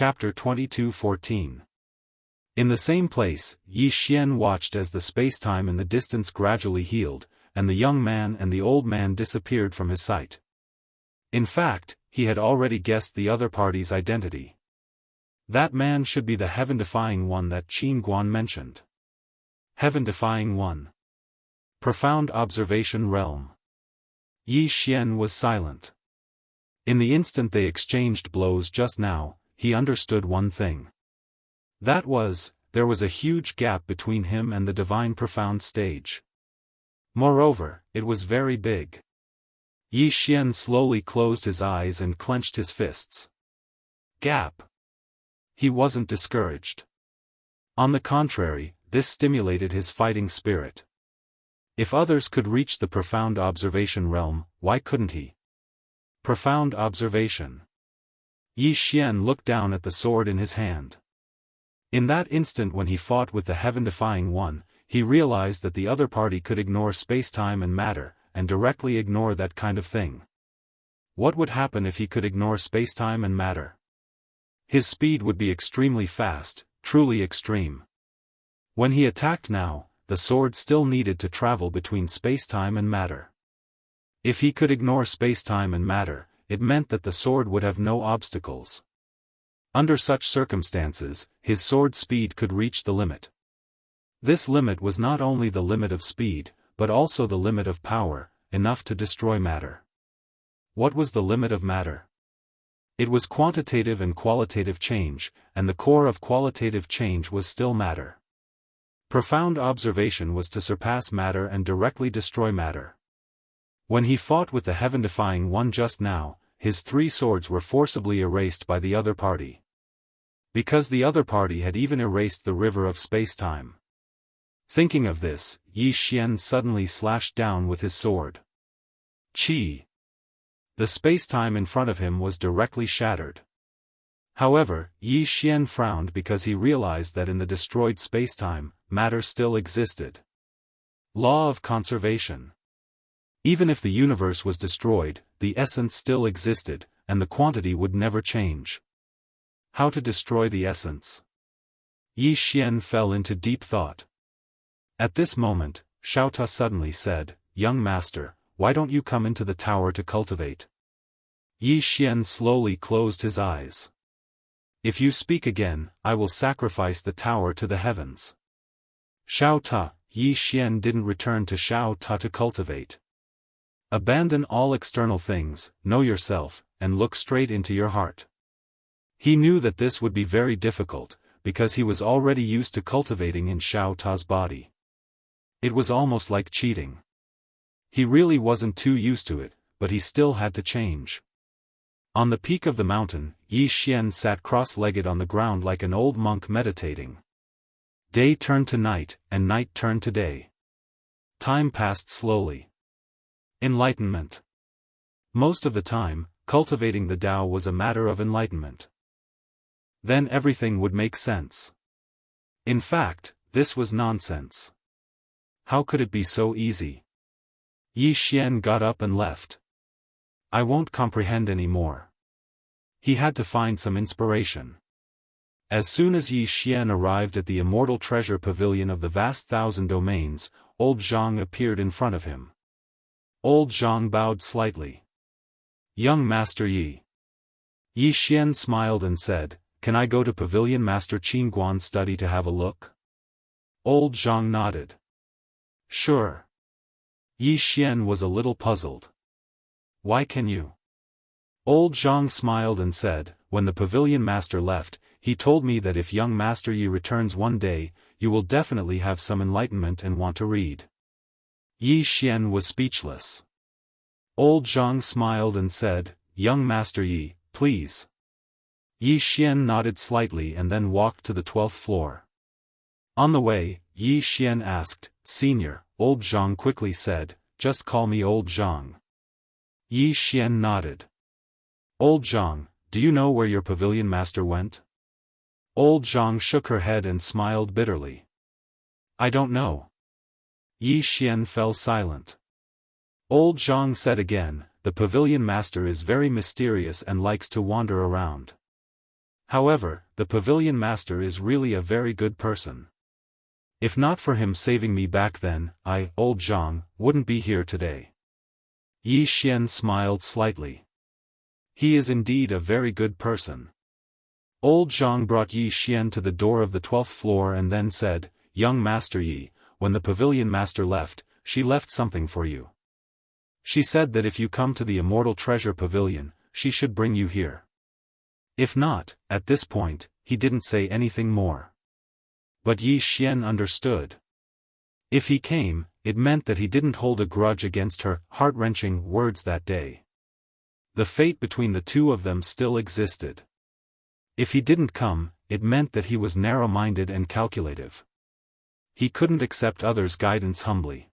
Chapter 22:14. In the same place, Yi Xian watched as the space-time in the distance gradually healed, and the young man and the old man disappeared from his sight. In fact, he had already guessed the other party's identity. That man should be the heaven-defying one that Qin Guan mentioned. Heaven-defying one. Profound observation realm. Yi Xian was silent. In the instant they exchanged blows just now, he understood one thing. That was, there was a huge gap between him and the divine profound stage. Moreover, it was very big. Yi Xian slowly closed his eyes and clenched his fists. Gap. He wasn't discouraged. On the contrary, this stimulated his fighting spirit. If others could reach the profound observation realm, why couldn't he? Profound observation. Yi Xian looked down at the sword in his hand. In that instant when he fought with the heaven-defying one, he realized that the other party could ignore space-time and matter, and directly ignore that kind of thing. What would happen if he could ignore space-time and matter? His speed would be extremely fast, truly extreme. When he attacked now, the sword still needed to travel between space-time and matter. If he could ignore space-time and matter, it meant that the sword would have no obstacles. Under such circumstances, his sword speed could reach the limit. This limit was not only the limit of speed, but also the limit of power, enough to destroy matter. What was the limit of matter? It was quantitative and qualitative change, and the core of qualitative change was still matter. Profound observation was to surpass matter and directly destroy matter. When he fought with the heaven-defying one just now, his three swords were forcibly erased by the other party. Because the other party had even erased the river of space-time. Thinking of this, Yi Xian suddenly slashed down with his sword. Qi. The space-time in front of him was directly shattered. However, Yi Xian frowned because he realized that in the destroyed space-time, matter still existed. Law of conservation. Even if the universe was destroyed, the essence still existed, and the quantity would never change. How to destroy the essence? Yi Xian fell into deep thought. At this moment, Xiaofan suddenly said, "Young master, why don't you come into the tower to cultivate?" Yi Xian slowly closed his eyes. "If you speak again, I will sacrifice the tower to the heavens." Xiaofan, Yi Xian didn't return to Xiaofan to cultivate. Abandon all external things, know yourself, and look straight into your heart. He knew that this would be very difficult, because he was already used to cultivating in Xiaofan's body. It was almost like cheating. He really wasn't too used to it, but he still had to change. On the peak of the mountain, Yi Xian sat cross-legged on the ground like an old monk meditating. Day turned to night, and night turned to day. Time passed slowly. Enlightenment. Most of the time, cultivating the Tao was a matter of enlightenment. Then everything would make sense. In fact, this was nonsense. How could it be so easy? Yi Xian got up and left. I won't comprehend any more. He had to find some inspiration. As soon as Yi Xian arrived at the immortal treasure pavilion of the vast thousand domains, old Zhang appeared in front of him. Old Zhang bowed slightly. Young Master Yi. Yi Xian smiled and said, "Can I go to Pavilion Master Qin Guan's study to have a look?" Old Zhang nodded. Sure. Yi Xian was a little puzzled. Why can you? Old Zhang smiled and said, "When the Pavilion Master left, he told me that if young Master Yi returns one day, you will definitely have some enlightenment and want to read." Yi Xian was speechless. Old Zhang smiled and said, "Young Master Yi, please." Yi Xian nodded slightly and then walked to the 12th floor. On the way, Yi Xian asked, "Senior," Old Zhang quickly said, "Just call me Old Zhang." Yi Xian nodded. Old Zhang, do you know where your Pavilion Master went? Old Zhang shook her head and smiled bitterly. I don't know. Yi Xian fell silent. Old Zhang said again, "The Pavilion Master is very mysterious and likes to wander around. However, the pavilion master is really a very good person. If not for him saving me back then, old Zhang, wouldn't be here today. Yi Xian smiled slightly. He is indeed a very good person. Old Zhang brought Yi Xian to the door of the 12th floor and then said, "Young Master Yi, when the pavilion master left, she left something for you. She said that if you come to the Immortal Treasure Pavilion, she should bring you here." If not, at this point, he didn't say anything more. But Yi Xian understood. If he came, it meant that he didn't hold a grudge against her heart-wrenching words that day. The fate between the two of them still existed. If he didn't come, it meant that he was narrow-minded and calculative. He couldn't accept others' guidance humbly.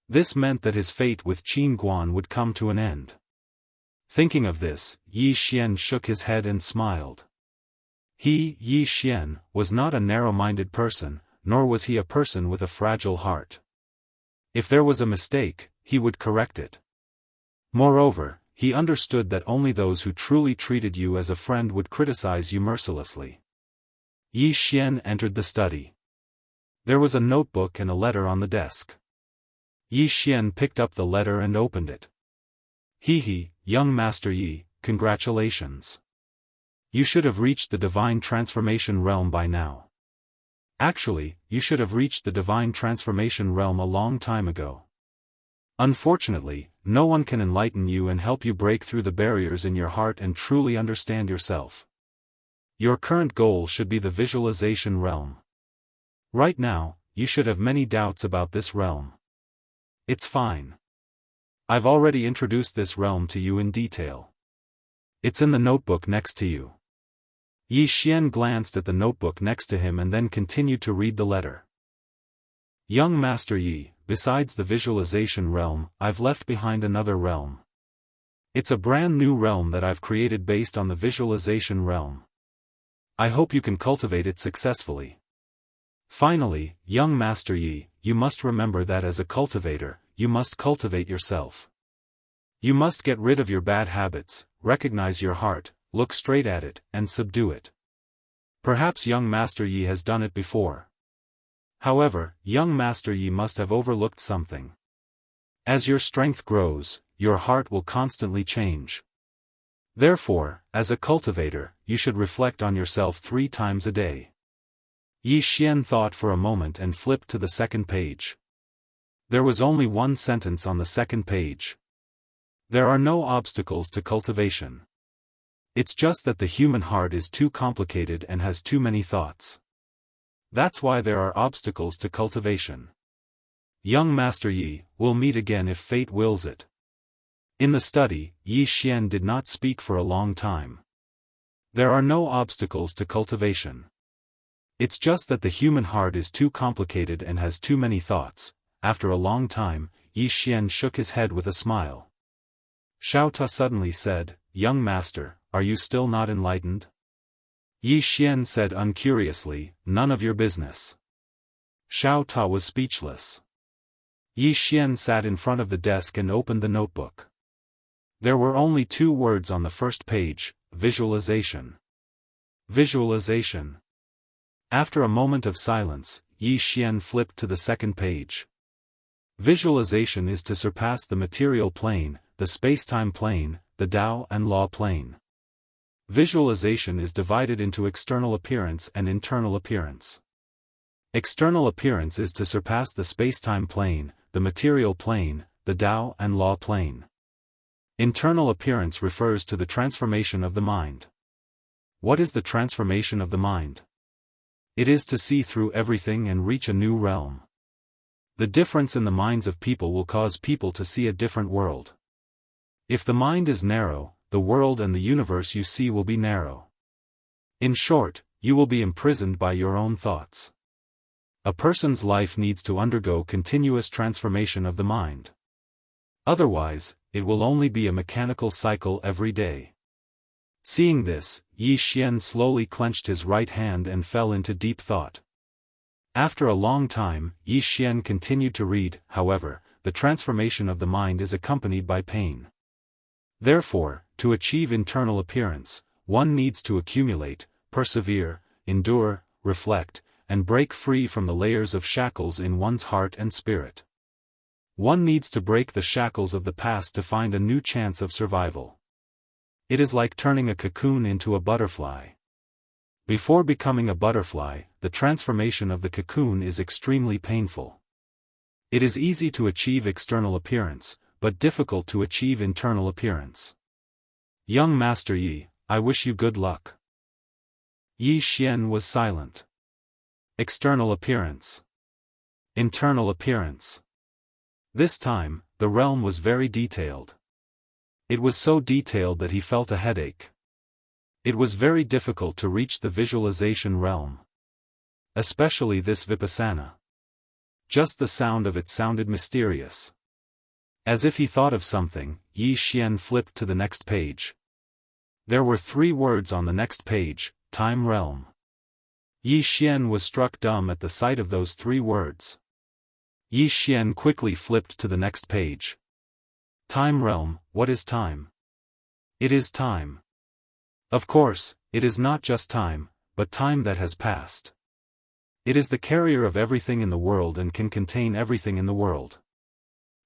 This meant that his fate with Qin Guan would come to an end. Thinking of this, Yi Xian shook his head and smiled. He, Yi Xian, was not a narrow-minded person, nor was he a person with a fragile heart. If there was a mistake, he would correct it. Moreover, he understood that only those who truly treated you as a friend would criticize you mercilessly. Yi Xian entered the study. There was a notebook and a letter on the desk. Yi Xian picked up the letter and opened it. Young Master Yi, congratulations. You should have reached the Divine Transformation Realm by now. Actually, you should have reached the Divine Transformation Realm a long time ago. Unfortunately, no one can enlighten you and help you break through the barriers in your heart and truly understand yourself. Your current goal should be the Visualization Realm. Right now, you should have many doubts about this realm. It's fine. I've already introduced this realm to you in detail. It's in the notebook next to you. Yi Xian glanced at the notebook next to him and then continued to read the letter. Young Master Yi, besides the Visualization Realm, I've left behind another realm. It's a brand new realm that I've created based on the Visualization Realm. I hope you can cultivate it successfully. Finally, young Master Yi, you must remember that as a cultivator, you must cultivate yourself. You must get rid of your bad habits, recognize your heart, look straight at it, and subdue it. Perhaps young Master Yi has done it before. However, young Master Yi must have overlooked something. As your strength grows, your heart will constantly change. Therefore, as a cultivator, you should reflect on yourself 3 times a day. Yi Xian thought for a moment and flipped to the second page. There was only one sentence on the second page. There are no obstacles to cultivation. It's just that the human heart is too complicated and has too many thoughts. That's why there are obstacles to cultivation. Young Master Yi, we'll meet again if fate wills it. In the study, Yi Xian did not speak for a long time. There are no obstacles to cultivation. It's just that the human heart is too complicated and has too many thoughts. After a long time, Yi Xian shook his head with a smile. Xiao Ta suddenly said, "Young Master, are you still not enlightened?" Yi Xian said uncuriously, "None of your business." Xiao Ta was speechless. Yi Xian sat in front of the desk and opened the notebook. There were only 2 words on the first page, visualization. Visualization. After a moment of silence, Yi Xian flipped to the second page. Visualization is to surpass the material plane, the space-time plane, the Tao and law plane. Visualization is divided into external appearance and internal appearance. External appearance is to surpass the space-time plane, the material plane, the Tao and law plane. Internal appearance refers to the transformation of the mind. What is the transformation of the mind? It is to see through everything and reach a new realm. The difference in the minds of people will cause people to see a different world. If the mind is narrow, the world and the universe you see will be narrow. In short, you will be imprisoned by your own thoughts. A person's life needs to undergo continuous transformation of the mind. Otherwise, it will only be a mechanical cycle every day. Seeing this, Yi Xian slowly clenched his right hand and fell into deep thought. After a long time, Yi Xian continued to read. However, the transformation of the mind is accompanied by pain. Therefore, to achieve internal appearance, one needs to accumulate, persevere, endure, reflect, and break free from the layers of shackles in one's heart and spirit. One needs to break the shackles of the past to find a new chance of survival. It is like turning a cocoon into a butterfly. Before becoming a butterfly, the transformation of the cocoon is extremely painful. It is easy to achieve external appearance, but difficult to achieve internal appearance. Young Master Yi, I wish you good luck. Yi Xian was silent. External appearance. Internal appearance. This time, the realm was very detailed. It was so detailed that he felt a headache. It was very difficult to reach the visualization realm. Especially this Vipassana. Just the sound of it sounded mysterious. As if he thought of something, Yi Xian flipped to the next page. There were 3 words on the next page: Time Realm. Yi Xian was struck dumb at the sight of those 3 words. Yi Xian quickly flipped to the next page. Time Realm, what is time? It is time. Of course, it is not just time, but time that has passed. It is the carrier of everything in the world and can contain everything in the world.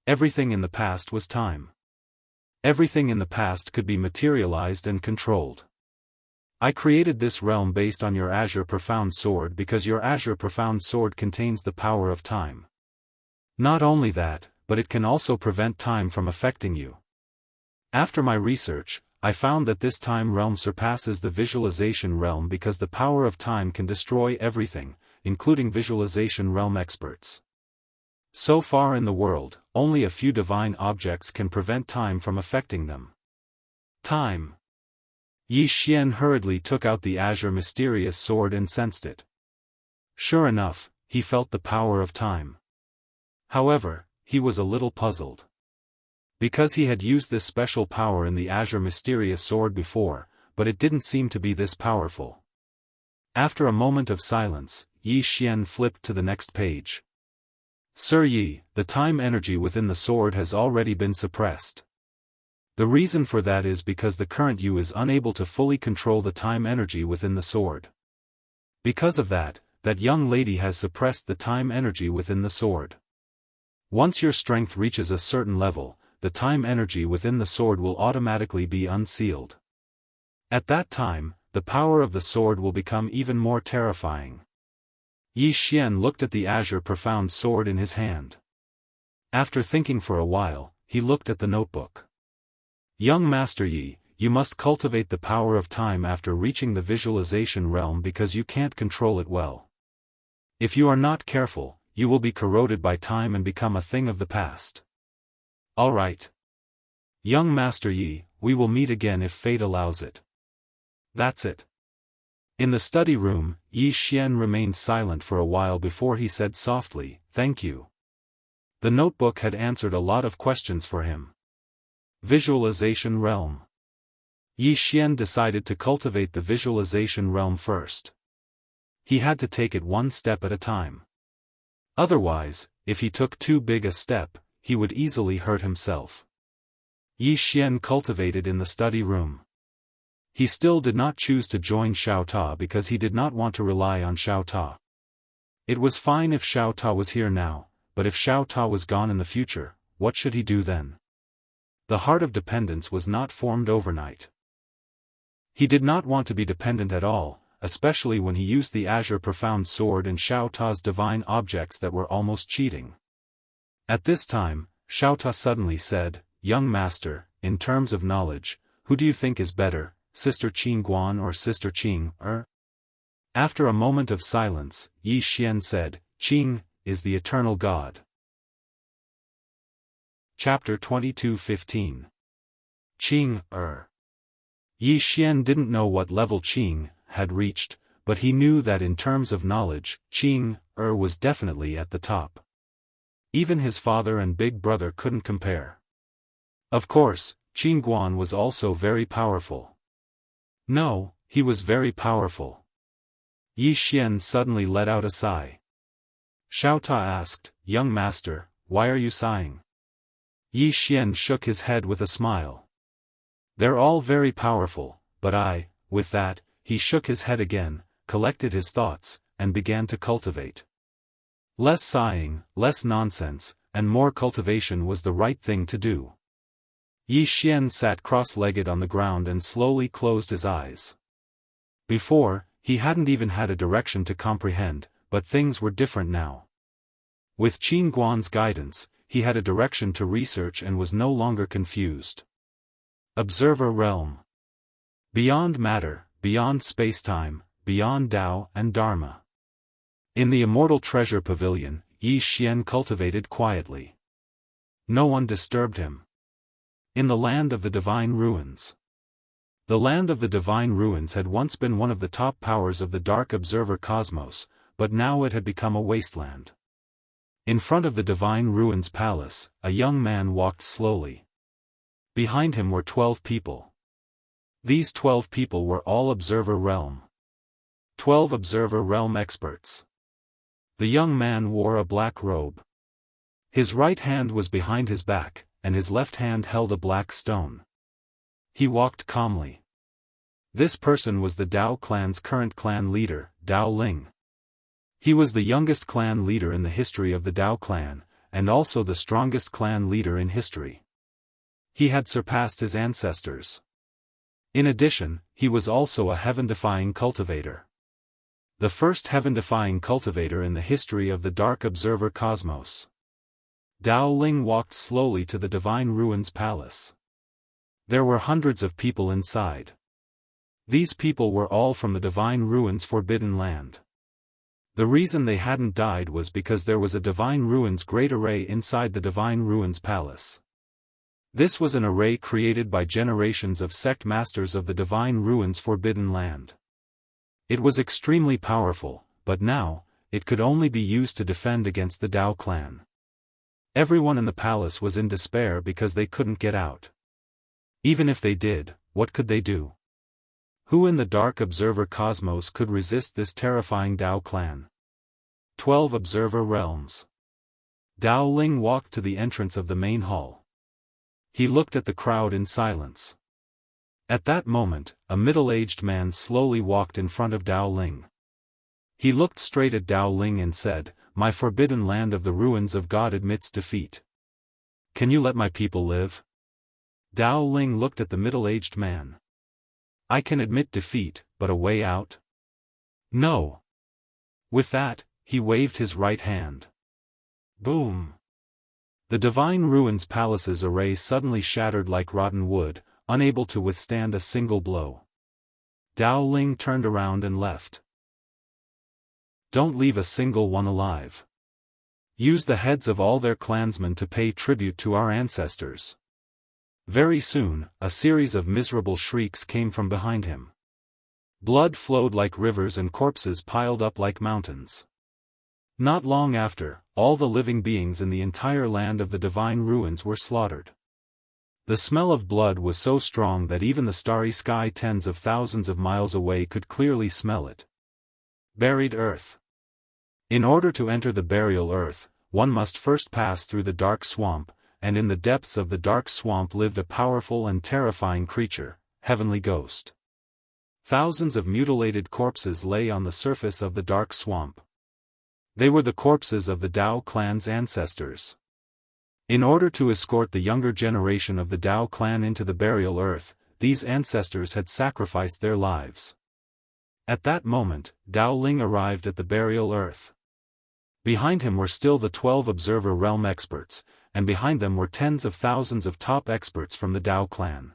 Everything in the past was time. Everything in the past could be materialized and controlled. I created this realm based on your Azure Profound Sword because your Azure Profound Sword contains the power of time. Not only that, but it can also prevent time from affecting you. After my research, I found that this time realm surpasses the visualization realm because the power of time can destroy everything, including visualization realm experts. So far in the world, only a few divine objects can prevent time from affecting them. Time. Yi Xian hurriedly took out the azure mysterious sword and sensed it. Sure enough, he felt the power of time. However, he was a little puzzled. Because he had used this special power in the azure mysterious sword before, but it didn't seem to be this powerful. After a moment of silence, Yi Xian flipped to the next page. Sir Yi, the time energy within the sword has already been suppressed. The reason for that is because the current you is unable to fully control the time energy within the sword. Because of that, that young lady has suppressed the time energy within the sword. Once your strength reaches a certain level, the time energy within the sword will automatically be unsealed. At that time, the power of the sword will become even more terrifying. Yi Xian looked at the azure profound sword in his hand. After thinking for a while, he looked at the notebook. Young Master Yi, you must cultivate the power of time after reaching the visualization realm because you can't control it well. If you are not careful, you will be corroded by time and become a thing of the past. All right. Young Master Yi, we will meet again if fate allows it. That's it. In the study room, Yi Xian remained silent for a while before he said softly, "Thank you." The notebook had answered a lot of questions for him. Visualization realm. Yi Xian decided to cultivate the visualization realm first. He had to take it one step at a time. Otherwise, if he took too big a step, he would easily hurt himself. Yi Xian cultivated in the study room. He still did not choose to join Xiao Ta because he did not want to rely on Xiao Ta. It was fine if Xiao Ta was here now, but if Xiao Ta was gone in the future, what should he do then? The heart of dependence was not formed overnight. He did not want to be dependent at all, especially when he used the azure profound sword and Xiao Ta's divine objects that were almost cheating. At this time, Xiao Ta suddenly said, "Young master, in terms of knowledge, who do you think is better, Sister Qing Guan or Sister Qing, er?" After a moment of silence, Yi Xian said, "Qing is the eternal God." Chapter 22:15. Qing, Yi Xian didn't know what level Qing had reached, but he knew that in terms of knowledge, Qing, was definitely at the top. Even his father and big brother couldn't compare. Of course, Qing Guan was also very powerful. No, he was very powerful. Yi Xian suddenly let out a sigh. Xiao Ta asked, "Young master, why are you sighing?" Yi Xian shook his head with a smile. "They're all very powerful, but I, with that, he shook his head again, collected his thoughts, and began to cultivate. Less sighing, less nonsense, and more cultivation was the right thing to do. Yi Xian sat cross-legged on the ground and slowly closed his eyes. Before, he hadn't even had a direction to comprehend, but things were different now. With Qin Guan's guidance, he had a direction to research and was no longer confused. Observer Realm. Beyond matter, beyond space-time, beyond Tao and Dharma. In the Immortal Treasure Pavilion, Yi Xian cultivated quietly. No one disturbed him. In the land of the Divine Ruins. The land of the Divine Ruins had once been one of the top powers of the Dark Observer cosmos, but now it had become a wasteland. In front of the Divine Ruins Palace, a young man walked slowly. Behind him were 12 people. These 12 people were all Observer Realm. 12 Observer Realm experts. The young man wore a black robe. His right hand was behind his back, and his left hand held a black stone. He walked calmly. This person was the Dao clan's current clan leader, Dao Ling. He was the youngest clan leader in the history of the Dao clan, and also the strongest clan leader in history. He had surpassed his ancestors. In addition, he was also a heaven-defying cultivator. The first heaven-defying cultivator in the history of the Dark Observer cosmos. Dao Ling walked slowly to the Divine Ruins Palace. There were hundreds of people inside. These people were all from the Divine Ruins Forbidden Land. The reason they hadn't died was because there was a Divine Ruins Great Array inside the Divine Ruins Palace. This was an array created by generations of sect masters of the Divine Ruins Forbidden Land. It was extremely powerful, but now, it could only be used to defend against the Dao clan. Everyone in the palace was in despair because they couldn't get out. Even if they did, what could they do? Who in the Dark Observer cosmos could resist this terrifying Dao clan? 12 Observer Realms. Dao Ling walked to the entrance of the main hall. He looked at the crowd in silence. At that moment, a middle-aged man slowly walked in front of Dao Ling. He looked straight at Dao Ling and said, "My forbidden land of the ruins of God admits defeat. Can you let my people live?" Dao Ling looked at the middle-aged man. "I can admit defeat, but a way out? No." With that, he waved his right hand. Boom! The Divine Ruins Palace's array suddenly shattered like rotten wood, unable to withstand a single blow. Dao Ling turned around and left. Don't leave a single one alive. Use the heads of all their clansmen to pay tribute to our ancestors. Very soon, a series of miserable shrieks came from behind him. Blood flowed like rivers and corpses piled up like mountains. Not long after, all the living beings in the entire land of the Divine Ruins were slaughtered. The smell of blood was so strong that even the starry sky tens of thousands of miles away could clearly smell it. Buried Earth. In order to enter the burial earth, one must first pass through the dark swamp, and in the depths of the dark swamp lived a powerful and terrifying creature, Heavenly Ghost. Thousands of mutilated corpses lay on the surface of the dark swamp. They were the corpses of the Dao clan's ancestors. In order to escort the younger generation of the Dao clan into the burial earth, these ancestors had sacrificed their lives. At that moment, Dao Ling arrived at the burial earth. Behind him were still the 12 Observer Realm experts, and behind them were tens of thousands of top experts from the Dao clan.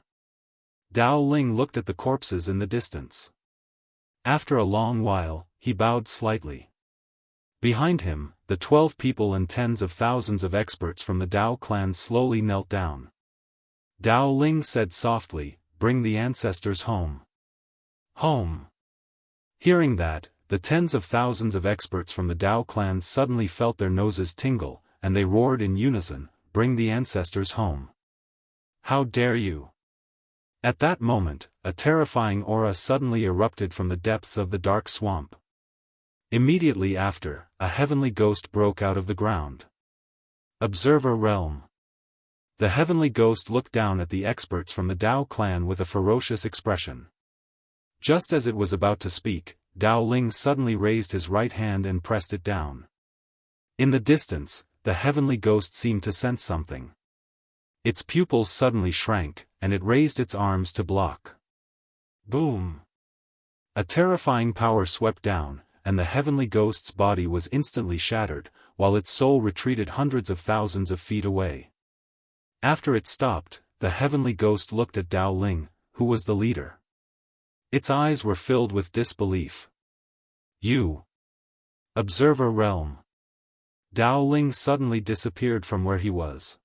Dao Ling looked at the corpses in the distance. After a long while, he bowed slightly. Behind him, the 12 people and tens of thousands of experts from the Dao clan slowly knelt down. Dao Ling said softly, "Bring the ancestors home." Home. Hearing that, the tens of thousands of experts from the Dao clan suddenly felt their noses tingle, and they roared in unison, "Bring the ancestors home. How dare you!" At that moment, a terrifying aura suddenly erupted from the depths of the dark swamp. Immediately after, a heavenly ghost broke out of the ground. Observer Realm. The heavenly ghost looked down at the experts from the Dao clan with a ferocious expression. Just as it was about to speak, Dao Ling suddenly raised his right hand and pressed it down. In the distance, the heavenly ghost seemed to sense something. Its pupils suddenly shrank, and it raised its arms to block. Boom! A terrifying power swept down, and the heavenly ghost's body was instantly shattered, while its soul retreated hundreds of thousands of feet away. After it stopped, the heavenly ghost looked at Dao Ling, who was the leader. Its eyes were filled with disbelief. You! Observer realm! Dao Ling suddenly disappeared from where he was.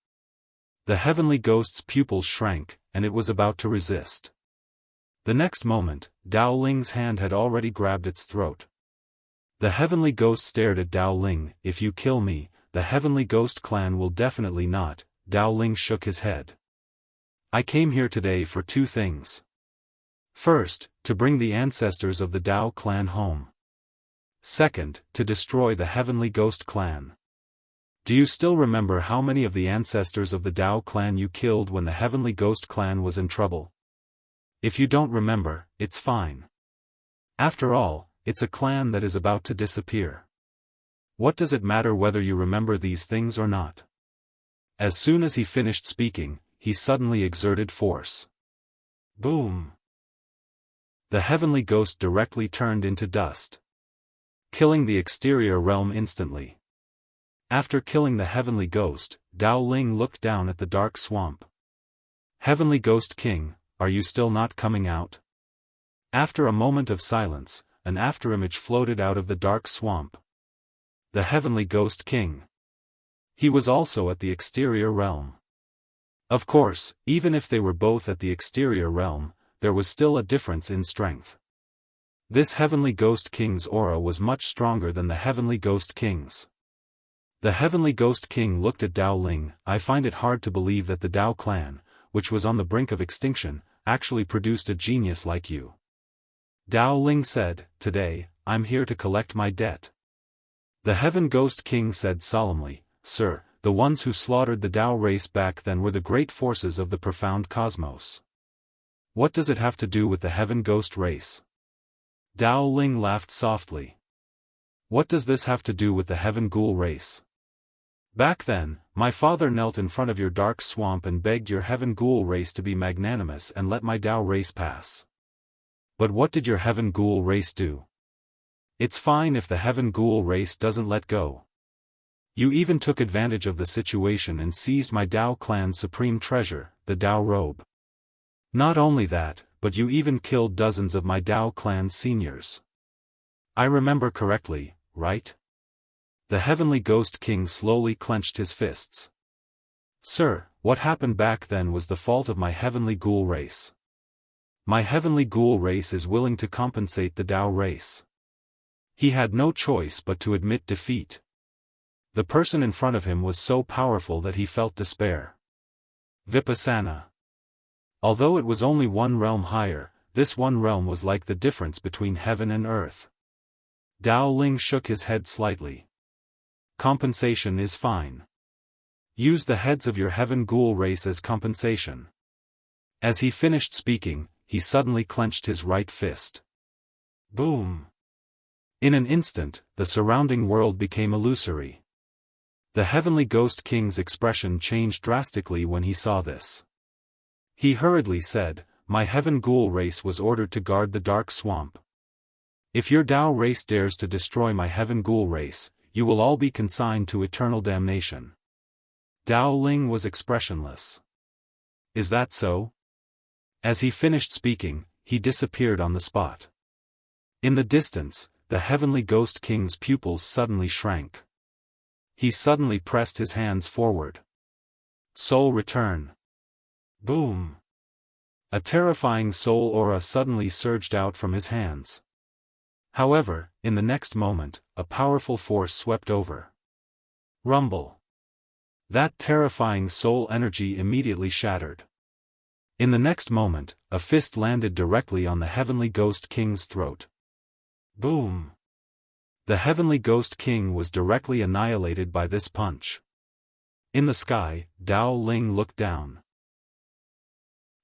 The heavenly ghost's pupils shrank, and it was about to resist. The next moment, Dao Ling's hand had already grabbed its throat. The heavenly ghost stared at Dao Ling. If you kill me, the heavenly ghost clan will definitely not. Dao Ling shook his head. I came here today for two things. First, to bring the ancestors of the Dao clan home. Second, to destroy the heavenly ghost clan. Do you still remember how many of the ancestors of the Dao clan you killed when the heavenly ghost clan was in trouble? If you don't remember, it's fine. After all, it's a clan that is about to disappear. What does it matter whether you remember these things or not? As soon as he finished speaking, he suddenly exerted force. Boom! The heavenly ghost directly turned into dust, killing the exterior realm instantly. After killing the heavenly ghost, Dao Ling looked down at the dark swamp. Heavenly Ghost King, are you still not coming out? After a moment of silence, an afterimage floated out of the dark swamp. The Heavenly Ghost King. He was also at the exterior realm. Of course, even if they were both at the exterior realm, there was still a difference in strength. This Heavenly Ghost King's aura was much stronger than the Heavenly Ghost King's. The Heavenly Ghost King looked at Dao Ling. I find it hard to believe that the Dao clan, which was on the brink of extinction, actually produced a genius like you. Dao Ling said, today, I'm here to collect my debt. The Heaven Ghost King said solemnly, Sir, the ones who slaughtered the Dao race back then were the great forces of the profound cosmos. What does it have to do with the Heaven Ghost race? Dao Ling laughed softly. What does this have to do with the Heaven Ghoul race? Back then, my father knelt in front of your dark swamp and begged your Heaven Ghoul race to be magnanimous and let my Dao race pass. But what did your Heaven Ghoul race do? It's fine if the Heaven Ghoul race doesn't let go. You even took advantage of the situation and seized my Dao clan's supreme treasure, the Dao robe. Not only that, but you even killed dozens of my Dao clan's seniors. I remember correctly, right? The Heavenly Ghost King slowly clenched his fists. Sir, what happened back then was the fault of my Heavenly Ghoul race. My Heavenly Ghoul race is willing to compensate the Dao race. He had no choice but to admit defeat. The person in front of him was so powerful that he felt despair. Vipassana. Although it was only one realm higher, this one realm was like the difference between heaven and earth. Dao Ling shook his head slightly. Compensation is fine. Use the heads of your Heaven Ghoul race as compensation. As he finished speaking, he suddenly clenched his right fist. Boom! In an instant, the surrounding world became illusory. The Heavenly Ghost King's expression changed drastically when he saw this. He hurriedly said, My Heaven Ghoul race was ordered to guard the dark swamp. If your Dao race dares to destroy my Heaven Ghoul race, you will all be consigned to eternal damnation. Dao Ling was expressionless. Is that so? As he finished speaking, he disappeared on the spot. In the distance, the Heavenly Ghost King's pupils suddenly shrank. He suddenly pressed his hands forward. Soul return. Boom! A terrifying soul aura suddenly surged out from his hands. However, in the next moment, a powerful force swept over. Rumble. That terrifying soul energy immediately shattered. In the next moment, a fist landed directly on the Heavenly Ghost King's throat. Boom! The Heavenly Ghost King was directly annihilated by this punch. In the sky, Dao Ling looked down.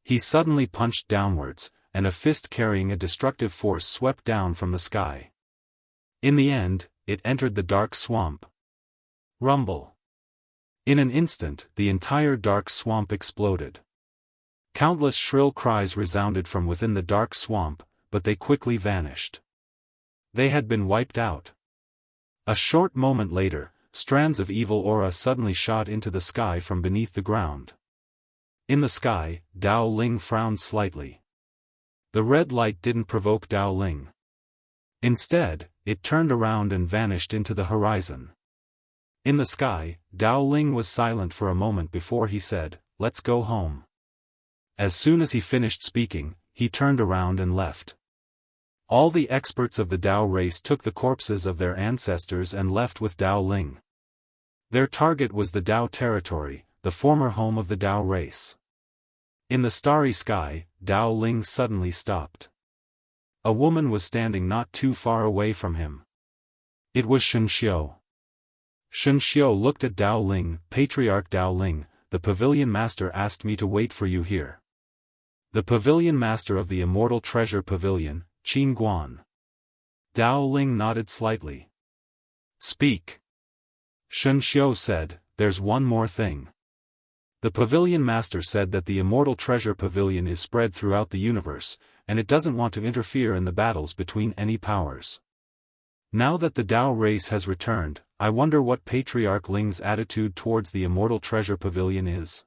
He suddenly punched downwards, and a fist carrying a destructive force swept down from the sky. In the end, it entered the dark swamp. Rumble. In an instant, the entire dark swamp exploded. Countless shrill cries resounded from within the dark swamp, but they quickly vanished. They had been wiped out. A short moment later, strands of evil aura suddenly shot into the sky from beneath the ground. In the sky, Dao Ling frowned slightly. The red light didn't provoke Dao Ling. Instead, it turned around and vanished into the horizon. In the sky, Dao Ling was silent for a moment before he said, "Let's go home." As soon as he finished speaking, he turned around and left. All the experts of the Dao race took the corpses of their ancestors and left with Dao Ling. Their target was the Dao territory, the former home of the Dao race. In the starry sky, Dao Ling suddenly stopped. A woman was standing not too far away from him. It was Shenxiu. Shenxiu looked at Dao Ling. "Patriarch Dao Ling, the Pavilion Master asked me to wait for you here." The Pavilion Master of the Immortal Treasure Pavilion, Qin Guan. Dao Ling nodded slightly. "Speak." Shenxiu said, "There's one more thing. The Pavilion Master said that the Immortal Treasure Pavilion is spread throughout the universe, and it doesn't want to interfere in the battles between any powers. Now that the Dao race has returned, I wonder what Patriarch Ling's attitude towards the Immortal Treasure Pavilion is."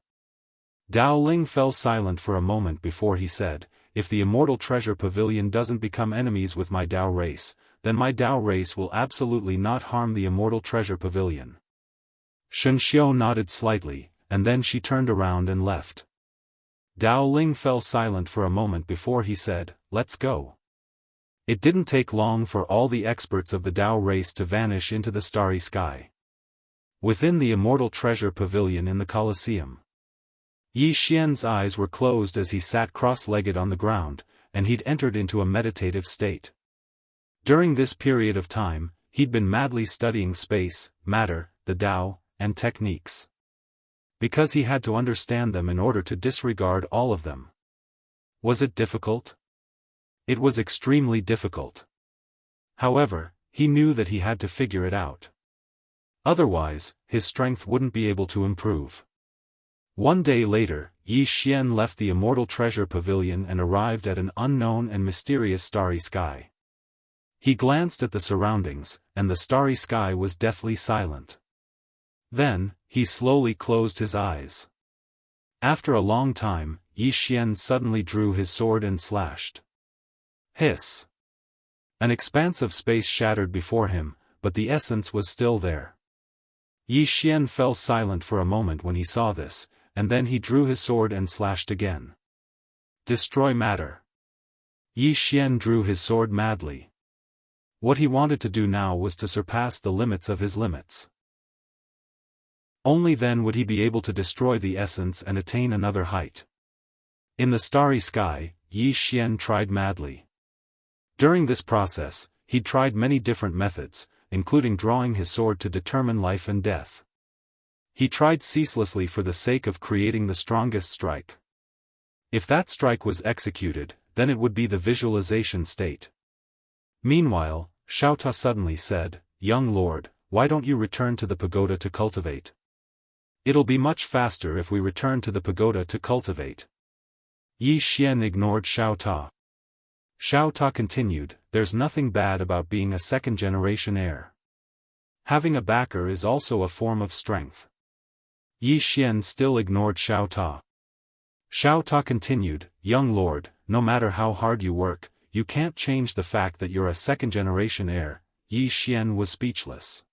Dao Ling fell silent for a moment before he said, "If the Immortal Treasure Pavilion doesn't become enemies with my Dao race, then my Dao race will absolutely not harm the Immortal Treasure Pavilion." Shenxiu nodded slightly, and then she turned around and left. Dao Ling fell silent for a moment before he said, "Let's go." It didn't take long for all the experts of the Dao race to vanish into the starry sky. Within the Immortal Treasure Pavilion in the Colosseum, Yi Xian's eyes were closed as he sat cross-legged on the ground, and he'd entered into a meditative state. During this period of time, he'd been madly studying space, matter, the Dao, and techniques. Because he had to understand them in order to disregard all of them. Was it difficult? It was extremely difficult. However, he knew that he had to figure it out. Otherwise, his strength wouldn't be able to improve. One day later, Yi Xian left the Immortal Treasure Pavilion and arrived at an unknown and mysterious starry sky. He glanced at the surroundings, and the starry sky was deathly silent. Then, he slowly closed his eyes. After a long time, Yi Xian suddenly drew his sword and slashed. Hiss! An expanse of space shattered before him, but the essence was still there. Yi Xian fell silent for a moment when he saw this, and then he drew his sword and slashed again. Destroy matter. Yi Xian drew his sword madly. What he wanted to do now was to surpass the limits of his limits. Only then would he be able to destroy the essence and attain another height. In the starry sky, Yi Xian tried madly. During this process, he'd tried many different methods, including drawing his sword to determine life and death. He tried ceaselessly for the sake of creating the strongest strike. If that strike was executed, then it would be the visualization state. Meanwhile, Xiaofan suddenly said, "Young lord, why don't you return to the pagoda to cultivate? It'll be much faster if we return to the pagoda to cultivate." Yi Xian ignored Xiaofan. Xiaofan continued, "There's nothing bad about being a second-generation heir. Having a backer is also a form of strength." Yi Xian still ignored Xiaofan. Xiaofan continued, "Young lord, no matter how hard you work, you can't change the fact that you're a second-generation heir." Yi Xian was speechless.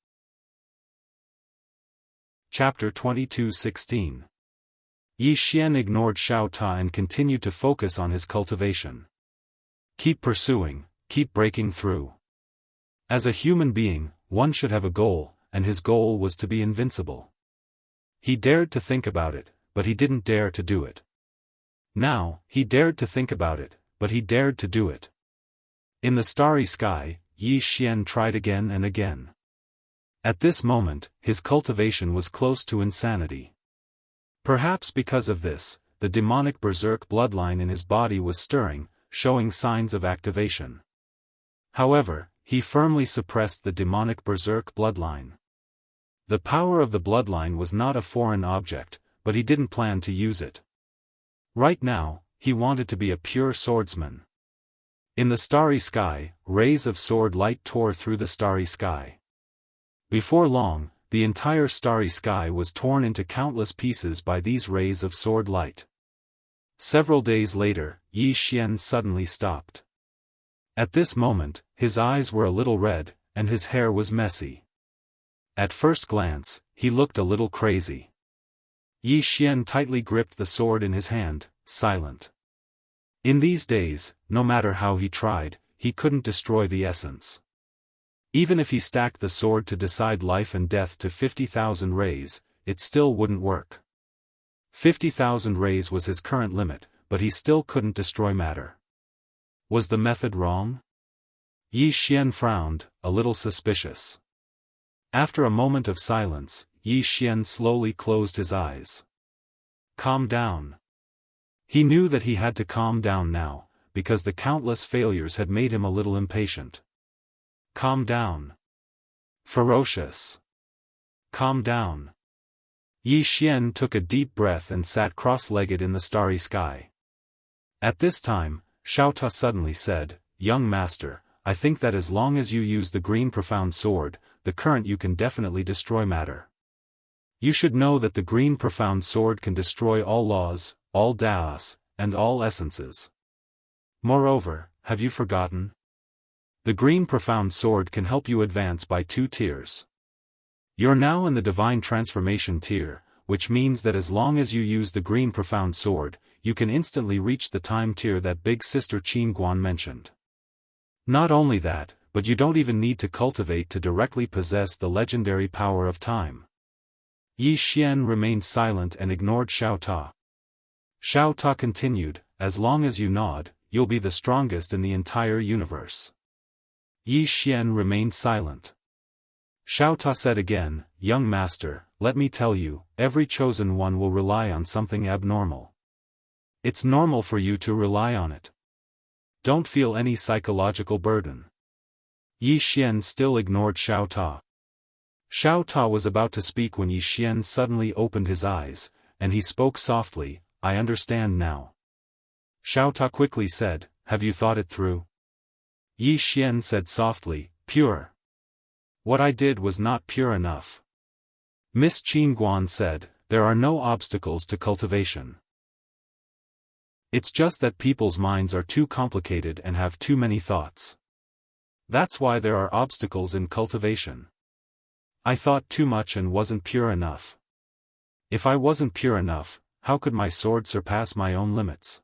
Chapter 22:16. Yi Xian ignored Xiaofan and continued to focus on his cultivation. Keep pursuing, keep breaking through. As a human being, one should have a goal, and his goal was to be invincible. He dared to think about it, but he didn't dare to do it. Now, he dared to think about it, but he dared to do it. In the starry sky, Yi Xian tried again and again. At this moment, his cultivation was close to insanity. Perhaps because of this, the demonic berserk bloodline in his body was stirring, showing signs of activation. However, he firmly suppressed the demonic berserk bloodline. The power of the bloodline was not a foreign object, but he didn't plan to use it. Right now, he wanted to be a pure swordsman. In the starry sky, rays of sword light tore through the starry sky. Before long, the entire starry sky was torn into countless pieces by these rays of sword light. Several days later, Yi Xian suddenly stopped. At this moment, his eyes were a little red, and his hair was messy. At first glance, he looked a little crazy. Yi Xian tightly gripped the sword in his hand, silent. In these days, no matter how he tried, he couldn't destroy the essence. Even if he stacked the sword to decide life and death to 50,000 rays, it still wouldn't work. 50,000 rays was his current limit, but he still couldn't destroy matter. Was the method wrong? Yi Xian frowned, a little suspicious. After a moment of silence, Yi Xian slowly closed his eyes. Calm down. He knew that he had to calm down now, because the countless failures had made him a little impatient. Calm down. Ferocious. Calm down. Yi Xian took a deep breath and sat cross-legged in the starry sky. At this time, Xiaofan suddenly said, "Young master, I think that as long as you use the green profound sword, the current you can definitely destroy matter. You should know that the green profound sword can destroy all laws, all daos, and all essences. Moreover, have you forgotten? The green profound sword can help you advance by 2 tiers. You're now in the divine transformation tier, which means that as long as you use the green profound sword, you can instantly reach the time tier that big sister Qingguan mentioned. Not only that, but you don't even need to cultivate to directly possess the legendary power of time." Yi Xian remained silent and ignored Xiaofan. Xiaofan continued, "As long as you nod, you'll be the strongest in the entire universe." Yi Xian remained silent. Xiaofan said again, "Young master, let me tell you, every chosen one will rely on something abnormal. It's normal for you to rely on it. Don't feel any psychological burden." Yi Xian still ignored Xiaofan. Xiaofan was about to speak when Yi Xian suddenly opened his eyes, and he spoke softly, "I understand now." Xiaofan quickly said, "Have you thought it through?" Yi Xian said softly, "Pure. What I did was not pure enough." Miss Qingguan said, "There are no obstacles to cultivation. It's just that people's minds are too complicated and have too many thoughts. That's why there are obstacles in cultivation. I thought too much and wasn't pure enough. If I wasn't pure enough, how could my sword surpass my own limits?"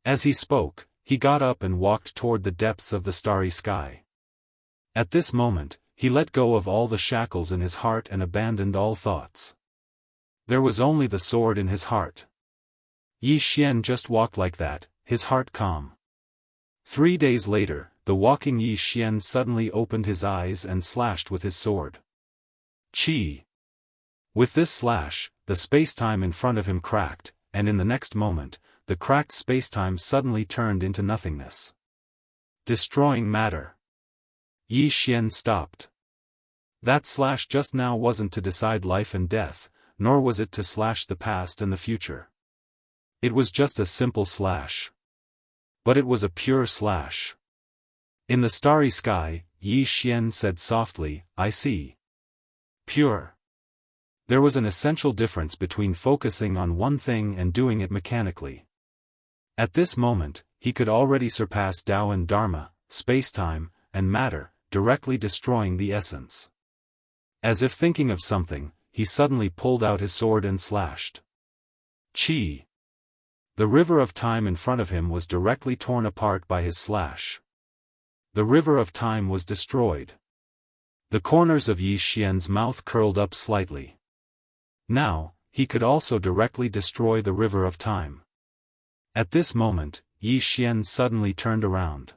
As he spoke, he got up and walked toward the depths of the starry sky. At this moment, he let go of all the shackles in his heart and abandoned all thoughts. There was only the sword in his heart. Yi Xian just walked like that, his heart calm. 3 days later, the walking Yi Xian suddenly opened his eyes and slashed with his sword. Chi! With this slash, the spacetime in front of him cracked, and in the next moment, the cracked spacetime suddenly turned into nothingness. Destroying matter. Yi Xian stopped. That slash just now wasn't to decide life and death, nor was it to slash the past and the future. It was just a simple slash. But it was a pure slash. In the starry sky, Yi Xian said softly, "I see. Pure." There was an essential difference between focusing on one thing and doing it mechanically. At this moment, he could already surpass Tao and Dharma, spacetime, and matter, directly destroying the essence. As if thinking of something, he suddenly pulled out his sword and slashed. Chi! The river of time in front of him was directly torn apart by his slash. The river of time was destroyed. The corners of Yi Xian's mouth curled up slightly. Now, he could also directly destroy the river of time. At this moment, Yi Xian suddenly turned around.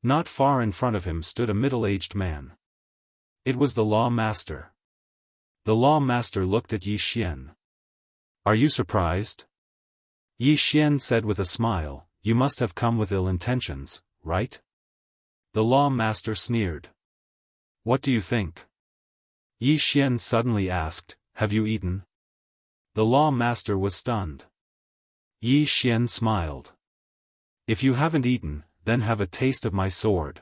Not far in front of him stood a middle-aged man. It was the Law Master. The Law Master looked at Yi Xian. "Are you surprised?" Yi Xian said with a smile, you must have come with ill intentions, right? The law master sneered. What do you think? Yi Xian suddenly asked, have you eaten? The law master was stunned. Yi Xian smiled. If you haven't eaten, then have a taste of my sword.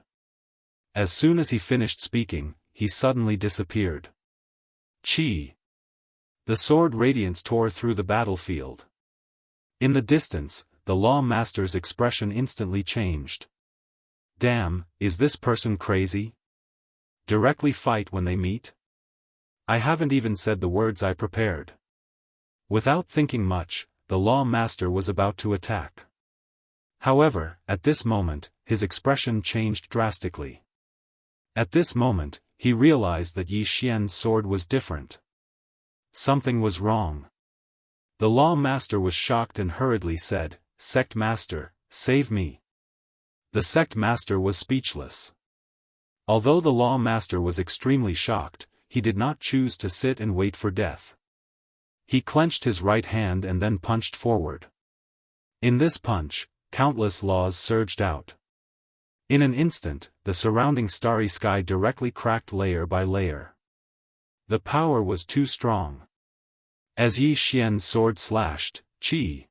As soon as he finished speaking, he suddenly disappeared. Chi! The sword radiance tore through the battlefield. In the distance, the law master's expression instantly changed. Damn, is this person crazy? Directly fight when they meet? I haven't even said the words I prepared. Without thinking much, the law master was about to attack. However, at this moment, his expression changed drastically. At this moment, he realized that Yi Xian's sword was different. Something was wrong. The law master was shocked and hurriedly said, Sect Master, save me. The sect master was speechless. Although the law master was extremely shocked, he did not choose to sit and wait for death. He clenched his right hand and then punched forward. In this punch, countless laws surged out. In an instant, the surrounding starry sky directly cracked layer by layer. The power was too strong. As Yi Xian's sword slashed, Qi!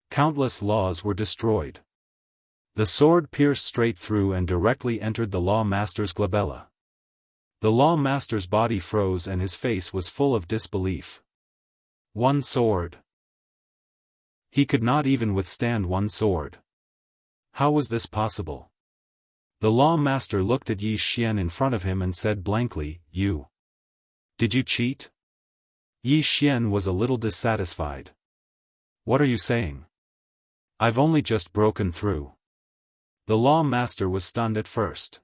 Countless laws were destroyed. The sword pierced straight through and directly entered the law master's glabella. The law master's body froze and his face was full of disbelief. One sword. He could not even withstand one sword. How was this possible? The law master looked at Yi Xian in front of him and said blankly, You. Did you cheat? Yi Xian was a little dissatisfied. What are you saying? I've only just broken through. The law master was stunned at first.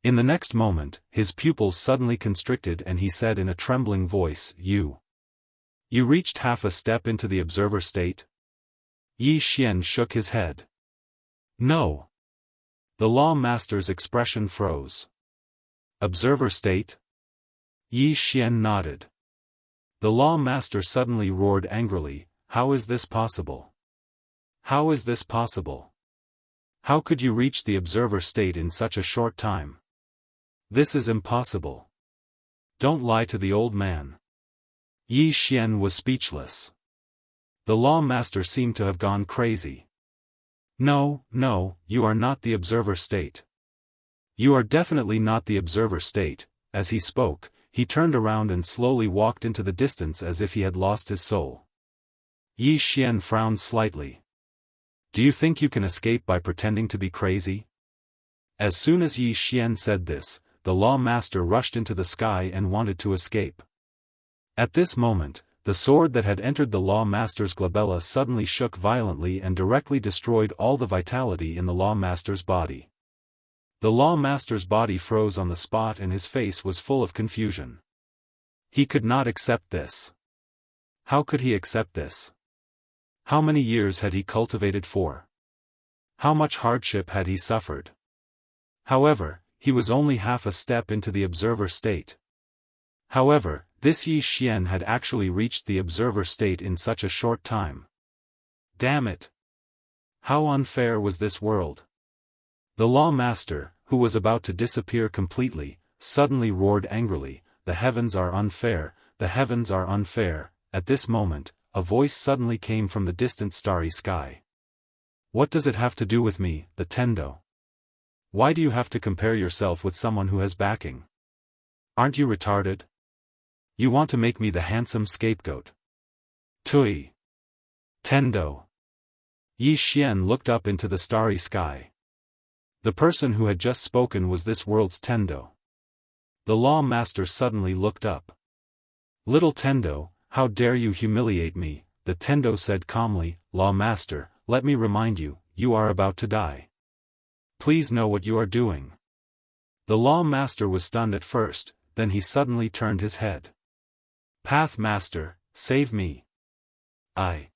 In the next moment, his pupils suddenly constricted and he said in a trembling voice, You reached half a step into the observer state? Yi Xian shook his head. No. The law master's expression froze. Observer state? Yi Xian nodded. The law master suddenly roared angrily, How is this possible? How is this possible? How could you reach the observer state in such a short time? This is impossible. Don't lie to the old man. Yi Xian was speechless. The law master seemed to have gone crazy. No, you are not the observer state. You are definitely not the observer state. As he spoke, he turned around and slowly walked into the distance as if he had lost his soul. Yi Xian frowned slightly. Do you think you can escape by pretending to be crazy? As soon as Yi Xian said this, the law master rushed into the sky and wanted to escape. At this moment, the sword that had entered the law master's glabella suddenly shook violently and directly destroyed all the vitality in the law master's body. The law master's body froze on the spot and his face was full of confusion. He could not accept this. How could he accept this? How many years had he cultivated for? How much hardship had he suffered? However, he was only half a step into the observer state. However, this Yi Xian had actually reached the observer state in such a short time. Damn it! How unfair was this world? The law master, who was about to disappear completely, suddenly roared angrily, The heavens are unfair, the heavens are unfair. At this moment, a voice suddenly came from the distant starry sky. What does it have to do with me, the Tendo? Why do you have to compare yourself with someone who has backing? Aren't you retarded? You want to make me the handsome scapegoat. Tui. Tendo. Yi Xian looked up into the starry sky. The person who had just spoken was this world's Tendo. The law master suddenly looked up. Little Tendo, how dare you humiliate me, the Tendo said calmly, Law master, let me remind you, you are about to die. Please know what you are doing. The law master was stunned at first, then he suddenly turned his head. Path master, save me. I.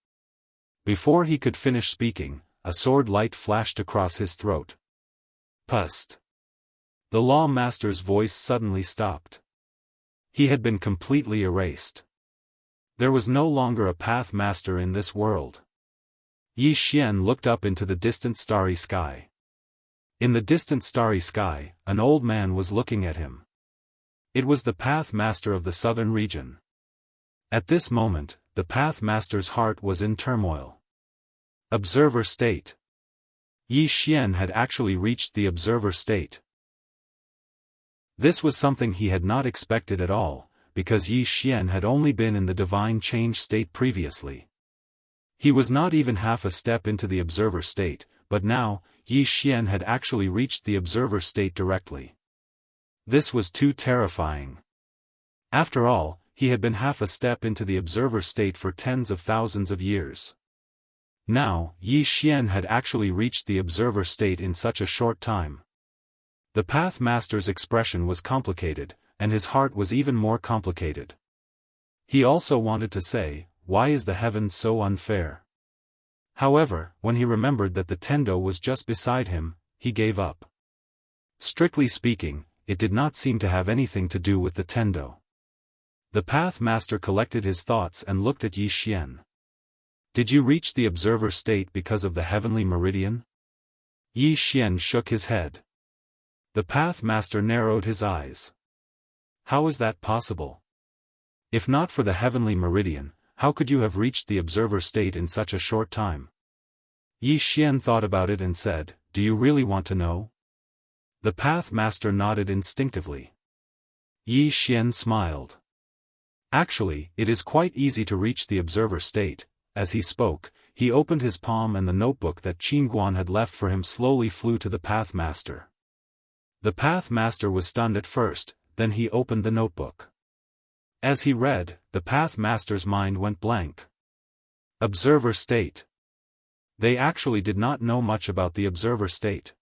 Before he could finish speaking, a sword light flashed across his throat. Pust. The law master's voice suddenly stopped. He had been completely erased. There was no longer a path master in this world. Yi Xian looked up into the distant starry sky. In the distant starry sky, an old man was looking at him. It was the Path Master of the southern region. At this moment, the Path Master's heart was in turmoil. Observer state. Yi Xian had actually reached the observer state. This was something he had not expected at all, because Yi Xian had only been in the divine change state previously. He was not even half a step into the observer state, but now, Yi Xian had actually reached the observer state directly. This was too terrifying. After all, he had been half a step into the observer state for tens of thousands of years. Now, Yi Xian had actually reached the observer state in such a short time. The Path Master's expression was complicated, and his heart was even more complicated. He also wanted to say, "Why is the heaven so unfair?" However, when he remembered that the Tendo was just beside him, he gave up. Strictly speaking, it did not seem to have anything to do with the Tendo. The Path Master collected his thoughts and looked at Yi Xian. "Did you reach the observer state because of the heavenly meridian?" Yi Xian shook his head. The Path Master narrowed his eyes. "How is that possible? If not for the heavenly meridian, how could you have reached the observer state in such a short time?" Yi Xian thought about it and said, "Do you really want to know?" The Path Master nodded instinctively. Yi Xian smiled. "Actually, it is quite easy to reach the observer state." As he spoke, he opened his palm and the notebook that Qingguan had left for him slowly flew to the Path Master. The Path Master was stunned at first, then he opened the notebook. As he read, the Path Master's mind went blank. Observer state. They actually did not know much about the observer state.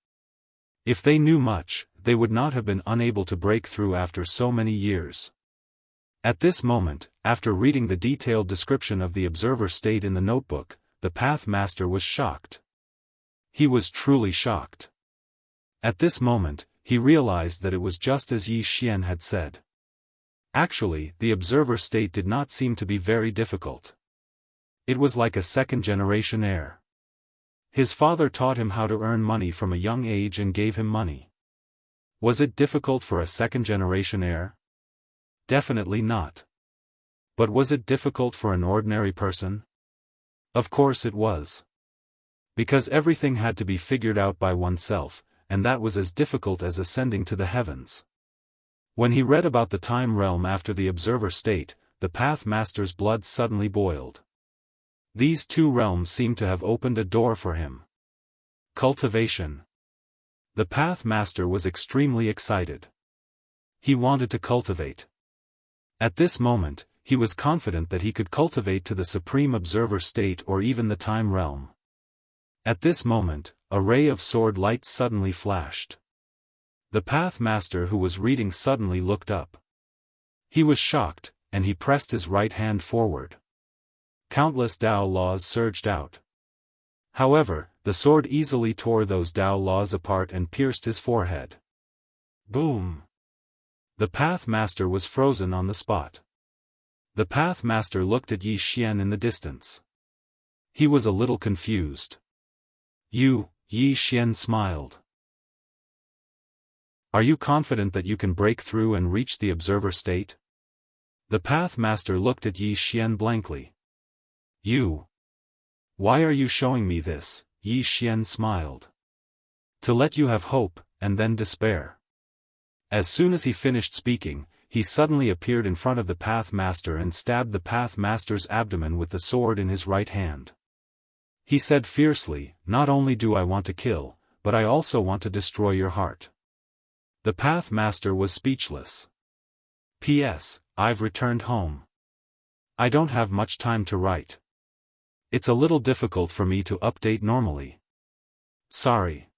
If they knew much, they would not have been unable to break through after so many years. At this moment, after reading the detailed description of the observer state in the notebook, the Path Master was shocked. He was truly shocked. At this moment, he realized that it was just as Yi Xian had said. Actually, the observer state did not seem to be very difficult. It was like a second-generation heir. His father taught him how to earn money from a young age and gave him money. Was it difficult for a second-generation heir? Definitely not. But was it difficult for an ordinary person? Of course it was. Because everything had to be figured out by oneself, and that was as difficult as ascending to the heavens. When he read about the time realm after the observer state, the Path Master's blood suddenly boiled. These two realms seemed to have opened a door for him. Cultivation. The Path Master was extremely excited. He wanted to cultivate. At this moment, he was confident that he could cultivate to the Supreme Observer state or even the Time Realm. At this moment, a ray of sword light suddenly flashed. The Path Master who was reading suddenly looked up. He was shocked, and he pressed his right hand forward. Countless Tao laws surged out. However, the sword easily tore those Tao laws apart and pierced his forehead. Boom! The Path Master was frozen on the spot. The Path Master looked at Yi Xian in the distance. He was a little confused. Yi Xian smiled. "Are you confident that you can break through and reach the observer state?" The Path Master looked at Yi Xian blankly. Why are you showing me this?" Yi Xian smiled. "To let you have hope, and then despair." As soon as he finished speaking, he suddenly appeared in front of the Path Master and stabbed the Path Master's abdomen with the sword in his right hand. He said fiercely, "Not only do I want to kill, but I also want to destroy your heart." The Path Master was speechless. "P.S. I've returned home. I don't have much time to write. It's a little difficult for me to update normally. Sorry.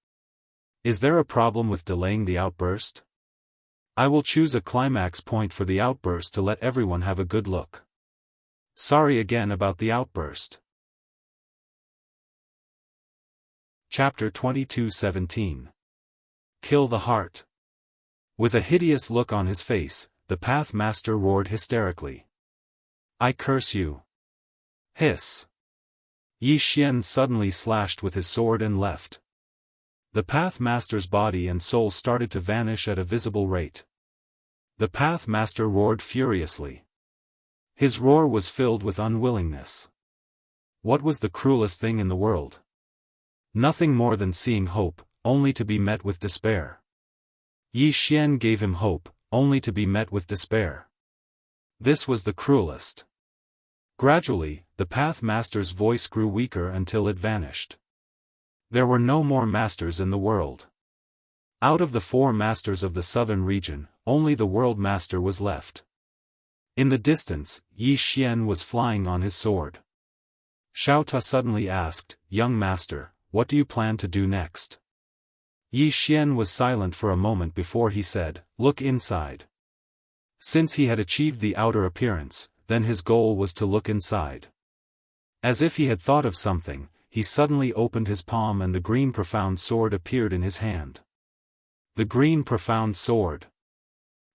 Is there a problem with delaying the outburst? I will choose a climax point for the outburst to let everyone have a good look. Sorry again about the outburst." Chapter 22:17. Kill the Heart. With a hideous look on his face, the Path Master roared hysterically. "I curse you!" Hiss! Yi Xian suddenly slashed with his sword and left. The Path Master's body and soul started to vanish at a visible rate. The Path Master roared furiously. His roar was filled with unwillingness. What was the cruelest thing in the world? Nothing more than seeing hope, only to be met with despair. Yi Xian gave him hope, only to be met with despair. This was the cruelest. Gradually, the Path Master's voice grew weaker until it vanished. There were no more masters in the world. Out of the 4 masters of the southern region, only the World Master was left. In the distance, Yi Xian was flying on his sword. Xiaofan suddenly asked, "Young master, what do you plan to do next?" Yi Xian was silent for a moment before he said, "Look inside." Since he had achieved the outer appearance, then his goal was to look inside. As if he had thought of something, he suddenly opened his palm and the green profound sword appeared in his hand. The green profound sword.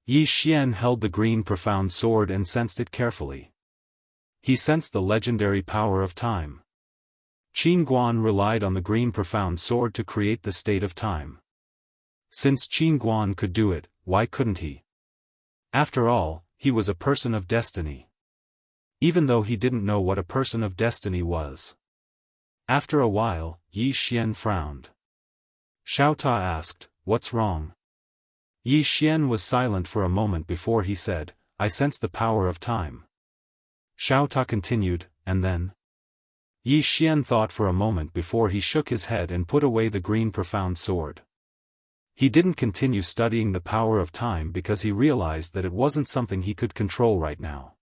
Yi Xian held the green profound sword and sensed it carefully. He sensed the legendary power of time. Qin Guan relied on the green profound sword to create the state of time. Since Qin Guan could do it, why couldn't he? After all, he was a person of destiny. Even though he didn't know what a person of destiny was. After a while, Yi Xian frowned. Xiaofan asked, "What's wrong?" Yi Xian was silent for a moment before he said, "I sense the power of time." Xiaofan continued, "And then?" Yi Xian thought for a moment before he shook his head and put away the green profound sword. He didn't continue studying the power of time because he realized that it wasn't something he could control right now.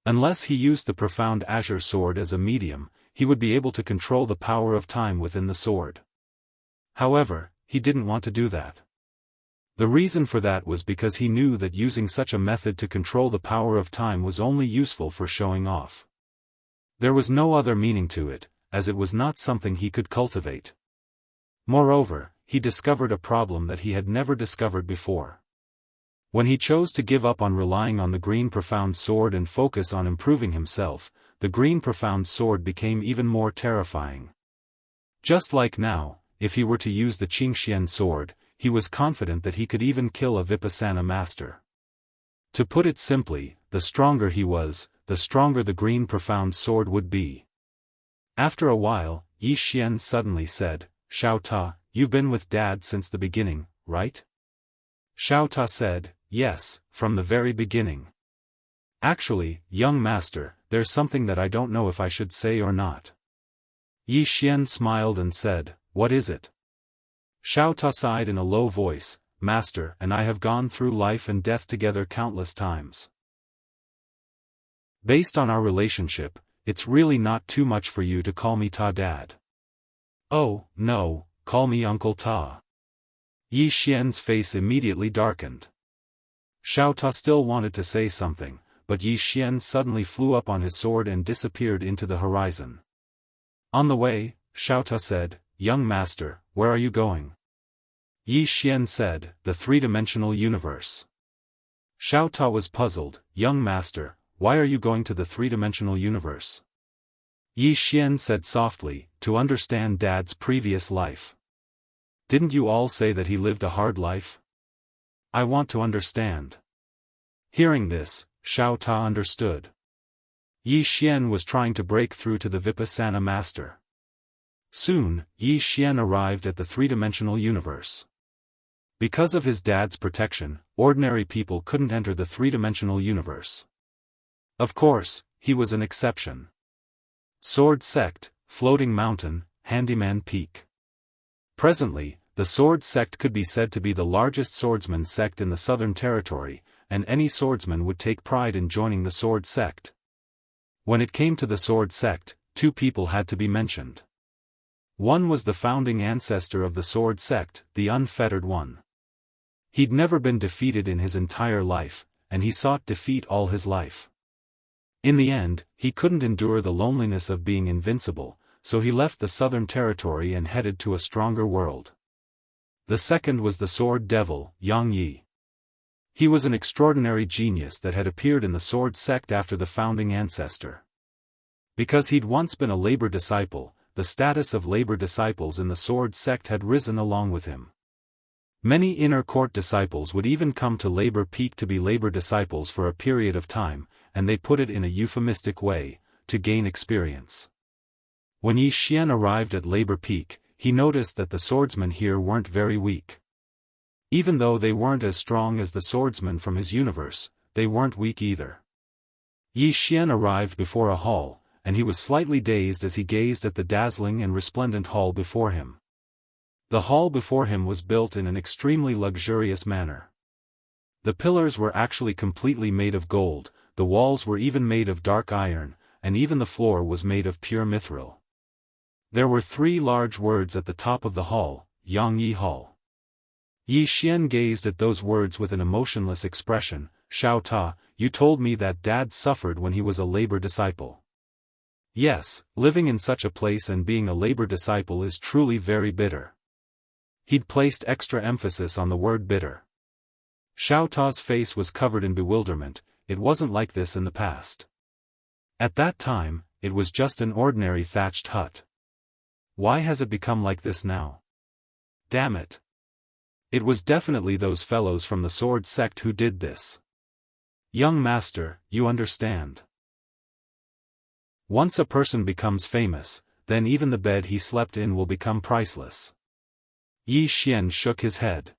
Unless he used the profound azure sword as a medium, he would be able to control the power of time within the sword. However, he didn't want to do that. The reason for that was because he knew that using such a method to control the power of time was only useful for showing off. There was no other meaning to it, as it was not something he could cultivate. Moreover, he discovered a problem that he had never discovered before. When he chose to give up on relying on the green profound sword and focus on improving himself, the green profound sword became even more terrifying. Just like now, if he were to use the Qingxian sword, he was confident that he could even kill a Vipassana master. To put it simply, the stronger he was, the stronger the green profound sword would be. After a while, Yi Xian suddenly said, "Xiaofan, you've been with Dad since the beginning, right?" Xiaofan said, "Yes, from the very beginning." "Actually, young master, there's something that I don't know if I should say or not." Yi Xian smiled and said, "What is it?" Xiaofan sighed in a low voice, "Master and I have gone through life and death together countless times. Based on our relationship, it's really not too much for you to call me Ta Dad." "Oh, no, call me Uncle Ta." Yi Xian's face immediately darkened. Xiaofan still wanted to say something, but Yi Xian suddenly flew up on his sword and disappeared into the horizon. On the way, Xiaofan said, "Young master, where are you going?" Yi Xian said, "The three-dimensional universe." Xiaofan was puzzled, "Young master, why are you going to the three-dimensional universe?" Yi Xian said softly, "To understand Dad's previous life." "Didn't you all say that he lived a hard life?" "I want to understand." Hearing this, Xiaofan understood. Yi Xian was trying to break through to the Vipassana master. Soon, Yi Xian arrived at the three-dimensional universe. Because of his dad's protection, ordinary people couldn't enter the three-dimensional universe. Of course, he was an exception. Sword Sect, Floating Mountain, Handyman Peak. Presently, the Sword Sect could be said to be the largest swordsman sect in the Southern Territory, and any swordsman would take pride in joining the Sword Sect. When it came to the Sword Sect, 2 people had to be mentioned. One was the founding ancestor of the Sword Sect, the Unfettered One. He'd never been defeated in his entire life, and he sought defeat all his life. In the end, he couldn't endure the loneliness of being invincible, so he left the Southern Territory and headed to a stronger world. The second was the Sword Devil, Yang Yi. He was an extraordinary genius that had appeared in the Sword Sect after the founding ancestor. Because he'd once been a labor disciple, the status of labor disciples in the sword sect had risen along with him. Many inner court disciples would even come to Labor Peak to be labor disciples for a period of time, and they put it in a euphemistic way, to gain experience. When Yi Xian arrived at Labor Peak, he noticed that the swordsmen here weren't very weak. Even though they weren't as strong as the swordsmen from his universe, they weren't weak either. Yi Xian arrived before a hall, and he was slightly dazed as he gazed at the dazzling and resplendent hall before him. The hall before him was built in an extremely luxurious manner. The pillars were actually completely made of gold, the walls were even made of dark iron, and even the floor was made of pure mithril. There were 3 large words at the top of the hall, Yangyi Hall. Yi Xian gazed at those words with an emotionless expression. Xiao Ta, you told me that Dad suffered when he was a labor disciple. Yes, living in such a place and being a labor disciple is truly very bitter. He'd placed extra emphasis on the word bitter. Xiao Ta's face was covered in bewilderment. It wasn't like this in the past. At that time, it was just an ordinary thatched hut. Why has it become like this now? Damn it. It was definitely those fellows from the sword sect who did this. Young master, you understand. Once a person becomes famous, then even the bed he slept in will become priceless. Yi Xian shook his head.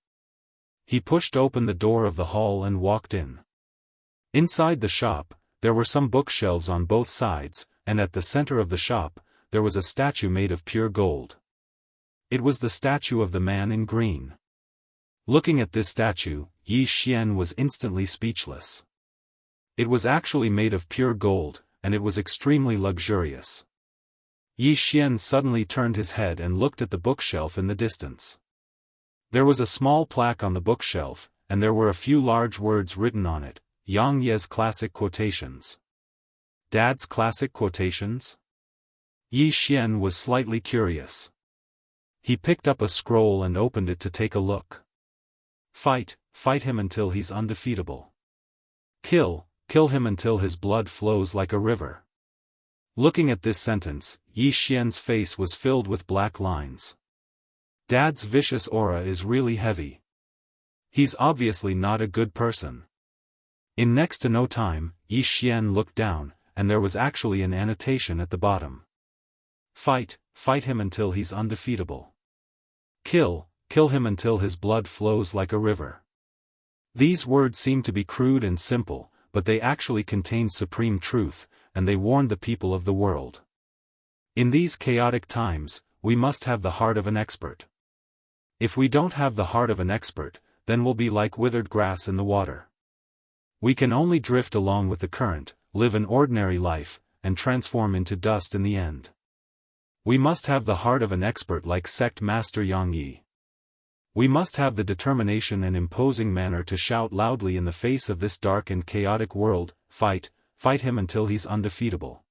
He pushed open the door of the hall and walked in. Inside the shop, there were some bookshelves on both sides, and at the center of the shop, there was a statue made of pure gold. It was the statue of the man in green. Looking at this statue, Yi Xian was instantly speechless. It was actually made of pure gold, and it was extremely luxurious. Yi Xian suddenly turned his head and looked at the bookshelf in the distance. There was a small plaque on the bookshelf, and there were a few large words written on it, Yang Ye's classic quotations. Dad's classic quotations? Yi Xian was slightly curious. He picked up a scroll and opened it to take a look. Fight him until he's undefeatable. Kill him until his blood flows like a river. Looking at this sentence, Yi Xian's face was filled with black lines. Dad's vicious aura is really heavy. He's obviously not a good person. In next to no time, Yi Xian looked down, and there was actually an annotation at the bottom. Fight him until he's undefeatable. Kill him until his blood flows like a river. These words seem to be crude and simple, but they actually contain supreme truth, and they warn the people of the world. In these chaotic times, we must have the heart of an expert. If we don't have the heart of an expert, then we'll be like withered grass in the water. We can only drift along with the current, live an ordinary life, and transform into dust in the end. We must have the heart of an expert like Sect Master Yang Yi. We must have the determination and imposing manner to shout loudly in the face of this dark and chaotic world, fight him until he's undefeatable.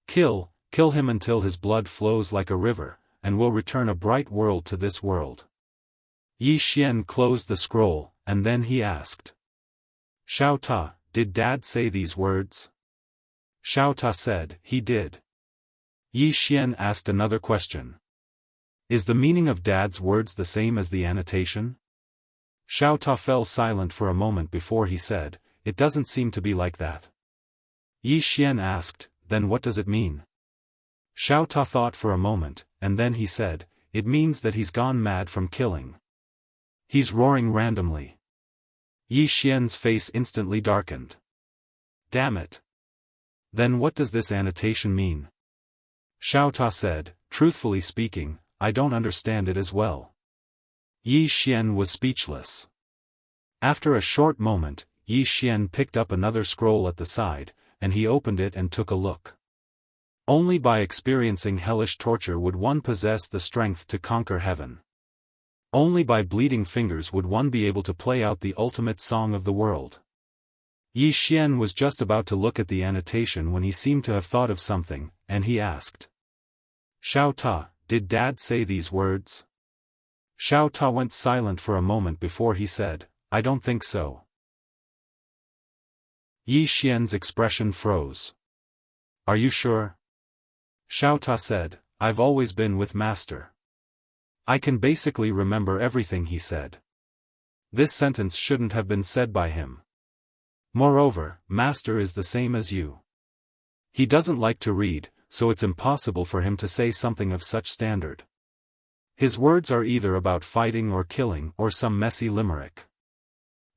Kill him until his blood flows like a river, and we'll return a bright world to this world. Yi Xian closed the scroll, and then he asked. Xiao Ta, did Dad say these words? Xiao Ta said, he did. Yi Xian asked another question. Is the meaning of Dad's words the same as the annotation? Xiao Ta fell silent for a moment before he said, it doesn't seem to be like that. Yi Xian asked, then what does it mean? Xiao Ta thought for a moment, and then he said, it means that he's gone mad from killing. He's roaring randomly. Yi Xian's face instantly darkened. Damn it. Then what does this annotation mean? Xiao Ta said, truthfully speaking, I don't understand it as well. Yi Xian was speechless. After a short moment, Yi Xian picked up another scroll at the side, and he opened it and took a look. Only by experiencing hellish torture would one possess the strength to conquer heaven. Only by bleeding fingers would one be able to play out the ultimate song of the world. Yi Xian was just about to look at the annotation when he seemed to have thought of something, and he asked. Xiao Ta, did Dad say these words? Xiao Ta went silent for a moment before he said, I don't think so. Yi Xian's expression froze. Are you sure? Xiaota said, I've always been with Master. I can basically remember everything he said. This sentence shouldn't have been said by him. Moreover, Master is the same as you. He doesn't like to read, so it's impossible for him to say something of such standard. His words are either about fighting or killing or some messy limerick.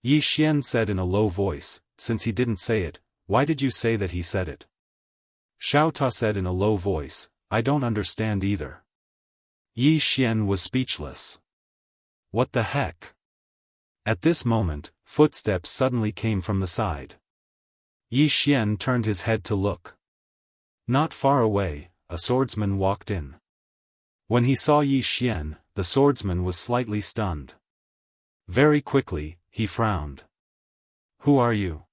Yi Xian said in a low voice, since he didn't say it, why did you say that he said it? Xiaota said in a low voice, I don't understand either. Yi Xian was speechless. What the heck? At this moment, footsteps suddenly came from the side. Yi Xian turned his head to look. Not far away, a swordsman walked in. When he saw Yi Xian, the swordsman was slightly stunned. Very quickly, he frowned. Who are you?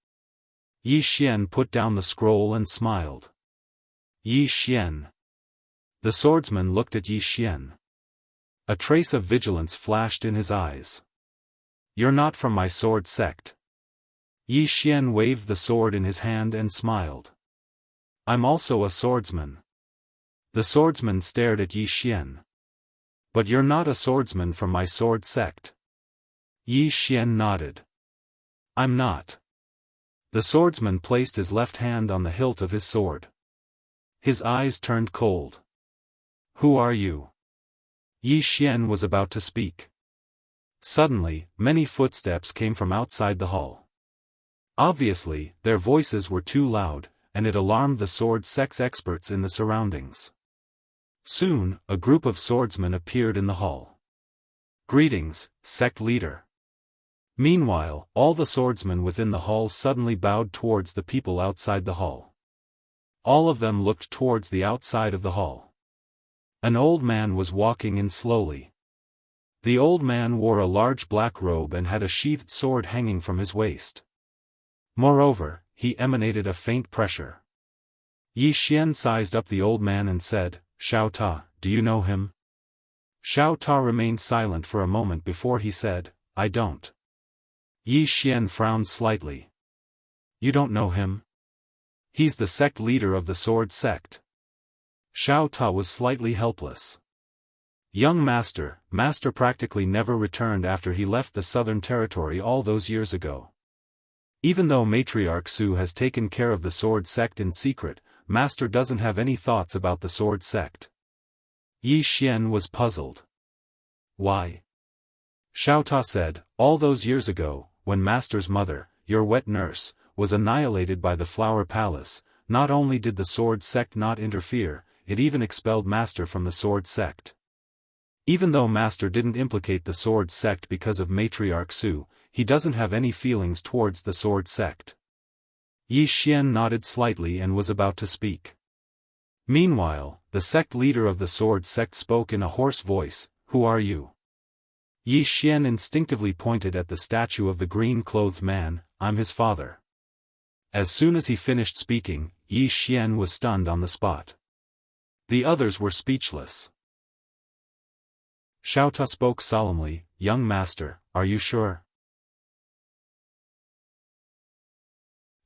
Yi Xian put down the scroll and smiled. Yi Xian. The swordsman looked at Yi Xian. A trace of vigilance flashed in his eyes. You're not from my sword sect. Yi Xian waved the sword in his hand and smiled. I'm also a swordsman. The swordsman stared at Yi Xian. But you're not a swordsman from my sword sect. Yi Xian nodded. I'm not. The swordsman placed his left hand on the hilt of his sword. His eyes turned cold. Who are you? Yi Xian was about to speak. Suddenly, many footsteps came from outside the hall. Obviously, their voices were too loud, and it alarmed the sword sect's experts in the surroundings. Soon, a group of swordsmen appeared in the hall. Greetings, sect leader. Meanwhile, all the swordsmen within the hall suddenly bowed towards the people outside the hall. All of them looked towards the outside of the hall. An old man was walking in slowly. The old man wore a large black robe and had a sheathed sword hanging from his waist. Moreover, he emanated a faint pressure. Yi Xian sized up the old man and said, Xiaota, do you know him? Xiaota remained silent for a moment before he said, I don't. Yi Xian frowned slightly. You don't know him? He's the sect leader of the sword sect. Xiaota was slightly helpless. Young Master practically never returned after he left the southern territory all those years ago. Even though Matriarch Su has taken care of the sword sect in secret, Master doesn't have any thoughts about the sword sect. Yi Xian was puzzled. Why? Xiaota said, all those years ago, when Master's mother, your wet nurse, was annihilated by the Flower Palace, not only did the sword sect not interfere, it even expelled Master from the sword sect. Even though Master didn't implicate the sword sect because of Matriarch Su, he doesn't have any feelings towards the sword sect. Yi Xian nodded slightly and was about to speak. Meanwhile, the sect leader of the sword sect spoke in a hoarse voice, who are you? Yi Xian instinctively pointed at the statue of the green-clothed man, I'm his father. As soon as he finished speaking, Yi Xian was stunned on the spot. The others were speechless. Xiaota spoke solemnly, young master, are you sure?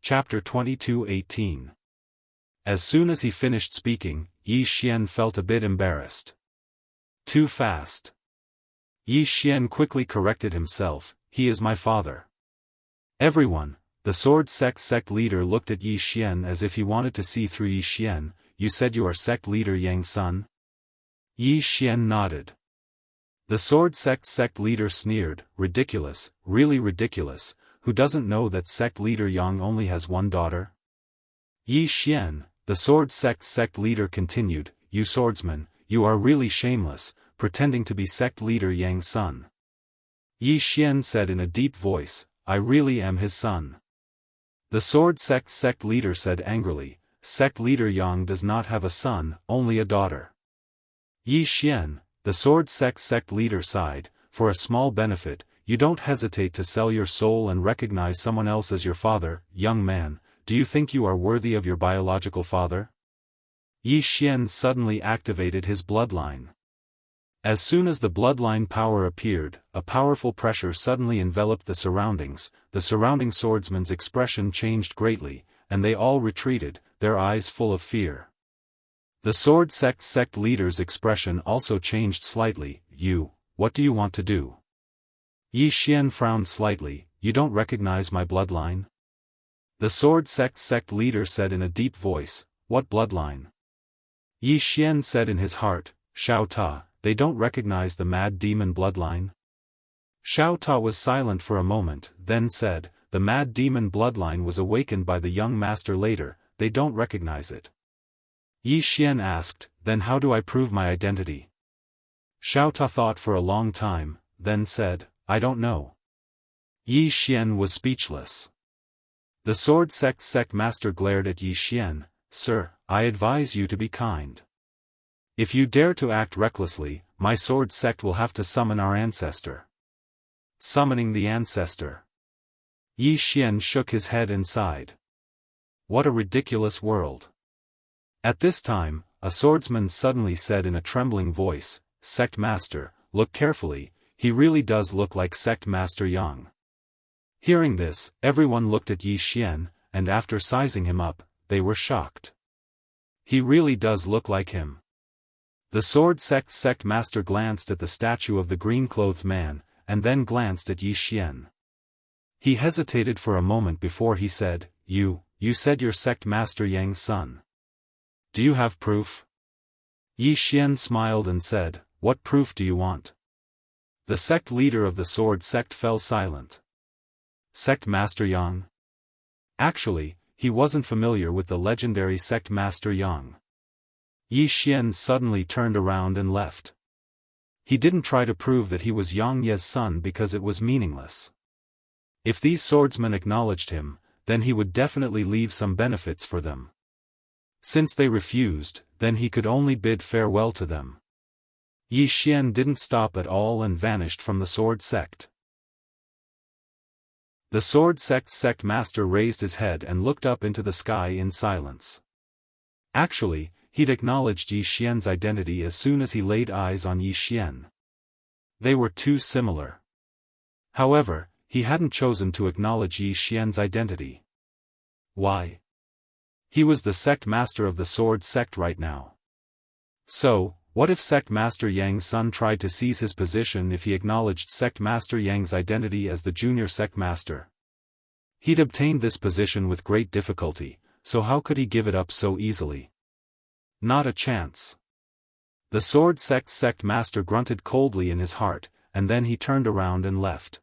Chapter 22:18. As soon as he finished speaking, Yi Xian felt a bit embarrassed. Too fast. Yi Xian quickly corrected himself, he is my father. Everyone, the sword sect leader looked at Yi Xian as if he wanted to see through Yi Xian. You said you are sect leader Yang's son? Yi Xian nodded. The sword sect leader sneered, ridiculous, really ridiculous, who doesn't know that sect leader Yang only has one daughter? Yi Xian, the sword sect leader continued, you swordsman, you are really shameless, pretending to be sect leader Yang's son. Yi Xian said in a deep voice, I really am his son. The sword sect leader said angrily, sect leader Yang does not have a son, only a daughter. Yi Xian, the sword sect leader sighed, for a small benefit, you don't hesitate to sell your soul and recognize someone else as your father, young man, do you think you are worthy of your biological father? Yi Xian suddenly activated his bloodline. As soon as the bloodline power appeared, a powerful pressure suddenly enveloped the surroundings, the surrounding swordsmen's expression changed greatly, and they all retreated, their eyes full of fear. The sword sect leader's expression also changed slightly. What do you want to do? Yi Xian frowned slightly. You don't recognize my bloodline? The sword sect leader said in a deep voice. What bloodline? Yi Xian said in his heart, Xiao Ta, they don't recognize the mad demon bloodline? Xiao Ta was silent for a moment, then said, the mad demon bloodline was awakened by the young master later, they don't recognize it. Yi Xian asked, then how do I prove my identity? Xiao Ta thought for a long time, then said, I don't know. Yi Xian was speechless. The sword sect master glared at Yi Xian. Sir, I advise you to be kind. If you dare to act recklessly, my sword sect will have to summon our ancestor. Summoning the ancestor. Yi Xian shook his head and sighed. What a ridiculous world. At this time, a swordsman suddenly said in a trembling voice, Sect Master, look carefully, he really does look like Sect Master Yang. Hearing this, everyone looked at Yi Xian, and after sizing him up, they were shocked. He really does look like him. The sword sect master glanced at the statue of the green-clothed man, and then glanced at Yi Xian. He hesitated for a moment before he said, You said you're Sect Master Yang's son. Do you have proof? Yi Xian smiled and said, What proof do you want? The sect leader of the sword sect fell silent. Sect Master Yang? Actually, he wasn't familiar with the legendary Sect Master Yang. Yi Xian suddenly turned around and left. He didn't try to prove that he was Yang Ye's son because it was meaningless. If these swordsmen acknowledged him, then he would definitely leave some benefits for them. Since they refused, then he could only bid farewell to them. Yi Xian didn't stop at all and vanished from the sword sect. The sword sect master raised his head and looked up into the sky in silence. Actually, he'd acknowledged Yi Xian's identity as soon as he laid eyes on Yi Xian. They were too similar. However, he hadn't chosen to acknowledge Yi Xian's identity. Why? He was the sect master of the sword sect right now. So, what if Sect Master Yang's son tried to seize his position if he acknowledged Sect Master Yang's identity as the junior Sect Master? He'd obtained this position with great difficulty, so how could he give it up so easily? Not a chance. The sword sect master grunted coldly in his heart, and then he turned around and left.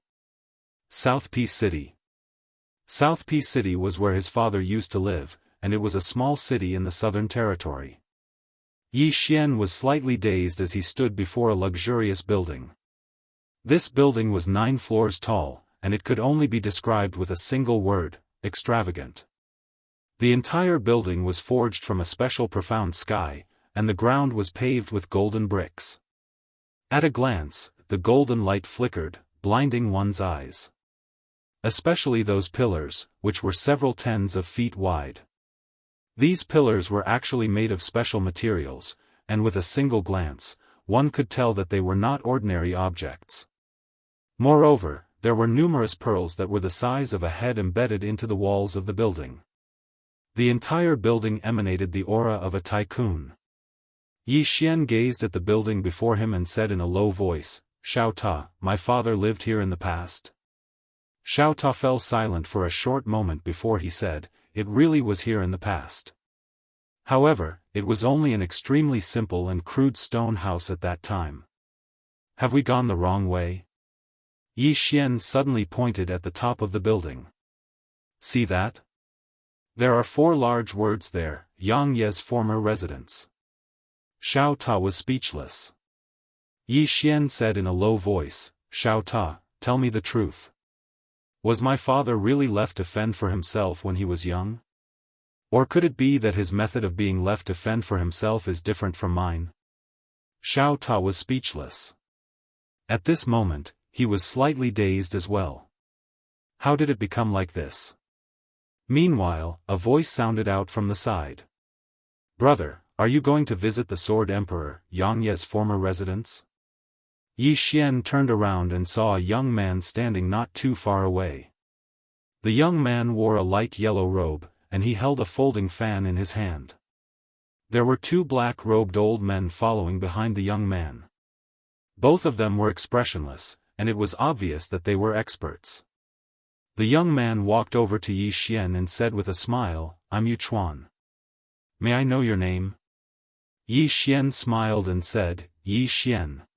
South Peace City. South Peace City was where his father used to live, and it was a small city in the Southern Territory. Yi Xian was slightly dazed as he stood before a luxurious building. This building was 9 floors tall, and it could only be described with a single word, extravagant. The entire building was forged from a special profound sky, and the ground was paved with golden bricks. At a glance, the golden light flickered, blinding one's eyes. Especially those pillars, which were several tens of feet wide. These pillars were actually made of special materials, and with a single glance, one could tell that they were not ordinary objects. Moreover, there were numerous pearls that were the size of a head embedded into the walls of the building. The entire building emanated the aura of a tycoon. Yi Xian gazed at the building before him and said in a low voice, Xiao Ta, my father lived here in the past. Xiao Ta fell silent for a short moment before he said, It really was here in the past. However, it was only an extremely simple and crude stone house at that time. Have we gone the wrong way? Yi Xian suddenly pointed at the top of the building. See that? There are 4 large words there, Yang Ye's former residence. Xiao Ta was speechless. Yi Xian said in a low voice, Xiao Ta, tell me the truth. Was my father really left to fend for himself when he was young? Or could it be that his method of being left to fend for himself is different from mine? Xiao Ta was speechless. At this moment, he was slightly dazed as well. How did it become like this? Meanwhile, a voice sounded out from the side. Brother, are you going to visit the Sword Emperor, Yang Ye's former residence? Yi Xian turned around and saw a young man standing not too far away. The young man wore a light yellow robe, and he held a folding fan in his hand. There were two black-robed old men following behind the young man. Both of them were expressionless, and it was obvious that they were experts. The young man walked over to Yi Xian and said with a smile, "I'm Yu Chuan. May I know your name?" Yi Xian smiled and said, "Yi Xian."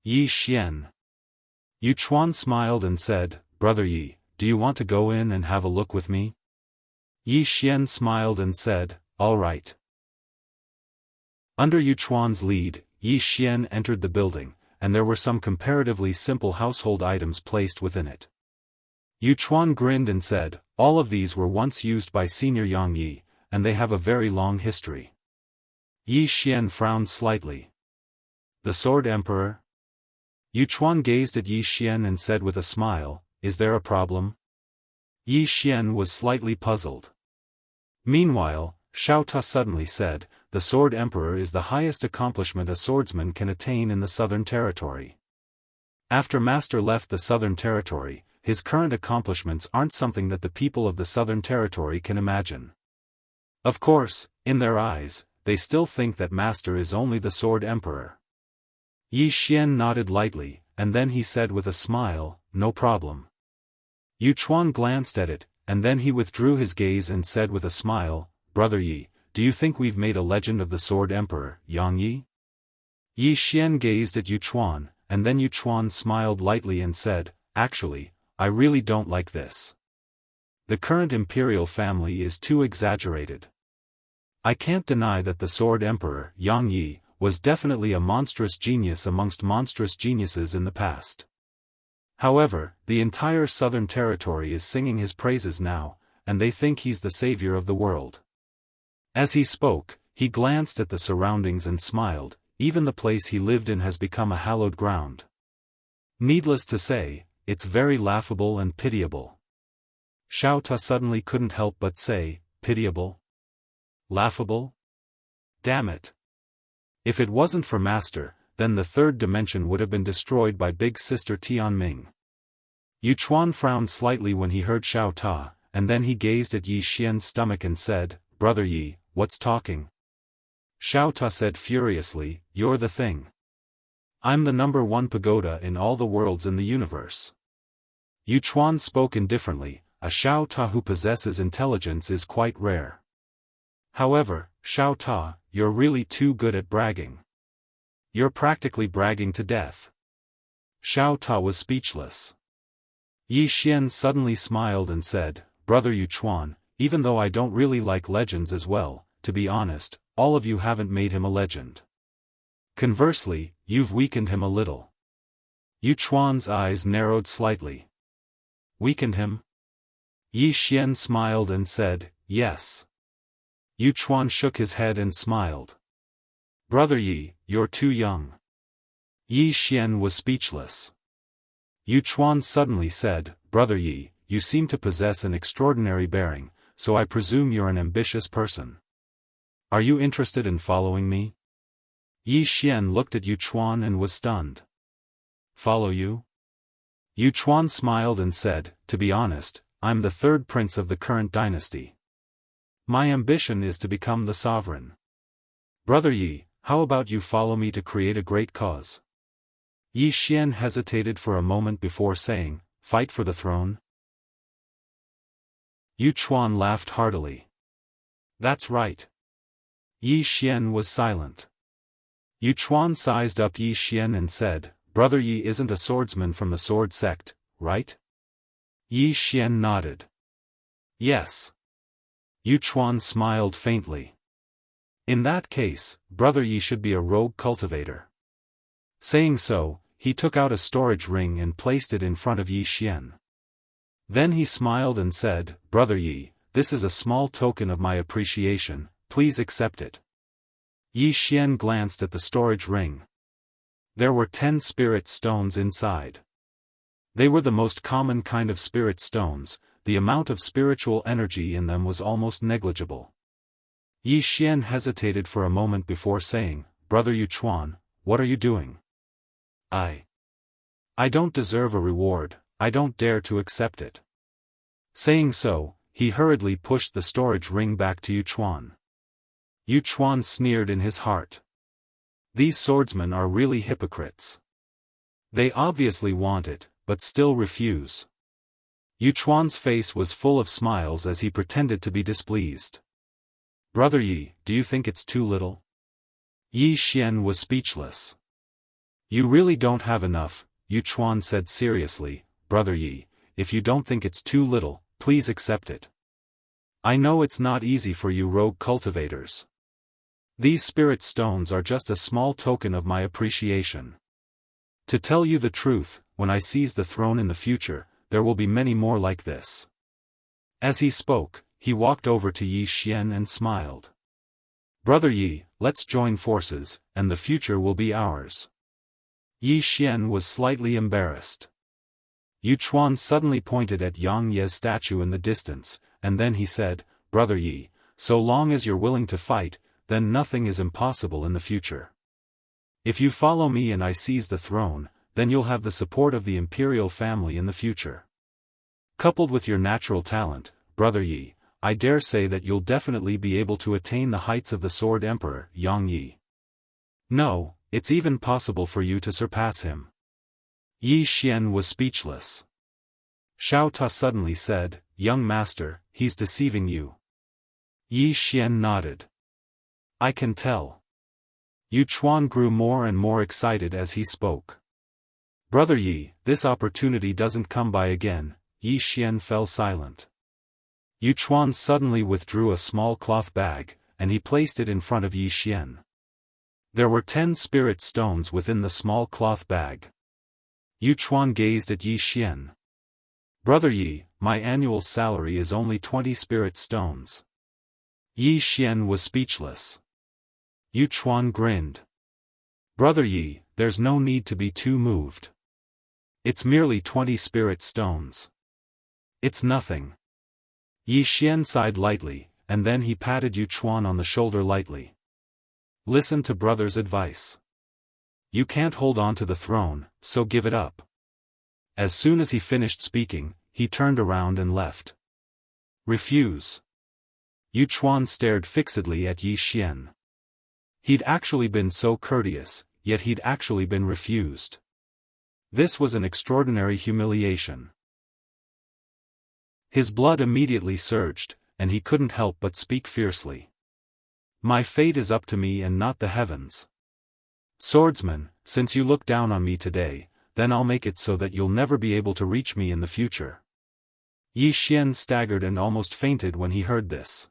"Yi Xian." Yu Chuan smiled and said, "Brother Yi, do you want to go in and have a look with me?" Yi Xian smiled and said, "All right." Under Yu Chuan's lead, Yi Xian entered the building, and there were some comparatively simple household items placed within it. Yu Chuan grinned and said, "All of these were once used by Senior Yang Yi, and they have a very long history." Yi Xian frowned slightly. "The Sword Emperor?" Yu Chuan gazed at Yi Xian and said with a smile, "Is there a problem?" Yi Xian was slightly puzzled. Meanwhile, Xiao Ta suddenly said, "The Sword Emperor is the highest accomplishment a swordsman can attain in the Southern Territory. After Master left the Southern Territory, his current accomplishments aren't something that the people of the Southern Territory can imagine. Of course, in their eyes, they still think that Master is only the Sword Emperor." Yi Xian nodded lightly, and then he said with a smile, "No problem." Yu Chuan glanced at it, and then he withdrew his gaze and said with a smile, "Brother Yi, do you think we've made a legend of the Sword Emperor, Yang Yi?" Yi Xian gazed at Yu Chuan, and then Yu Chuan smiled lightly and said, "Actually, I really don't like this. The current imperial family is too exaggerated. I can't deny that the Sword Emperor, Yang Yi, was definitely a monstrous genius amongst monstrous geniuses in the past. However, the entire Southern Territory is singing his praises now, and they think he's the savior of the world." As he spoke, he glanced at the surroundings and smiled. Even the place he lived in has become a hallowed ground. Needless to say, it's very laughable and pitiable. Xiao Ta suddenly couldn't help but say, "Pitiable? Laughable? Damn it. If it wasn't for Master, then the third dimension would have been destroyed by Big Sister Tianming." Yu Chuan frowned slightly when he heard Xiao Ta, and then he gazed at Yi Xian's stomach and said, "Brother Yi, what's talking?" Xiao Ta said furiously, "You're the thing. I'm the #1 pagoda in all the worlds in the universe." Yu Chuan spoke indifferently. A Xiao Ta who possesses intelligence is quite rare. However, Xiao Ta, you're really too good at bragging. You're practically bragging to death. Xiao Ta was speechless. Yi Xian suddenly smiled and said, "Brother Yu Chuan, even though I don't really like legends as well, to be honest, all of you haven't made him a legend. Conversely, you've weakened him a little." Yu Chuan's eyes narrowed slightly. "Weakened him?" Yi Xian smiled and said, "Yes." Yu Chuan shook his head and smiled. "Brother Yi, you're too young." Yi Xian was speechless. Yu Chuan suddenly said, "Brother Yi, you seem to possess an extraordinary bearing, so I presume you're an ambitious person. Are you interested in following me?" Yi Xian looked at Yu Chuan and was stunned. "Follow you?" Yu Chuan smiled and said, "To be honest, I'm the third prince of the current dynasty. My ambition is to become the sovereign. Brother Yi, how about you follow me to create a great cause?" Yi Xian hesitated for a moment before saying, "Fight for the throne?" Yu Chuan laughed heartily. "That's right." Yi Xian was silent. Yu Chuan sized up Yi Xian and said, "Brother Yi isn't a swordsman from the sword sect, right?" Yi Xian nodded. "Yes." Yu Chuan smiled faintly. "In that case, Brother Yi should be a rogue cultivator." Saying so, he took out a storage ring and placed it in front of Yi Xian. Then he smiled and said, "Brother Yi, this is a small token of my appreciation, please accept it." Yi Xian glanced at the storage ring. There were 10 spirit stones inside. They were the most common kind of spirit stones. The amount of spiritual energy in them was almost negligible. Yi Xian hesitated for a moment before saying, "Brother Yu Chuan, what are you doing?" I don't deserve a reward, I don't dare to accept it." Saying so, he hurriedly pushed the storage ring back to Yu Chuan. Yu Chuan sneered in his heart. These swordsmen are really hypocrites. They obviously want it, but still refuse. Yu Chuan's face was full of smiles as he pretended to be displeased. Brother Yi, do you think it's too little? Yi Xian was speechless. You really don't have enough, Yu Chuan said seriously. Brother Yi, if you don't think it's too little, please accept it. I know it's not easy for you rogue cultivators. These spirit stones are just a small token of my appreciation. To tell you the truth, when I seize the throne in the future, there will be many more like this. As he spoke, he walked over to Yi Xian and smiled. Brother Yi, let's join forces, and the future will be ours. Yi Xian was slightly embarrassed. Yu Chuan suddenly pointed at Yang Ye's statue in the distance, and then he said, Brother Yi, so long as you're willing to fight, then nothing is impossible in the future. If you follow me and I seize the throne, then you'll have the support of the imperial family in the future. Coupled with your natural talent, Brother Yi, I dare say that you'll definitely be able to attain the heights of the Sword Emperor, Yang Yi. No, it's even possible for you to surpass him. Yi Xian was speechless. Xiao Ta suddenly said, Young master, he's deceiving you. Yi Xian nodded. I can tell. Yu Chuan grew more and more excited as he spoke. Brother Yi, this opportunity doesn't come by again. Yi Xian fell silent. Yu Chuan suddenly withdrew a small cloth bag, and he placed it in front of Yi Xian. There were 10 spirit stones within the small cloth bag. Yu Chuan gazed at Yi Xian. Brother Yi, my annual salary is only 20 spirit stones. Yi Xian was speechless. Yu Chuan grinned. Brother Yi, there's no need to be too moved. It's merely 20 spirit stones. It's nothing. Yi Xian sighed lightly, and then he patted Yu Chuan on the shoulder lightly. Listen to brother's advice. You can't hold on to the throne, so give it up. As soon as he finished speaking, he turned around and left. Refuse. Yu Chuan stared fixedly at Yi Xian. He'd actually been so courteous, yet he'd actually been refused. This was an extraordinary humiliation. His blood immediately surged, and he couldn't help but speak fiercely. My fate is up to me and not the heavens. Swordsman, since you look down on me today, then I'll make it so that you'll never be able to reach me in the future. Yi Xian staggered and almost fainted when he heard this.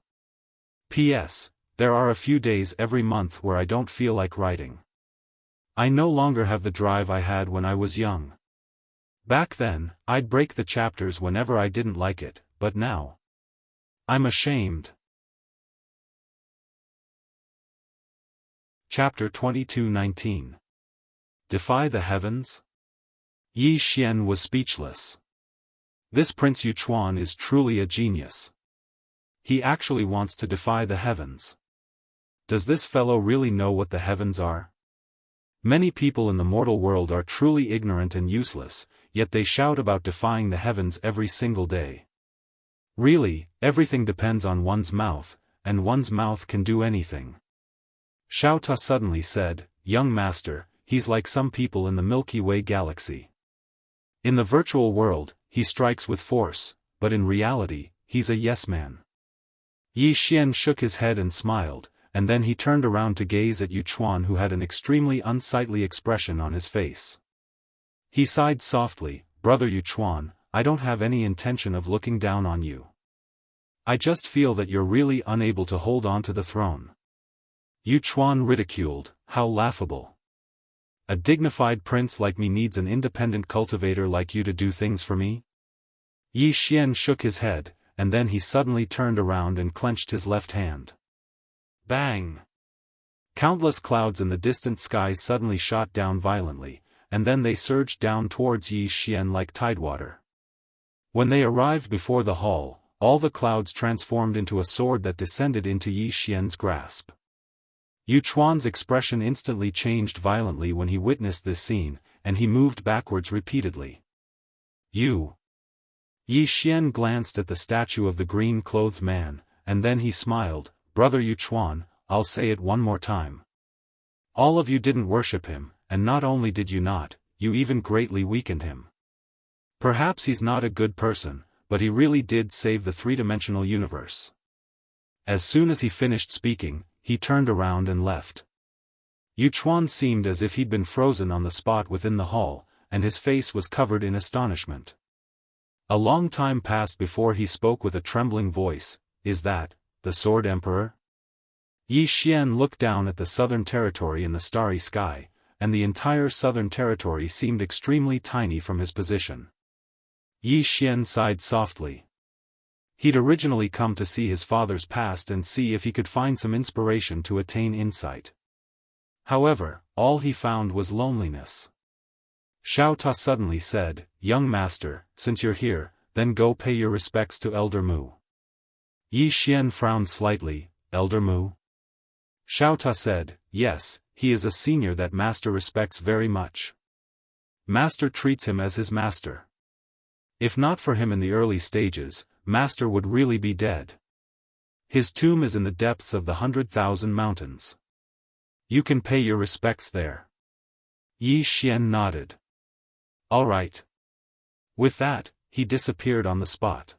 P.S. There are a few days every month where I don't feel like writing. I no longer have the drive I had when I was young. Back then, I'd break the chapters whenever I didn't like it, but now, I'm ashamed. Chapter 22:19. Defy the Heavens? Yi Xian was speechless. This Prince Yu Chuan is truly a genius. He actually wants to defy the heavens. Does this fellow really know what the heavens are? Many people in the mortal world are truly ignorant and useless, yet they shout about defying the heavens every single day. Really, everything depends on one's mouth, and one's mouth can do anything. Xiao Ta suddenly said, Young master, he's like some people in the Milky Way galaxy. In the virtual world, he strikes with force, but in reality, he's a yes-man. Yi Xian shook his head and smiled, and then he turned around to gaze at Yu Chuan, who had an extremely unsightly expression on his face. He sighed softly, Brother Yu Chuan, I don't have any intention of looking down on you. I just feel that you're really unable to hold on to the throne. Yu Chuan ridiculed, how laughable. A dignified prince like me needs an independent cultivator like you to do things for me? Yi Xian shook his head, and then he suddenly turned around and clenched his left hand. Bang! Countless clouds in the distant sky suddenly shot down violently, and then they surged down towards Yi Xian like tidewater. When they arrived before the hall, all the clouds transformed into a sword that descended into Yi Xian's grasp. Yu Chuan's expression instantly changed violently when he witnessed this scene, and he moved backwards repeatedly. You! Yi Xian glanced at the statue of the green-clothed man, and then he smiled, Brother Yu Chuan, I'll say it one more time. All of you didn't worship him, and not only did you not, you even greatly weakened him. Perhaps he's not a good person, but he really did save the three-dimensional universe. As soon as he finished speaking, he turned around and left. Yu Chuan seemed as if he'd been frozen on the spot within the hall, and his face was covered in astonishment. A long time passed before he spoke with a trembling voice, "Is that the Sword Emperor?" Yi Xian looked down at the southern territory in the starry sky, and the entire southern territory seemed extremely tiny from his position. Yi Xian sighed softly. He'd originally come to see his father's past and see if he could find some inspiration to attain insight. However, all he found was loneliness. Xiao Ta suddenly said, "Young master, since you're here, then go pay your respects to Elder Mu." Yi Xian frowned slightly. "Elder Mu?" Xiao Ta said, "Yes, he is a senior that master respects very much. Master treats him as his master. If not for him in the early stages, master would really be dead. His tomb is in the depths of the 100,000 mountains. You can pay your respects there." Yi Xian nodded. "All right." With that, he disappeared on the spot.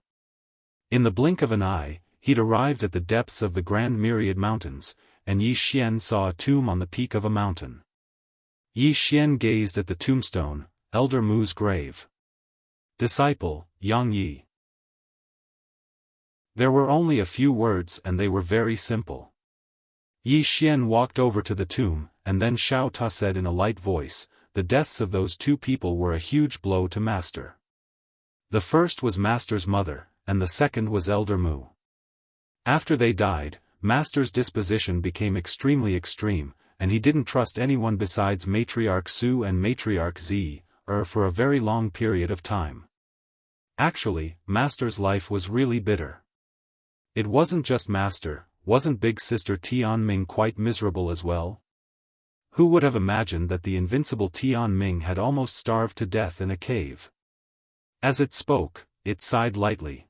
In the blink of an eye, he'd arrived at the depths of the Grand Myriad Mountains, and Yi Xian saw a tomb on the peak of a mountain. Yi Xian gazed at the tombstone, Elder Mu's grave. Disciple, Yang Yi. There were only a few words and they were very simple. Yi Xian walked over to the tomb, and then Xiao Ta said in a light voice, "The deaths of those two people were a huge blow to Master. The first was Master's mother, and the second was Elder Mu. After they died, Master's disposition became extremely extreme, and he didn't trust anyone besides Matriarch Su and Matriarch Zi, for a very long period of time. Actually, Master's life was really bitter. It wasn't just Master, wasn't Big Sister Tian Ming quite miserable as well? Who would have imagined that the invincible Tian Ming had almost starved to death in a cave? As it spoke, it sighed lightly.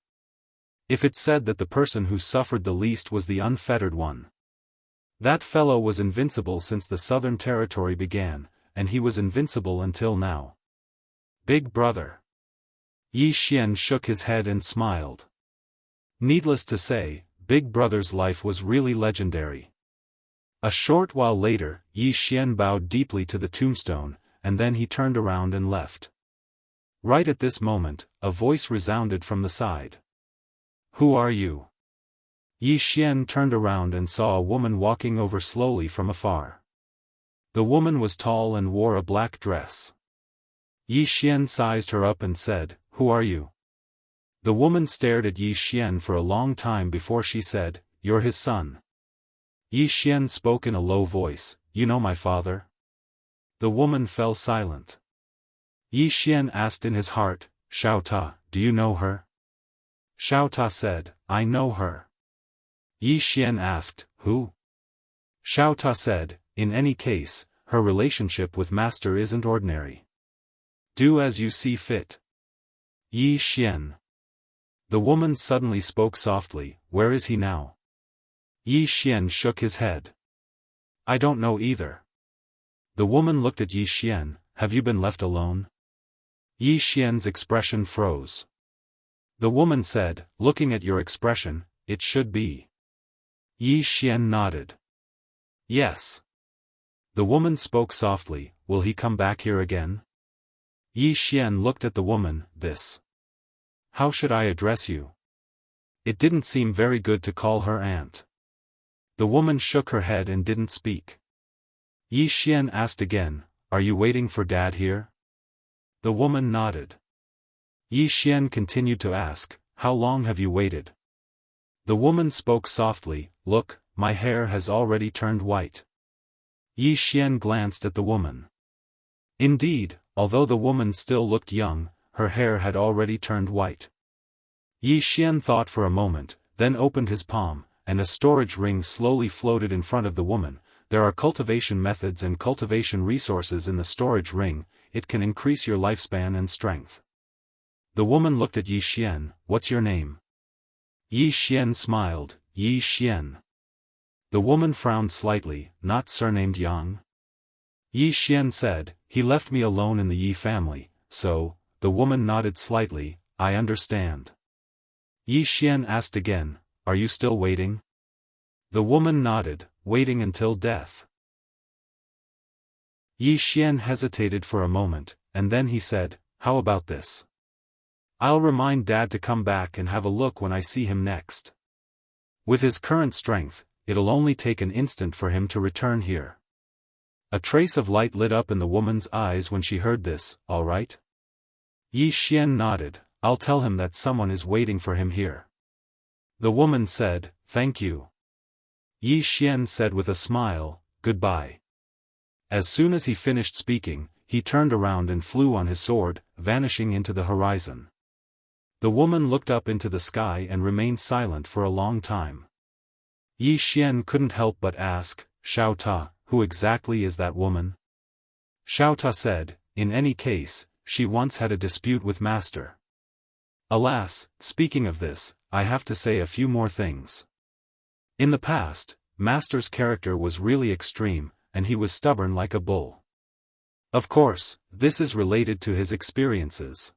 If it said that the person who suffered the least was the unfettered one. That fellow was invincible since the Southern Territory began, and he was invincible until now. Big brother. Yi Xian shook his head and smiled. Needless to say, Big Brother's life was really legendary. A short while later, Yi Xian bowed deeply to the tombstone, and then he turned around and left. Right at this moment, a voice resounded from the side. "Who are you?" Yi Xian turned around and saw a woman walking over slowly from afar. The woman was tall and wore a black dress. Yi Xian sized her up and said, "Who are you?" The woman stared at Yi Xian for a long time before she said, "You're his son." Yi Xian spoke in a low voice, "You know my father?" The woman fell silent. Yi Xian asked in his heart, "Xiao Ta, do you know her?" Xiao Ta said, "I know her." Yi Xian asked, "Who?" Xiao Ta said, "In any case, her relationship with Master isn't ordinary. Do as you see fit." Yi Xian. The woman suddenly spoke softly, "Where is he now?" Yi Xian shook his head. "I don't know either." The woman looked at Yi Xian, "Have you been left alone?" Yi Xian's expression froze. The woman said, "Looking at your expression, it should be." Yi Xian nodded. "Yes." The woman spoke softly, "Will he come back here again?" Yi Xian looked at the woman, "This. How should I address you?" It didn't seem very good to call her aunt. The woman shook her head and didn't speak. Yi Xian asked again, "Are you waiting for Dad here?" The woman nodded. Yi Xian continued to ask, "How long have you waited?" The woman spoke softly, "Look, my hair has already turned white." Yi Xian glanced at the woman. Indeed, although the woman still looked young, her hair had already turned white. Yi Xian thought for a moment, then opened his palm, and a storage ring slowly floated in front of the woman. There are cultivation methods and cultivation resources in the storage ring. It can increase your lifespan and strength. The woman looked at Yi Xian, "What's your name?" Yi Xian smiled, "Yi Xian." The woman frowned slightly. Not surnamed Yang? Yi Xian said, he left me alone in the Yi family, so. The woman nodded slightly. I understand. Yi Xian asked again, are you still waiting? The woman nodded, waiting until death. Yi Xian hesitated for a moment, and then he said, how about this? I'll remind Dad to come back and have a look when I see him next. With his current strength, it'll only take an instant for him to return here. A trace of light lit up in the woman's eyes when she heard this. All right? Yi Xian nodded. I'll tell him that someone is waiting for him here. The woman said, thank you. Yi Xian said with a smile, goodbye. As soon as he finished speaking, he turned around and flew on his sword, vanishing into the horizon. The woman looked up into the sky and remained silent for a long time. Yi Xian couldn't help but ask, Xiao Ta, who exactly is that woman? Xiao Ta said, in any case, she once had a dispute with Master. Alas, speaking of this, I have to say a few more things. In the past, Master's character was really extreme, and he was stubborn like a bull. Of course, this is related to his experiences.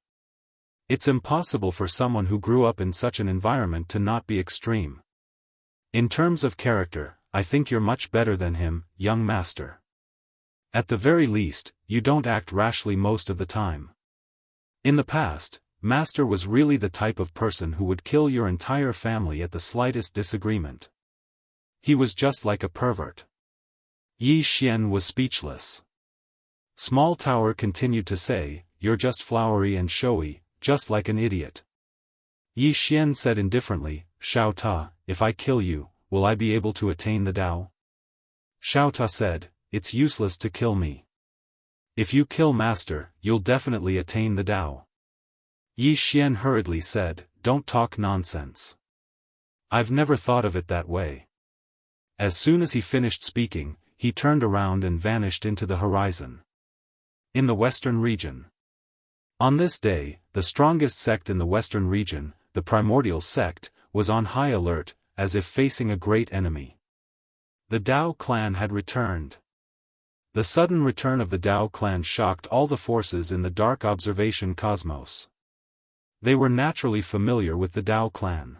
It's impossible for someone who grew up in such an environment to not be extreme. In terms of character, I think you're much better than him, young Master. At the very least, you don't act rashly most of the time. In the past, Master was really the type of person who would kill your entire family at the slightest disagreement. He was just like a pervert. Yi Xian was speechless. Small Tower continued to say, you're just flowery and showy, just like an idiot. Yi Xian said indifferently, Xiao Ta, if I kill you, will I be able to attain the Tao? Xiao Ta said, it's useless to kill me. If you kill Master, you'll definitely attain the Tao. Yi Xian hurriedly said, don't talk nonsense. I've never thought of it that way. As soon as he finished speaking, he turned around and vanished into the horizon. In the western region. On this day, the strongest sect in the western region, the primordial sect, was on high alert, as if facing a great enemy. The Dao clan had returned. The sudden return of the Dao clan shocked all the forces in the dark observation cosmos. They were naturally familiar with the Dao clan.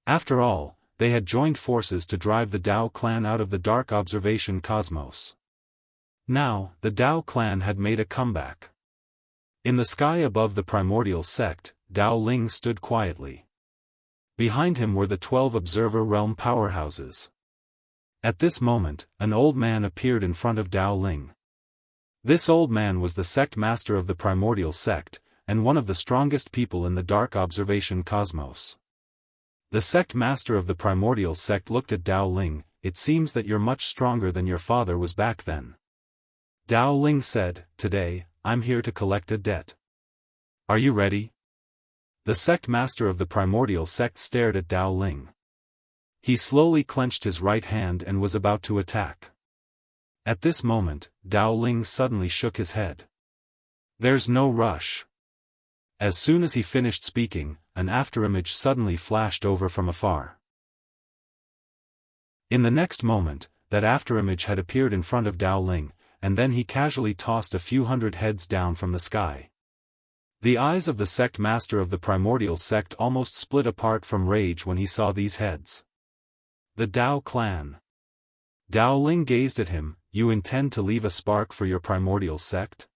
After all, they had joined forces to drive the Dao clan out of the dark observation cosmos. Now, the Dao clan had made a comeback. In the sky above the primordial sect, Dao Ling stood quietly. Behind him were the 12 observer realm powerhouses. At this moment, an old man appeared in front of Dao Ling. This old man was the sect master of the primordial sect, and one of the strongest people in the dark observation cosmos. The sect master of the primordial sect looked at Dao Ling. It seems that you're much stronger than your father was back then. Dao Ling said, today, I'm here to collect a debt. Are you ready? The sect master of the primordial sect stared at Dao Ling. He slowly clenched his right hand and was about to attack. At this moment, Dao Ling suddenly shook his head. There's no rush. As soon as he finished speaking, an afterimage suddenly flashed over from afar. In the next moment, that afterimage had appeared in front of Dao Ling, and then he casually tossed a few hundred heads down from the sky. The eyes of the sect master of the primordial sect almost split apart from rage when he saw these heads. The Dao clan. Dao Ling gazed at him. You intend to leave a spark for your primordial sect?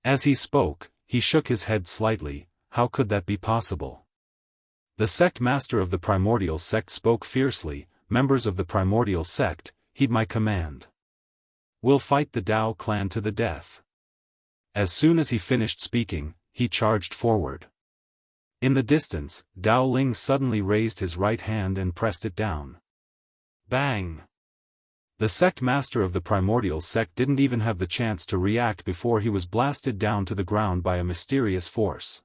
As he spoke, he shook his head slightly. How could that be possible? The sect master of the primordial sect spoke fiercely. Members of the primordial sect, heed my command. We'll fight the Dao clan to the death. As soon as he finished speaking, he charged forward. In the distance, Dao Ling suddenly raised his right hand and pressed it down. Bang! The sect master of the primordial sect didn't even have the chance to react before he was blasted down to the ground by a mysterious force.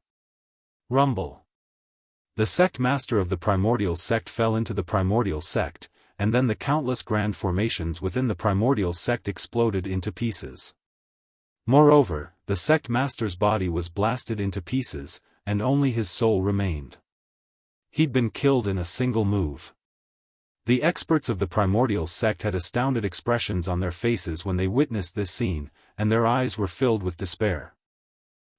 Rumble! The sect master of the primordial sect fell into the primordial sect, and then the countless grand formations within the primordial sect exploded into pieces. Moreover, the sect master's body was blasted into pieces, and only his soul remained. He'd been killed in a single move. The experts of the primordial sect had astounded expressions on their faces when they witnessed this scene, and their eyes were filled with despair.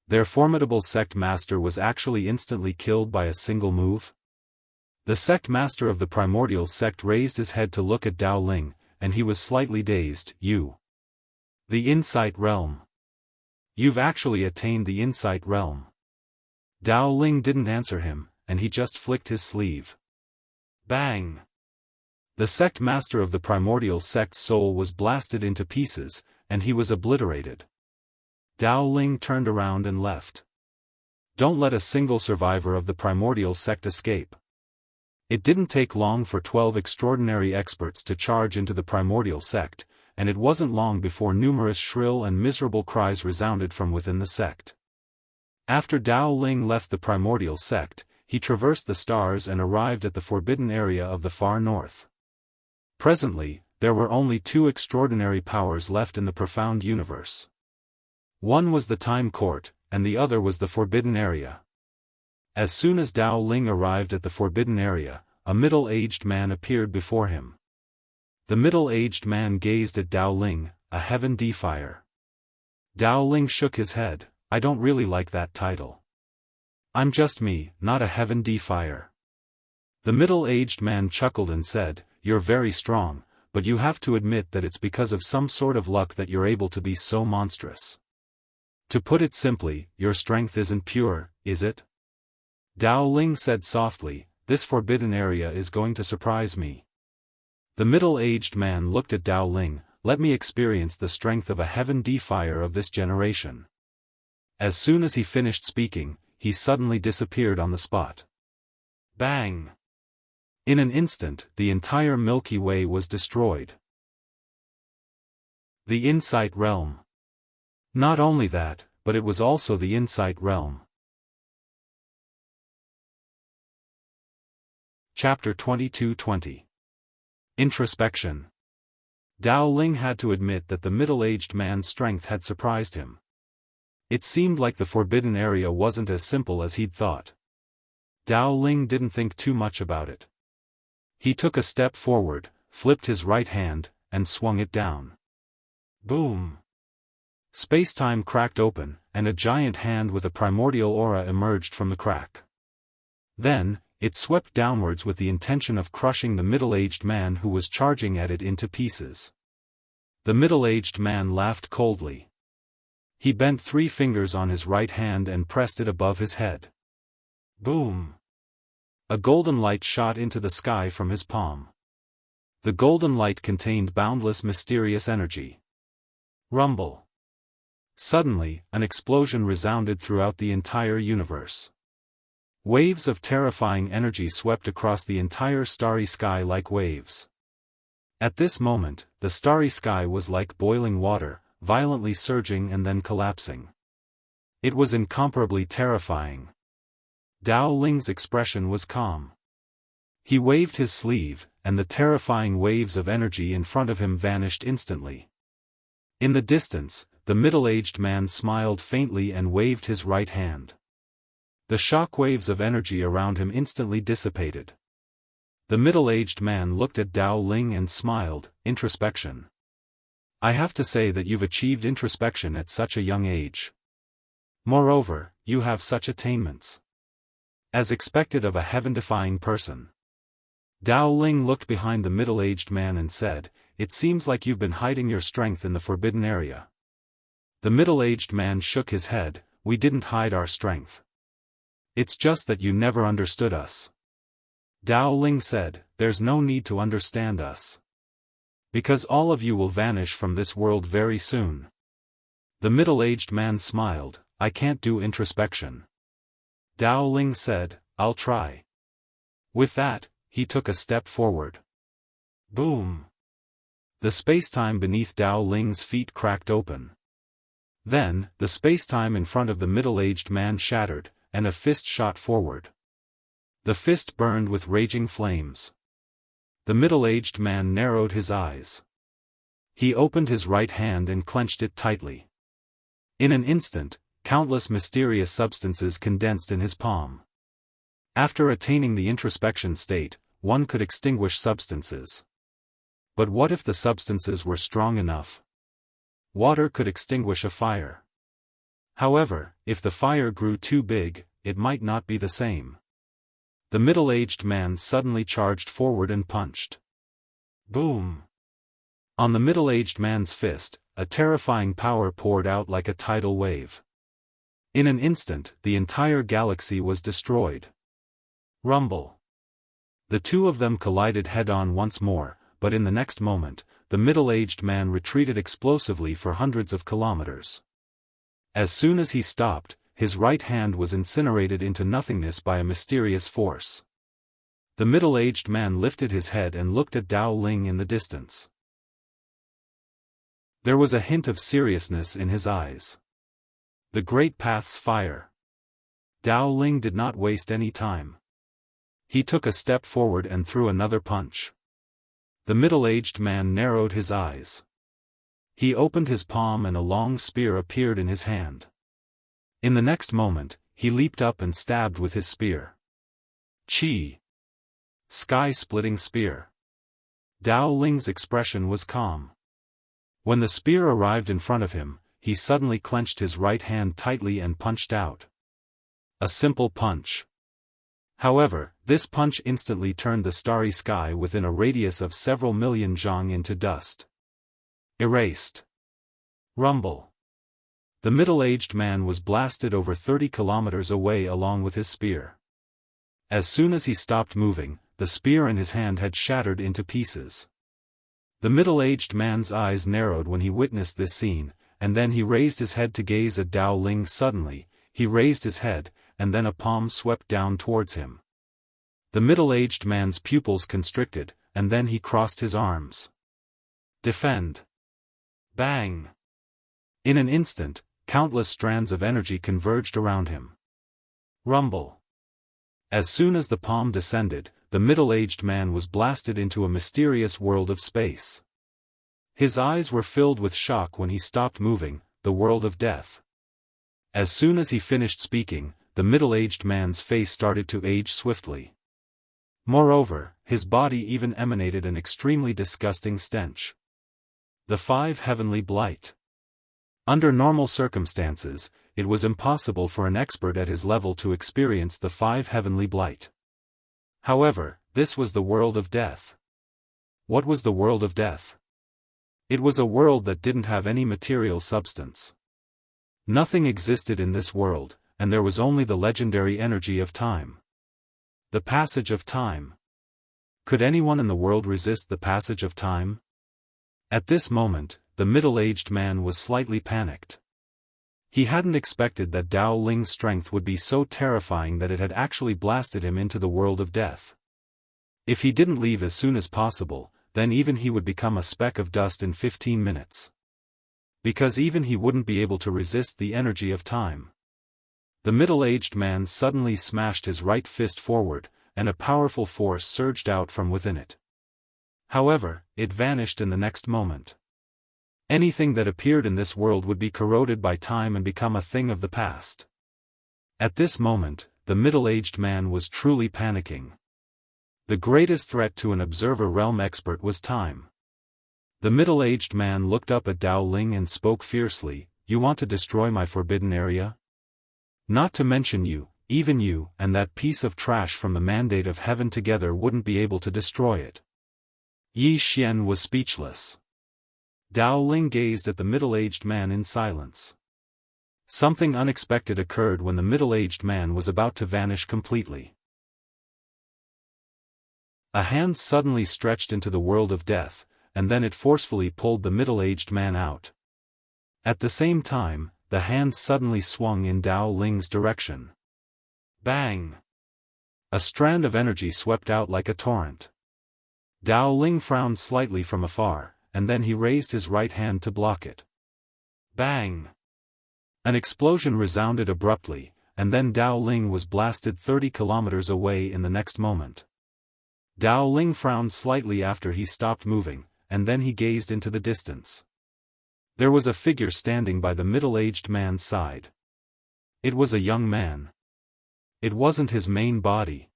Their formidable sect master was actually instantly killed by a single move? The sect master of the primordial sect raised his head to look at Dao Ling, and he was slightly dazed. The Insight Realm. You've actually attained the Insight Realm. Dao Ling didn't answer him, and he just flicked his sleeve. Bang! The sect master of the primordial sect's soul was blasted into pieces, and he was obliterated. Dao Ling turned around and left. Don't let a single survivor of the primordial sect escape. It didn't take long for 12 extraordinary experts to charge into the primordial sect, and it wasn't long before numerous shrill and miserable cries resounded from within the sect. After Dao Ling left the primordial sect, he traversed the stars and arrived at the forbidden area of the far north. Presently, there were only 2 extraordinary powers left in the profound universe. One was the Time Court, and the other was the forbidden area. As soon as Dao Ling arrived at the forbidden area, a middle-aged man appeared before him. The middle-aged man gazed at Dao Ling, a heaven defier. Dao Ling shook his head. I don't really like that title. I'm just me, not a heaven defier. The middle-aged man chuckled and said, You're very strong, but you have to admit that it's because of some sort of luck that you're able to be so monstrous. To put it simply, your strength isn't pure, is it? Dao Ling said softly, This forbidden area is going to surprise me. The middle-aged man looked at Dao Ling. Let me experience the strength of a heaven defier of this generation. As soon as he finished speaking, he suddenly disappeared on the spot. Bang! In an instant, the entire Milky Way was destroyed. The Insight Realm. Not only that, but it was also the Insight Realm. Chapter 22:20. Introspection. Dao Ling had to admit that the middle-aged man's strength had surprised him. It seemed like the forbidden area wasn't as simple as he'd thought. Dao Ling didn't think too much about it. He took a step forward, flipped his right hand, and swung it down. Boom! Space-time cracked open, and a giant hand with a primordial aura emerged from the crack. Then, it swept downwards with the intention of crushing the middle-aged man who was charging at it into pieces. The middle-aged man laughed coldly. He bent 3 fingers on his right hand and pressed it above his head. Boom! A golden light shot into the sky from his palm. The golden light contained boundless mysterious energy. Rumble! Suddenly, an explosion resounded throughout the entire universe. Waves of terrifying energy swept across the entire starry sky like waves. At this moment, the starry sky was like boiling water, violently surging and then collapsing. It was incomparably terrifying. Dao Ling's expression was calm. He waved his sleeve, and the terrifying waves of energy in front of him vanished instantly. In the distance, the middle-aged man smiled faintly and waved his right hand. The shock waves of energy around him instantly dissipated. The middle-aged man looked at Dao Ling and smiled. Introspection. I have to say that you've achieved introspection at such a young age. Moreover, you have such attainments. As expected of a heaven-defying person. Dao Ling looked behind the middle-aged man and said, It seems like you've been hiding your strength in the forbidden area. The middle-aged man shook his head. We didn't hide our strength. It's just that you never understood us. Dao Ling said, There's no need to understand us. Because all of you will vanish from this world very soon. The middle-aged man smiled. I can't do introspection. Dao Ling said, I'll try. With that, he took a step forward. Boom! The spacetime beneath Dao Ling's feet cracked open. Then, the spacetime in front of the middle-aged man shattered, and a fist shot forward. The fist burned with raging flames. The middle-aged man narrowed his eyes. He opened his right hand and clenched it tightly. In an instant, countless mysterious substances condensed in his palm. After attaining the introspection state, one could extinguish substances. But what if the substances were strong enough? Water could extinguish a fire. However, if the fire grew too big, it might not be the same. The middle-aged man suddenly charged forward and punched. Boom! On the middle-aged man's fist, a terrifying power poured out like a tidal wave. In an instant, the entire galaxy was destroyed. Rumble! The two of them collided head-on once more, but in the next moment, the middle-aged man retreated explosively for hundreds of kilometers. As soon as he stopped, his right hand was incinerated into nothingness by a mysterious force. The middle-aged man lifted his head and looked at Dao Ling in the distance. There was a hint of seriousness in his eyes. The Great Path's fire. Dao Ling did not waste any time. He took a step forward and threw another punch. The middle-aged man narrowed his eyes. He opened his palm and a long spear appeared in his hand. In the next moment, he leaped up and stabbed with his spear. Chi! Sky-splitting spear. Dao Ling's expression was calm. When the spear arrived in front of him, he suddenly clenched his right hand tightly and punched out. A simple punch. However, this punch instantly turned the starry sky within a radius of several million zhang into dust. Erased. Rumble. The middle-aged man was blasted over 30 kilometers away along with his spear. As soon as he stopped moving, the spear in his hand had shattered into pieces. The middle-aged man's eyes narrowed when he witnessed this scene, and then he raised his head to gaze at Dao Ling. Suddenly, he raised his head, and then a palm swept down towards him. The middle-aged man's pupils constricted, and then he crossed his arms. Defend! Bang! In an instant, countless strands of energy converged around him. Rumble! As soon as the palm descended, the middle-aged man was blasted into a mysterious world of space. His eyes were filled with shock when he stopped moving, the world of death. As soon as he finished speaking, the middle-aged man's face started to age swiftly. Moreover, his body even emanated an extremely disgusting stench. The 5 heavenly blight. Under normal circumstances, it was impossible for an expert at his level to experience the 5 heavenly blight. However, this was the world of death. What was the world of death? It was a world that didn't have any material substance. Nothing existed in this world, and there was only the legendary energy of time. The passage of time. Could anyone in the world resist the passage of time? At this moment, the middle-aged man was slightly panicked. He hadn't expected that Dao Ling's strength would be so terrifying that it had actually blasted him into the world of death. If he didn't leave as soon as possible, then even he would become a speck of dust in 15 minutes. Because even he wouldn't be able to resist the energy of time. The middle-aged man suddenly smashed his right fist forward, and a powerful force surged out from within it. However, it vanished in the next moment. Anything that appeared in this world would be corroded by time and become a thing of the past. At this moment, the middle-aged man was truly panicking. The greatest threat to an observer realm expert was time. The middle-aged man looked up at Dao Ling and spoke fiercely, "You want to destroy my forbidden area? Not to mention you, even you, and that piece of trash from the mandate of heaven together wouldn't be able to destroy it." Yi Xian was speechless. Dao Ling gazed at the middle-aged man in silence. Something unexpected occurred when the middle-aged man was about to vanish completely. A hand suddenly stretched into the world of death, and then it forcefully pulled the middle-aged man out. At the same time, the hand suddenly swung in Dao Ling's direction. Bang! A strand of energy swept out like a torrent. Dao Ling frowned slightly from afar, and then he raised his right hand to block it. Bang! An explosion resounded abruptly, and then Dao Ling was blasted 30 kilometers away in the next moment. Dao Ling frowned slightly after he stopped moving, and then he gazed into the distance. There was a figure standing by the middle-aged man's side. It was a young man. It wasn't his main body.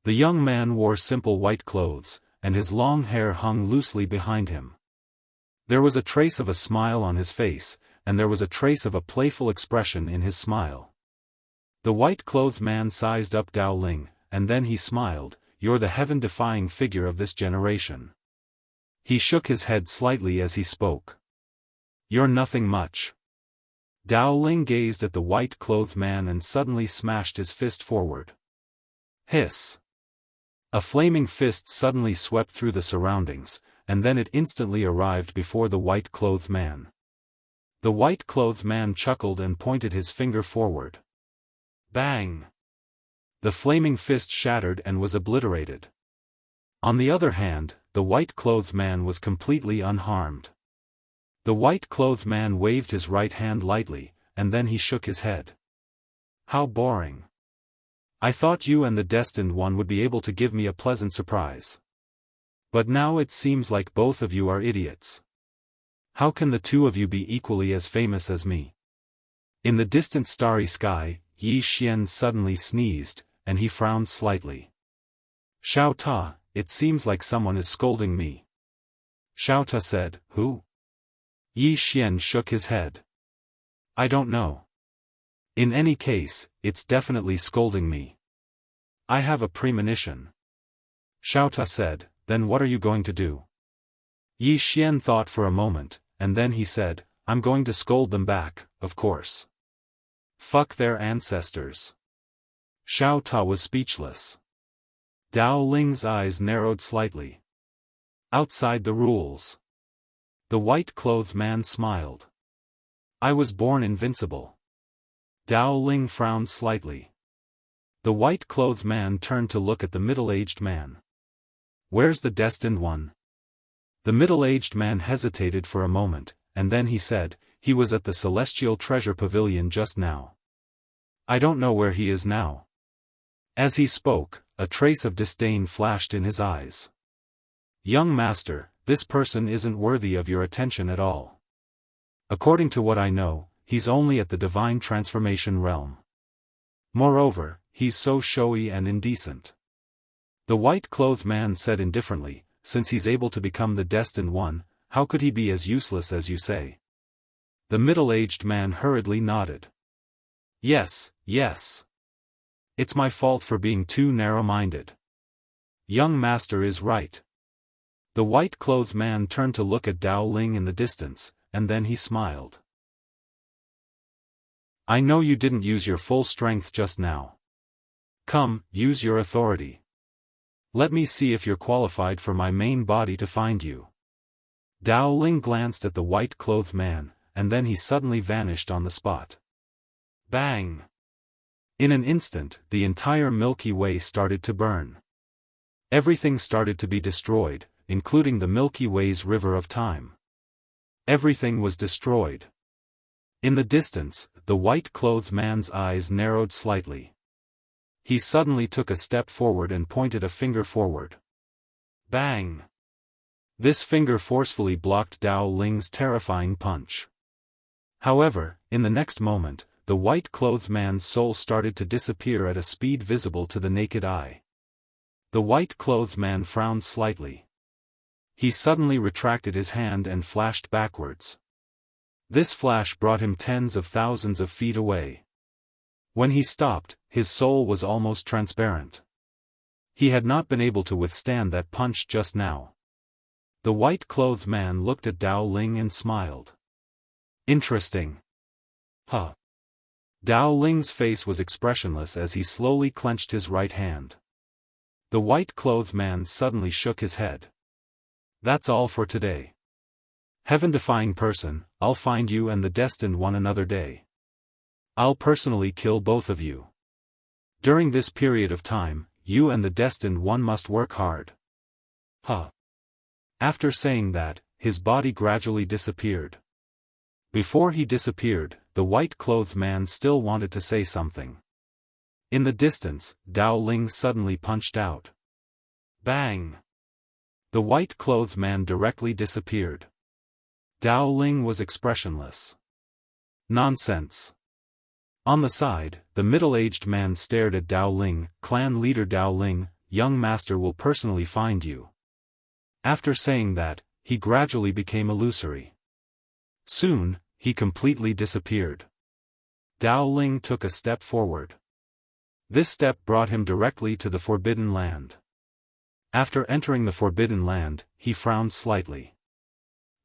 The young man wore simple white clothes, and his long hair hung loosely behind him. There was a trace of a smile on his face, and there was a trace of a playful expression in his smile. The white-clothed man sized up Dao Ling, and then he smiled, "You're the heaven-defying figure of this generation." He shook his head slightly as he spoke. "You're nothing much." Dao Ling gazed at the white-clothed man and suddenly smashed his fist forward. Hiss! A flaming fist suddenly swept through the surroundings, and then it instantly arrived before the white-clothed man. The white-clothed man chuckled and pointed his finger forward. Bang! The flaming fist shattered and was obliterated. On the other hand, the white-clothed man was completely unharmed. The white-clothed man waved his right hand lightly, and then he shook his head. "How boring. I thought you and the Destined One would be able to give me a pleasant surprise. But now it seems like both of you are idiots. How can the two of you be equally as famous as me?" In the distant starry sky, Yi Xian suddenly sneezed, and he frowned slightly. "Xiao Ta, it seems like someone is scolding me." Xiao Ta said, "Who?" Yi Xian shook his head. "I don't know. In any case, it's definitely scolding me. I have a premonition." Xiao Ta said, "Then what are you going to do?" Yi Xian thought for a moment, and then he said, "I'm going to scold them back, of course. Fuck their ancestors." Xiao Ta was speechless. Dao Ling's eyes narrowed slightly. "Outside the rules." The white-clothed man smiled. "I was born invincible." Dao Ling frowned slightly. The white-clothed man turned to look at the middle-aged man. "Where's the Destined One?" The middle-aged man hesitated for a moment, and then he said, "He was at the Celestial Treasure Pavilion just now. I don't know where he is now." As he spoke, a trace of disdain flashed in his eyes. "Young master, this person isn't worthy of your attention at all. According to what I know, he's only at the divine transformation realm. Moreover, he's so showy and indecent." The white-clothed man said indifferently, "Since he's able to become the Destined One, how could he be as useless as you say?" The middle-aged man hurriedly nodded. "Yes, yes. It's my fault for being too narrow-minded. Young master is right." The white-clothed man turned to look at Dao Ling in the distance, and then he smiled. "I know you didn't use your full strength just now. Come, use your authority. Let me see if you're qualified for my main body to find you." Dao Ling glanced at the white-clothed man, and then he suddenly vanished on the spot. Bang! In an instant, the entire Milky Way started to burn. Everything started to be destroyed, including the Milky Way's river of time. Everything was destroyed. In the distance, the white-clothed man's eyes narrowed slightly. He suddenly took a step forward and pointed a finger forward. Bang! This finger forcefully blocked Dao Ling's terrifying punch. However, in the next moment, the white-clothed man's soul started to disappear at a speed visible to the naked eye. The white-clothed man frowned slightly. He suddenly retracted his hand and flashed backwards. This flash brought him tens of thousands of feet away. When he stopped, his soul was almost transparent. He had not been able to withstand that punch just now. The white-clothed man looked at Dao Ling and smiled. Interesting. Huh. Dao Ling's face was expressionless as he slowly clenched his right hand. The white-clothed man suddenly shook his head. That's all for today. Heaven-defying person, I'll find you and the Destined One another day. I'll personally kill both of you. During this period of time, you and the Destined One must work hard. Huh. After saying that, his body gradually disappeared. Before he disappeared, the white-clothed man still wanted to say something. In the distance, Dao Ling suddenly punched out. Bang! The white-clothed man directly disappeared. Dao Ling was expressionless. Nonsense. On the side, the middle-aged man stared at Dao Ling, clan leader Dao Ling, young master will personally find you." After saying that, he gradually became illusory. Soon, he completely disappeared. Dao Ling took a step forward. This step brought him directly to the Forbidden Land. After entering the Forbidden Land, he frowned slightly.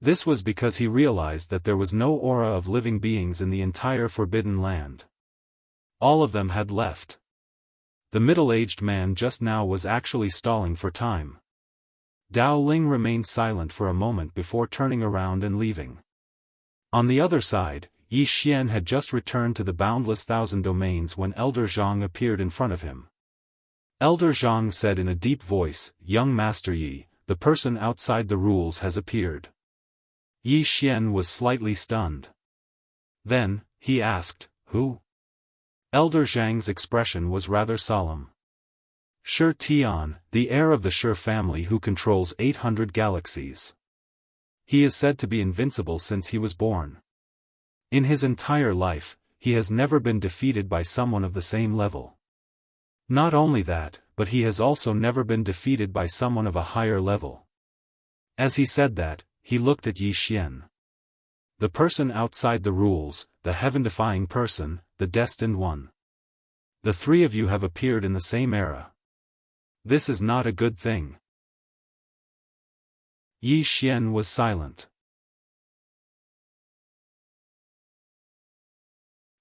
This was because he realized that there was no aura of living beings in the entire Forbidden Land. All of them had left. The middle-aged man just now was actually stalling for time. Dao Ling remained silent for a moment before turning around and leaving. On the other side, Yi Xian had just returned to the boundless thousand domains when Elder Zhang appeared in front of him. Elder Zhang said in a deep voice, "Young Master Yi, the person outside the rules has appeared." Yi Xian was slightly stunned. Then, he asked, "Who?" Elder Zhang's expression was rather solemn. "Shi Tian, the heir of the Shi family who controls 800 galaxies. He is said to be invincible since he was born. In his entire life, he has never been defeated by someone of the same level. Not only that, but he has also never been defeated by someone of a higher level." As he said that, he looked at Yi Xian. "The person outside the rules, the heaven-defying person, the destined one. The three of you have appeared in the same era. This is not a good thing." Yi Xian was silent.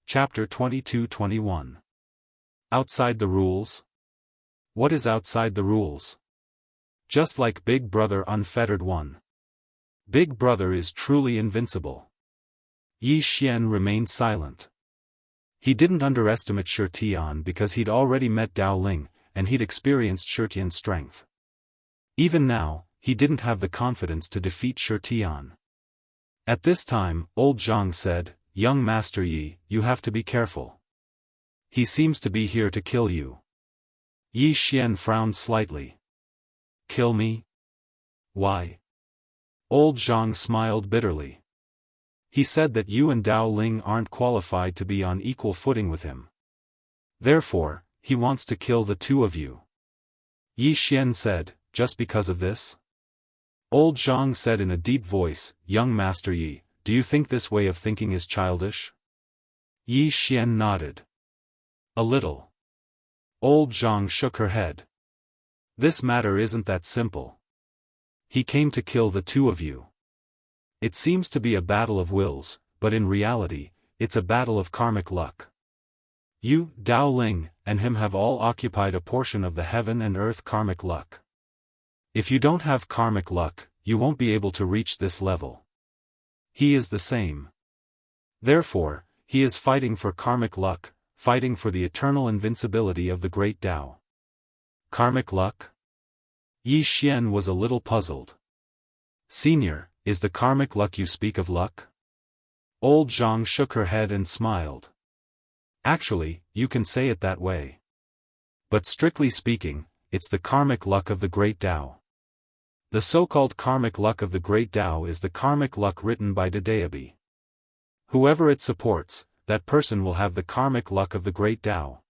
Chapter 22-21. Outside the rules? What is outside the rules? Just like Big Brother Unfettered One. Big Brother is truly invincible. Yi Xian remained silent. He didn't underestimate Shi Tian because he'd already met Dao Ling, and he'd experienced Shi Tian's strength. Even now, he didn't have the confidence to defeat Shi Tian. At this time, old Zhang said, "Young Master Yi, you have to be careful. He seems to be here to kill you." Yi Xian frowned slightly. "Kill me? Why?" Old Zhang smiled bitterly. "He said that you and Dao Ling aren't qualified to be on equal footing with him. Therefore, he wants to kill the two of you." Yi Xian said, "Just because of this?" Old Zhang said in a deep voice, "Young Master Yi, do you think this way of thinking is childish?" Yi Xian nodded. "A little." Old Zhang shook her head. "This matter isn't that simple. He came to kill the two of you. It seems to be a battle of wills, but in reality, it's a battle of karmic luck. You, Dao Ling, and him have all occupied a portion of the heaven and earth karmic luck. If you don't have karmic luck, you won't be able to reach this level. He is the same. Therefore, he is fighting for karmic luck, fighting for the eternal invincibility of the great Tao." "Karmic luck?" Yi Xian was a little puzzled. "Senior, is the karmic luck you speak of luck?" Old Zhang shook her head and smiled. "Actually, you can say it that way. But strictly speaking, it's the karmic luck of the great Tao. The so-called karmic luck of the great Tao is the karmic luck written by Dedeabi. Whoever it supports, that person will have the karmic luck of the great Tao."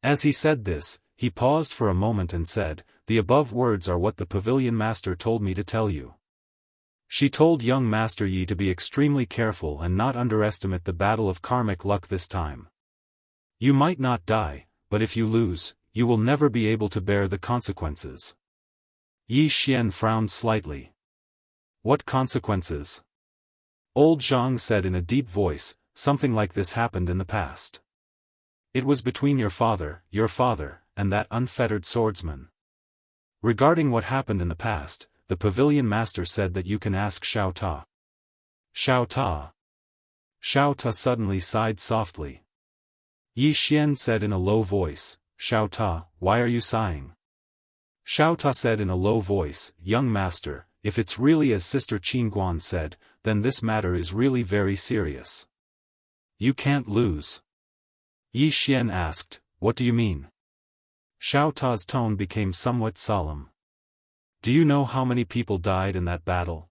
As he said this, he paused for a moment and said, "The above words are what the Pavilion Master told me to tell you. She told young Master Yi to be extremely careful and not underestimate the battle of karmic luck this time. You might not die, but if you lose, you will never be able to bear the consequences." Yi Xian frowned slightly. "What consequences?" Old Zhang said in a deep voice, "Something like this happened in the past. It was between your father, and that unfettered swordsman. Regarding what happened in the past, the Pavilion Master said that you can ask Xiao Ta." "Xiao Ta?" Xiao Ta suddenly sighed softly. Yi Xian said in a low voice, "Xiao Ta, why are you sighing?" Xiao Ta said in a low voice, "Young Master, if it's really as Sister Qingguan said, then this matter is really very serious. You can't lose." Yi Xian asked, "What do you mean?" Xiao Ta's tone became somewhat solemn. "Do you know how many people died in that battle?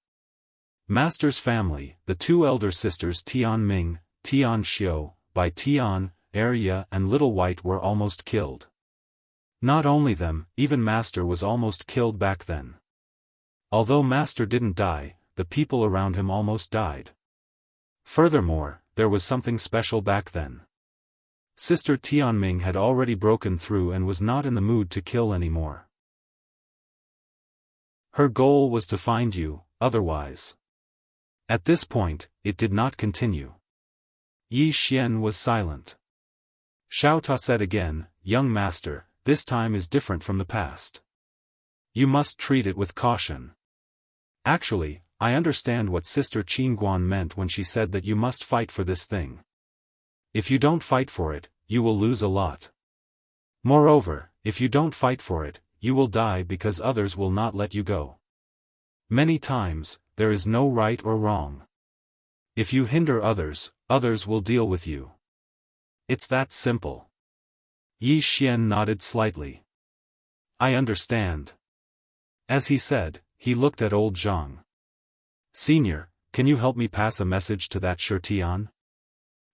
Master's family, the two elder sisters Tian Ming, Tian Xiu, Bai Tian, Arya and Little White were almost killed. Not only them, even Master was almost killed back then. Although Master didn't die, the people around him almost died. Furthermore, there was something special back then. Sister Tianming had already broken through and was not in the mood to kill anymore. Her goal was to find you, otherwise. At this point, it did not continue. Yi Xian was silent. Xiaota said again, "Young master, this time is different from the past. You must treat it with caution. Actually, I understand what Sister Qingguan meant when she said that you must fight for this thing. If you don't fight for it, you will lose a lot. Moreover, if you don't fight for it, you will die because others will not let you go. Many times, there is no right or wrong. If you hinder others, others will deal with you. It's that simple." Yi Xian nodded slightly. "I understand." As he said, he looked at old Zhang. "Senior, can you help me pass a message to that Shirtian?"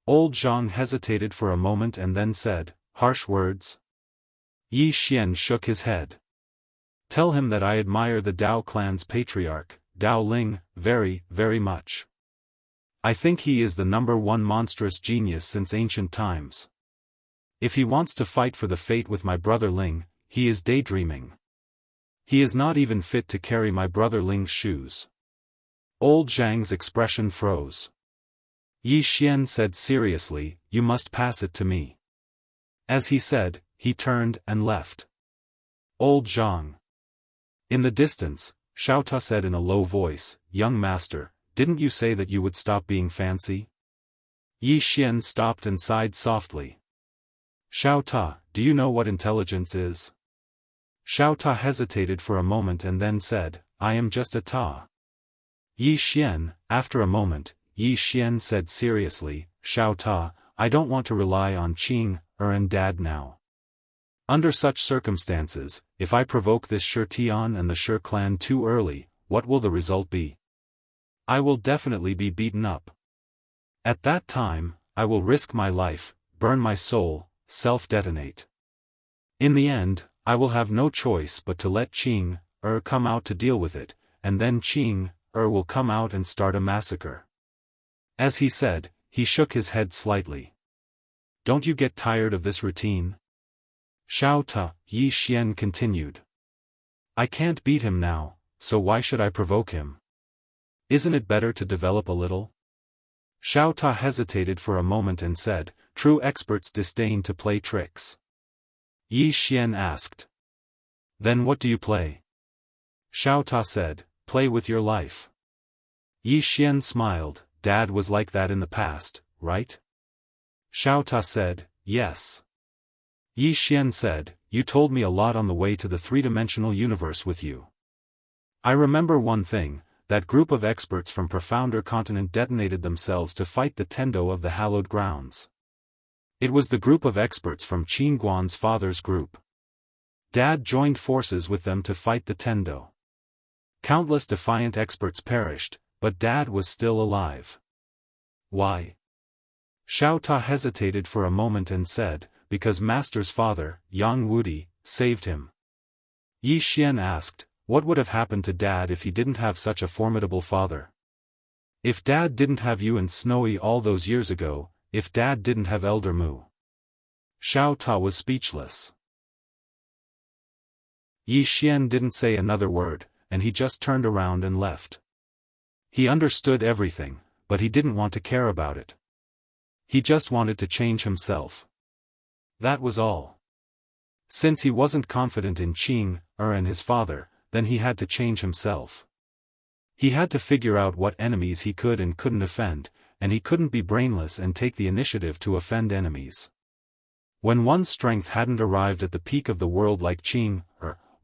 Old Zhang hesitated for a moment and then said, "Harsh words?" Yi Xian shook his head. "Tell him that I admire the Dao clan's patriarch, Dao Ling, very, very much. I think he is the #1 monstrous genius since ancient times. If he wants to fight for the fate with my brother Ling, he is daydreaming. He is not even fit to carry my brother Ling's shoes." Old Zhang's expression froze. Yi Xian said seriously, "You must pass it to me." As he said, he turned and left. Old Zhang. In the distance, Xiaota said in a low voice, "Young master, didn't you say that you would stop being fancy?" Yi Xian stopped and sighed softly. "Xiaota, do you know what intelligence is?" Xiaota hesitated for a moment and then said, "I am just a Ta." Yi Xian, after a moment, Yi Xian said seriously, "Xiaota, I don't want to rely on Qing, and Dad now. Under such circumstances, if I provoke this Shirtian and the Shir clan too early, what will the result be? I will definitely be beaten up. At that time, I will risk my life, burn my soul, self-detonate. In the end, I will have no choice but to let Qing, come out to deal with it, and then Qing, will come out and start a massacre." As he said, he shook his head slightly. "Don't you get tired of this routine?" "Xiaota," Yi Xian continued. "I can't beat him now, so why should I provoke him? Isn't it better to develop a little?" Xiaota hesitated for a moment and said, "True experts disdain to play tricks." Yi Xian asked. "Then what do you play?" Xiaota said, "Play with your life." Yi Xian smiled. "Dad was like that in the past, right?" Xiaota said, "Yes." Yi Xian said, "You told me a lot on the way to the three-dimensional universe with you. I remember one thing, that group of experts from Profounder Continent detonated themselves to fight the Tendo of the hallowed grounds. It was the group of experts from Qingguan's father's group. Dad joined forces with them to fight the Tendo. Countless defiant experts perished, but Dad was still alive." "Why?" Xiaota hesitated for a moment and said, "Because Master's father, Yang Wudi, saved him." Yi Xian asked, "What would have happened to Dad if he didn't have such a formidable father? If Dad didn't have you and Snowy all those years ago, if Dad didn't have Elder Mu?" Xiaota was speechless. Yi Xian didn't say another word, and he just turned around and left. He understood everything, but he didn't want to care about it. He just wanted to change himself. That was all. Since he wasn't confident in Qing, and his father, then he had to change himself. He had to figure out what enemies he could and couldn't offend, and he couldn't be brainless and take the initiative to offend enemies. When one's strength hadn't arrived at the peak of the world like Qing,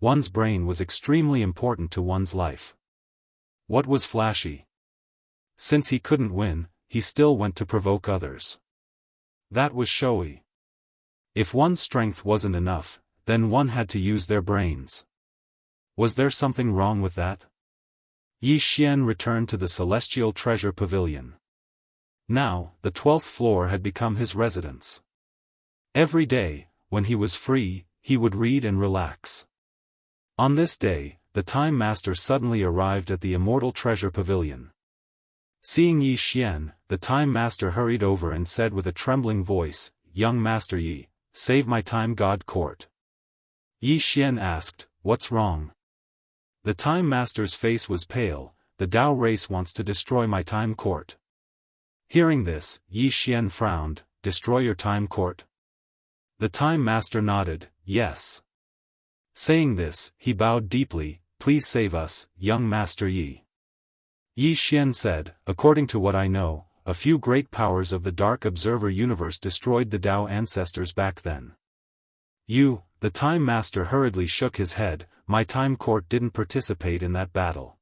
one's brain was extremely important to one's life. What was flashy? Since he couldn't win, he still went to provoke others. That was showy. If one's strength wasn't enough, then one had to use their brains. Was there something wrong with that? Yi Xian returned to the Celestial Treasure Pavilion. Now, the 12th floor had become his residence. Every day, when he was free, he would read and relax. On this day, the Time Master suddenly arrived at the Immortal Treasure Pavilion. Seeing Yi Xian, the Time Master hurried over and said with a trembling voice, "Young Master Yi, save my Time God Court." Yi Xian asked, "What's wrong?" The Time Master's face was pale. "The Tao race wants to destroy my Time Court." Hearing this, Yi Xian frowned. "Destroy your Time Court?" The Time Master nodded, "Yes." Saying this, he bowed deeply. "Please save us, young Master Yi." Yi Xian said, "According to what I know, a few great powers of the Dark Observer universe destroyed the Tao ancestors back then." The Time Master hurriedly shook his head. "My Time Court didn't participate in that battle.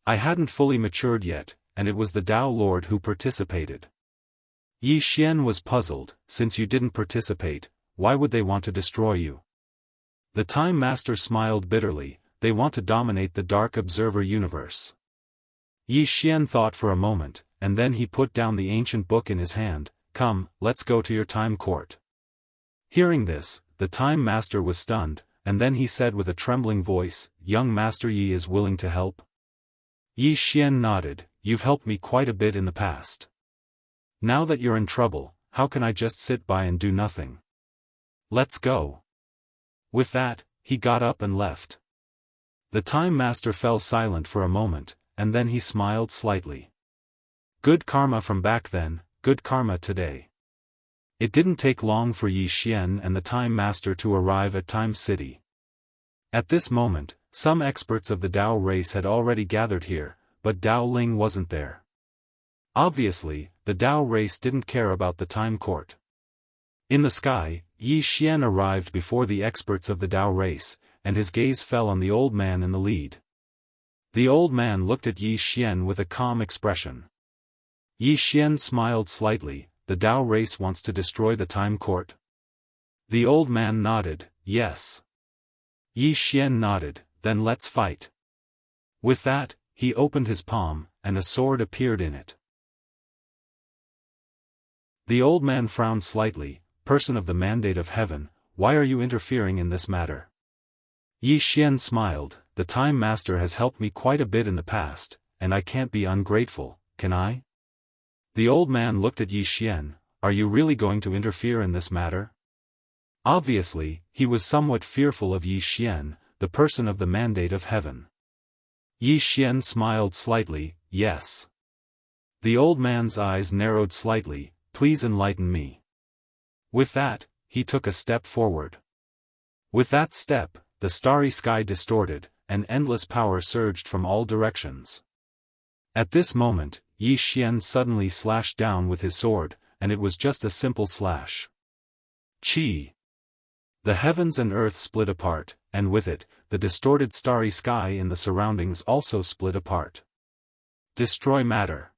I hadn't fully matured yet, and it was the Tao Lord who participated." Yi Xian was puzzled. "Since you didn't participate, why would they want to destroy you?" The Time Master smiled bitterly. "They want to dominate the Dark Observer universe." Yi Xian thought for a moment, and then he put down the ancient book in his hand. "Come, let's go to your Time Court." Hearing this, the Time Master was stunned, and then he said with a trembling voice, "Young Master Yi is willing to help?" Yi Xian nodded. "You've helped me quite a bit in the past. Now that you're in trouble, how can I just sit by and do nothing? Let's go." With that, he got up and left. The Time Master fell silent for a moment, and then he smiled slightly. Good karma from back then, good karma today. It didn't take long for Yi Xian and the Time Master to arrive at Time City. At this moment, some experts of the Tao race had already gathered here, but Dao Ling wasn't there. Obviously, the Tao race didn't care about the Time Court. In the sky, Yi Xian arrived before the experts of the Tao race, and his gaze fell on the old man in the lead. The old man looked at Yi Xian with a calm expression. Yi Xian smiled slightly. "The Tao race wants to destroy the Time Court?" The old man nodded, "Yes." Yi Xian nodded, "Then let's fight." With that, he opened his palm, and a sword appeared in it. The old man frowned slightly. "Person of the Mandate of Heaven, why are you interfering in this matter?" Yi Xian smiled. "The Time Master has helped me quite a bit in the past, and I can't be ungrateful, can I?" The old man looked at Yi Xian. "Are you really going to interfere in this matter?" Obviously, he was somewhat fearful of Yi Xian, the person of the Mandate of Heaven. Yi Xian smiled slightly. "Yes." The old man's eyes narrowed slightly. "Please enlighten me." With that, he took a step forward. With that step, the starry sky distorted, and endless power surged from all directions. At this moment, Yi Xian suddenly slashed down with his sword, and it was just a simple slash. Chi! The heavens and earth split apart, and with it, the distorted starry sky in the surroundings also split apart. Destroy matter.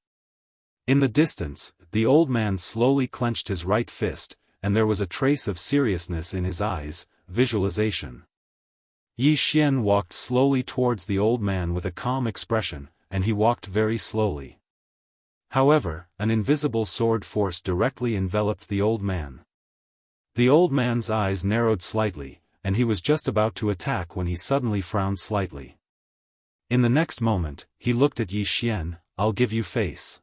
In the distance, the old man slowly clenched his right fist, and there was a trace of seriousness in his eyes, visualization. Yi Xian walked slowly towards the old man with a calm expression, and he walked very slowly. However, an invisible sword force directly enveloped the old man. The old man's eyes narrowed slightly, and he was just about to attack when he suddenly frowned slightly. In the next moment, he looked at Yi Xian. "I'll give you face."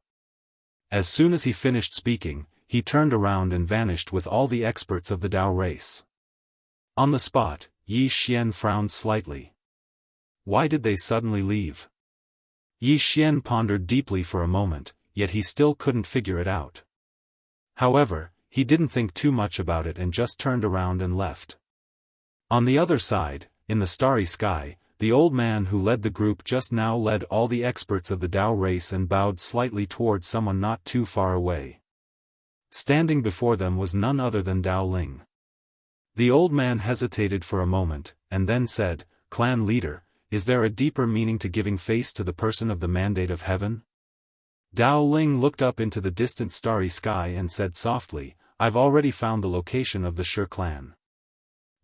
As soon as he finished speaking, he turned around and vanished with all the experts of the Tao race. On the spot, Yi Xian frowned slightly. Why did they suddenly leave? Yi Xian pondered deeply for a moment, yet he still couldn't figure it out. However, he didn't think too much about it and just turned around and left. On the other side, in the starry sky, the old man who led the group just now led all the experts of the Tao race and bowed slightly towards someone not too far away. Standing before them was none other than Dao Ling. The old man hesitated for a moment, and then said, "Clan leader, is there a deeper meaning to giving face to the person of the Mandate of Heaven?" Dao Ling looked up into the distant starry sky and said softly, "I've already found the location of the Shi clan.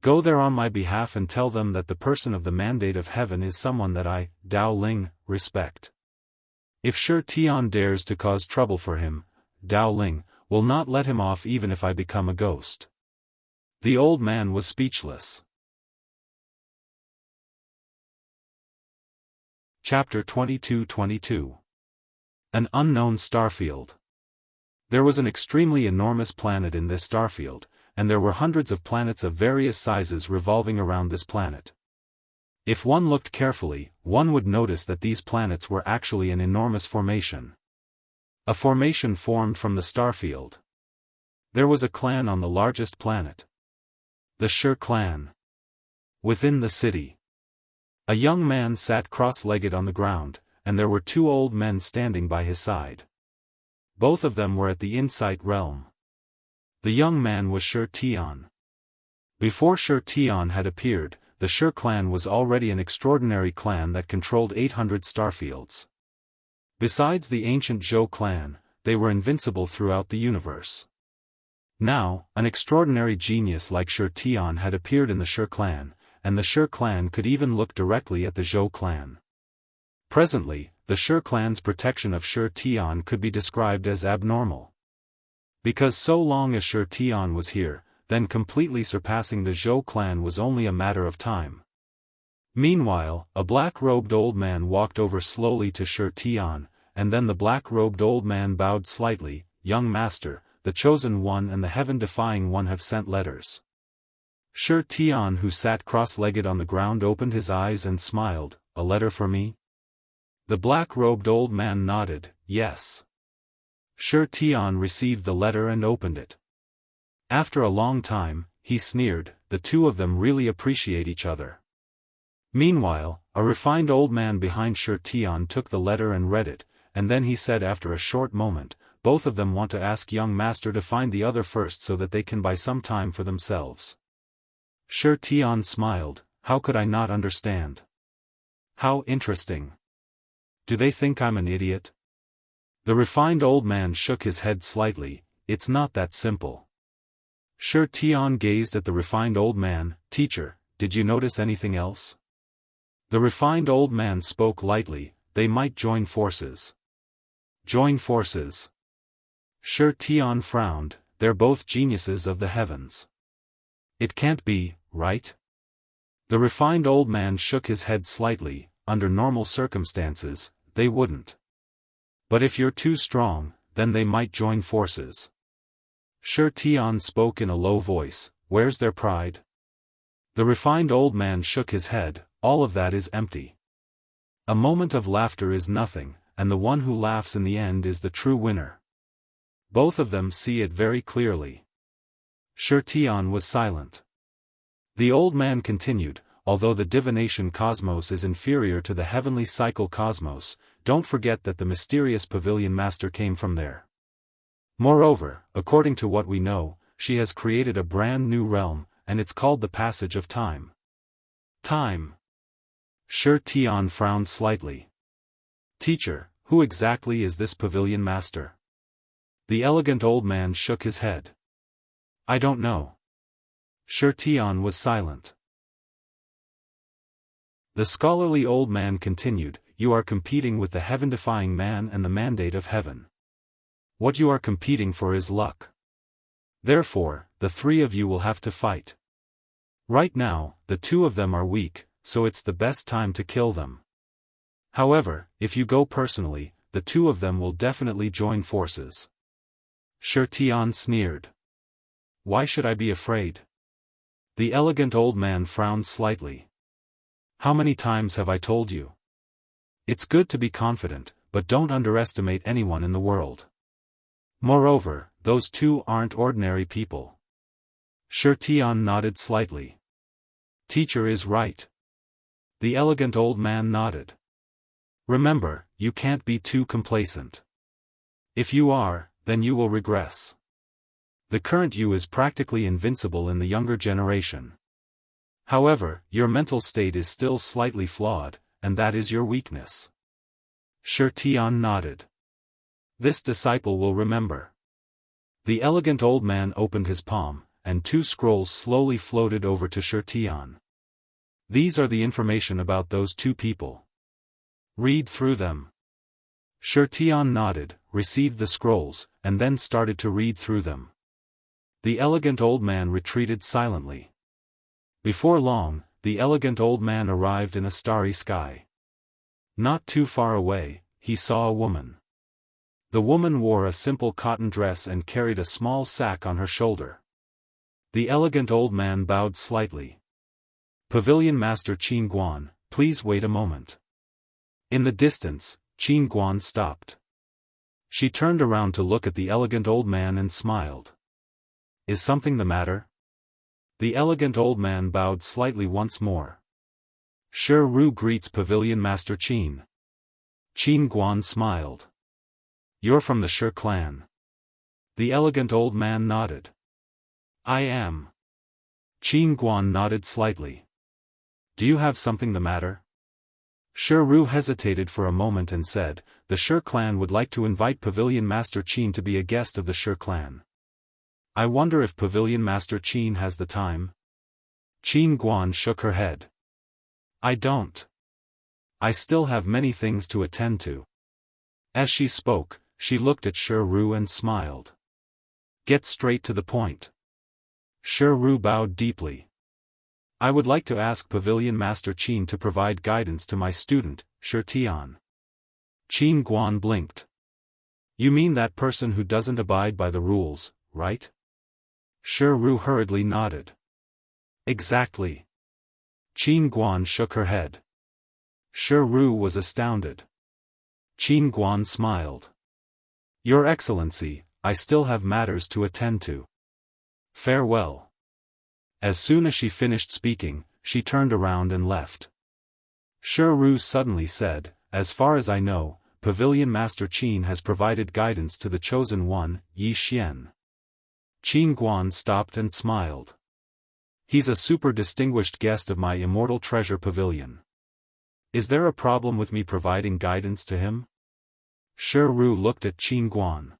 Go there on my behalf and tell them that the person of the Mandate of Heaven is someone that I, Dao Ling, respect. If Shi Tian dares to cause trouble for him, Dao Ling will not let him off even if I become a ghost." The old man was speechless. Chapter 22-22. An unknown starfield. There was an extremely enormous planet in this starfield, and there were hundreds of planets of various sizes revolving around this planet. If one looked carefully, one would notice that these planets were actually an enormous formation. A formation formed from the starfield. There was a clan on the largest planet. The Shi clan. Within the city. A young man sat cross-legged on the ground, and there were two old men standing by his side. Both of them were at the Insight realm. The young man was Shi Tian. Before Shi Tian had appeared, the Shi clan was already an extraordinary clan that controlled 800 starfields. Besides the ancient Zhou clan, they were invincible throughout the universe. Now, an extraordinary genius like Shi Tian had appeared in the Shi clan, and the Shi clan could even look directly at the Zhou clan. Presently, the Shi clan's protection of Shi Tian could be described as abnormal. Because so long as Shi Tian was here, then completely surpassing the Zhou clan was only a matter of time. Meanwhile, a black-robed old man walked over slowly to Shi Tian, and then the black-robed old man bowed slightly. "Young master, the chosen one and the heaven-defying one have sent letters." Shi Tian, who sat cross-legged on the ground, opened his eyes and smiled. "A letter for me?" The black-robed old man nodded, "Yes." Shi Tian received the letter and opened it. After a long time, he sneered, "The two of them really appreciate each other." Meanwhile, a refined old man behind Shi Tian took the letter and read it, and then he said after a short moment, "Both of them want to ask young master to find the other first so that they can buy some time for themselves." Shi Tian smiled. "How could I not understand? How interesting. Do they think I'm an idiot?" The refined old man shook his head slightly. "It's not that simple." Shi Tian gazed at the refined old man. "Teacher, did you notice anything else?" The refined old man spoke lightly. "They might join forces." Join forces? Shi Tian frowned. "They're both geniuses of the heavens. It can't be, right?" The refined old man shook his head slightly. "Under normal circumstances, they wouldn't. But if you're too strong, then they might join forces." Shi Tian spoke in a low voice. "Where's their pride?" The refined old man shook his head. "All of that is empty. A moment of laughter is nothing, and the one who laughs in the end is the true winner. Both of them see it very clearly." Shi Tian was silent. The old man continued, "Although the divination cosmos is inferior to the heavenly cycle cosmos, don't forget that the mysterious pavilion master came from there. Moreover, according to what we know, she has created a brand new realm, and it's called the passage of time." Time? Shi Tian frowned slightly. "Teacher, who exactly is this pavilion master?" The elegant old man shook his head. "I don't know." Shi Tian was silent. The scholarly old man continued, "You are competing with the heaven-defying man and the mandate of heaven. What you are competing for is luck. Therefore, the three of you will have to fight. Right now, the two of them are weak, so it's the best time to kill them. However, if you go personally, the two of them will definitely join forces." Shi Tian sneered. "Why should I be afraid?" The elegant old man frowned slightly. "How many times have I told you? It's good to be confident, but don't underestimate anyone in the world. Moreover, those two aren't ordinary people." Shi Tian nodded slightly. "Teacher is right." The elegant old man nodded. "Remember, you can't be too complacent. If you are, then you will regress. The current you is practically invincible in the younger generation. However, your mental state is still slightly flawed, and that is your weakness." Shi Tian nodded. "This disciple will remember." The elegant old man opened his palm, and two scrolls slowly floated over to Shi Tian. "These are the information about those two people. Read through them." Shi Tian nodded, received the scrolls, and then started to read through them. The elegant old man retreated silently. Before long, the elegant old man arrived in a starry sky. Not too far away, he saw a woman. The woman wore a simple cotton dress and carried a small sack on her shoulder. The elegant old man bowed slightly. Pavilion Master Qin Guan, please wait a moment. In the distance, Qin Guan stopped. She turned around to look at the elegant old man and smiled. Is something the matter? The elegant old man bowed slightly once more. Shi Ru greets Pavilion Master Qin. Qin Guan smiled. You're from the Shi clan. The elegant old man nodded. I am. Qin Guan nodded slightly. Do you have something the matter? Shi Ru hesitated for a moment and said, the Shi clan would like to invite Pavilion Master Qin to be a guest of the Shi clan. I wonder if Pavilion Master Qin has the time? Qin Guan shook her head. I don't. I still have many things to attend to. As she spoke, she looked at Shi Ru and smiled. Get straight to the point. Shi Ru bowed deeply. I would like to ask Pavilion Master Qin to provide guidance to my student, Shi Tian. Qin Guan blinked. You mean that person who doesn't abide by the rules, right? Shi Ru hurriedly nodded. Exactly. Qin Guan shook her head. Shi Ru was astounded. Qin Guan smiled. Your Excellency, I still have matters to attend to. Farewell. As soon as she finished speaking, she turned around and left. Shi Ru suddenly said, as far as I know, Pavilion Master Qin has provided guidance to the chosen one, Yi Xian. Qin Guan stopped and smiled. He's a super distinguished guest of my immortal treasure pavilion. Is there a problem with me providing guidance to him? Shi Ru looked at Qin Guan.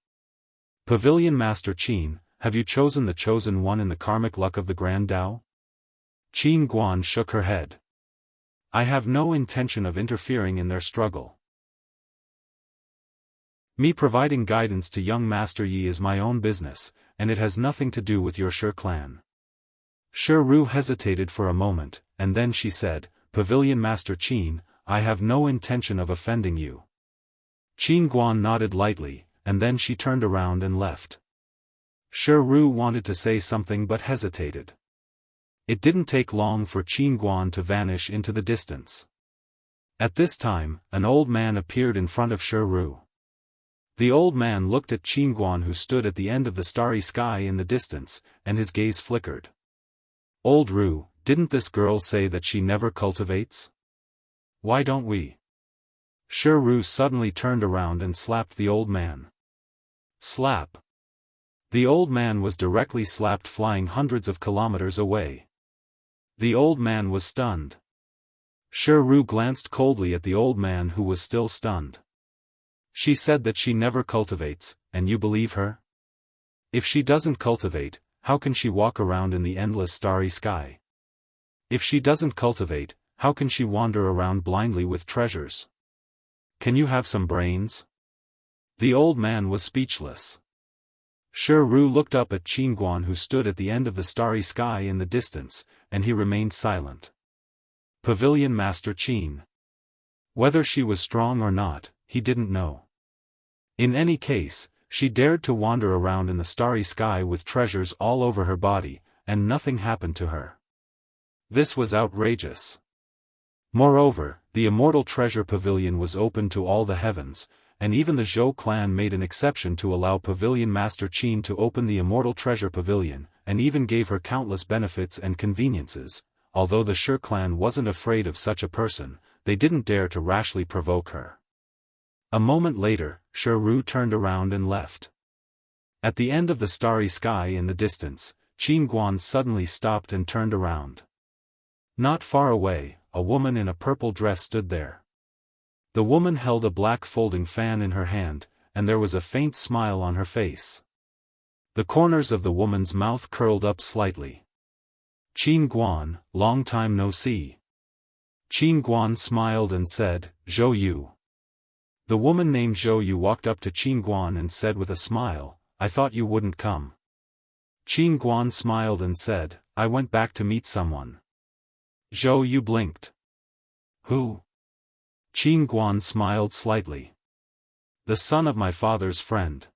Pavilion Master Qin, have you chosen the chosen one in the karmic luck of the Grand Tao? Qin Guan shook her head. I have no intention of interfering in their struggle. Me providing guidance to young Master Yi is my own business, and it has nothing to do with your Shi clan. Shi Ru hesitated for a moment, and then she said, Pavilion Master Qin, I have no intention of offending you. Qin Guan nodded lightly, and then she turned around and left. Shi Ru wanted to say something but hesitated. It didn't take long for Qin Guan to vanish into the distance. At this time, an old man appeared in front of Shi Ru. The old man looked at Qin Guan, who stood at the end of the starry sky in the distance, and his gaze flickered. Old Ru, didn't this girl say that she never cultivates? Why don't we? Shi Ru suddenly turned around and slapped the old man. Slap. The old man was directly slapped, flying hundreds of kilometers away. The old man was stunned. Shi Ru glanced coldly at the old man, who was still stunned. She said that she never cultivates, and you believe her? If she doesn't cultivate, how can she walk around in the endless starry sky? If she doesn't cultivate, how can she wander around blindly with treasures? Can you have some brains? The old man was speechless. Shi Ru looked up at Qin Guan, who stood at the end of the starry sky in the distance, and he remained silent. Pavilion Master Qin. Whether she was strong or not, he didn't know. In any case, she dared to wander around in the starry sky with treasures all over her body, and nothing happened to her. This was outrageous. Moreover, the immortal treasure pavilion was open to all the heavens, and even the Zhou clan made an exception to allow Pavilion Master Qin to open the immortal treasure pavilion, and even gave her countless benefits and conveniences. Although the Shi clan wasn't afraid of such a person, they didn't dare to rashly provoke her. A moment later, Shi Ru turned around and left. At the end of the starry sky in the distance, Qin Guan suddenly stopped and turned around. Not far away, a woman in a purple dress stood there. The woman held a black folding fan in her hand, and there was a faint smile on her face. The corners of the woman's mouth curled up slightly. Qin Guan, long time no see. Qin Guan smiled and said, Zhou Yu. The woman named Zhou Yu walked up to Qin Guan and said with a smile, I thought you wouldn't come. Qin Guan smiled and said, I went back to meet someone. Zhou Yu blinked. Who? Qin Guan smiled slightly. The son of my father's friend.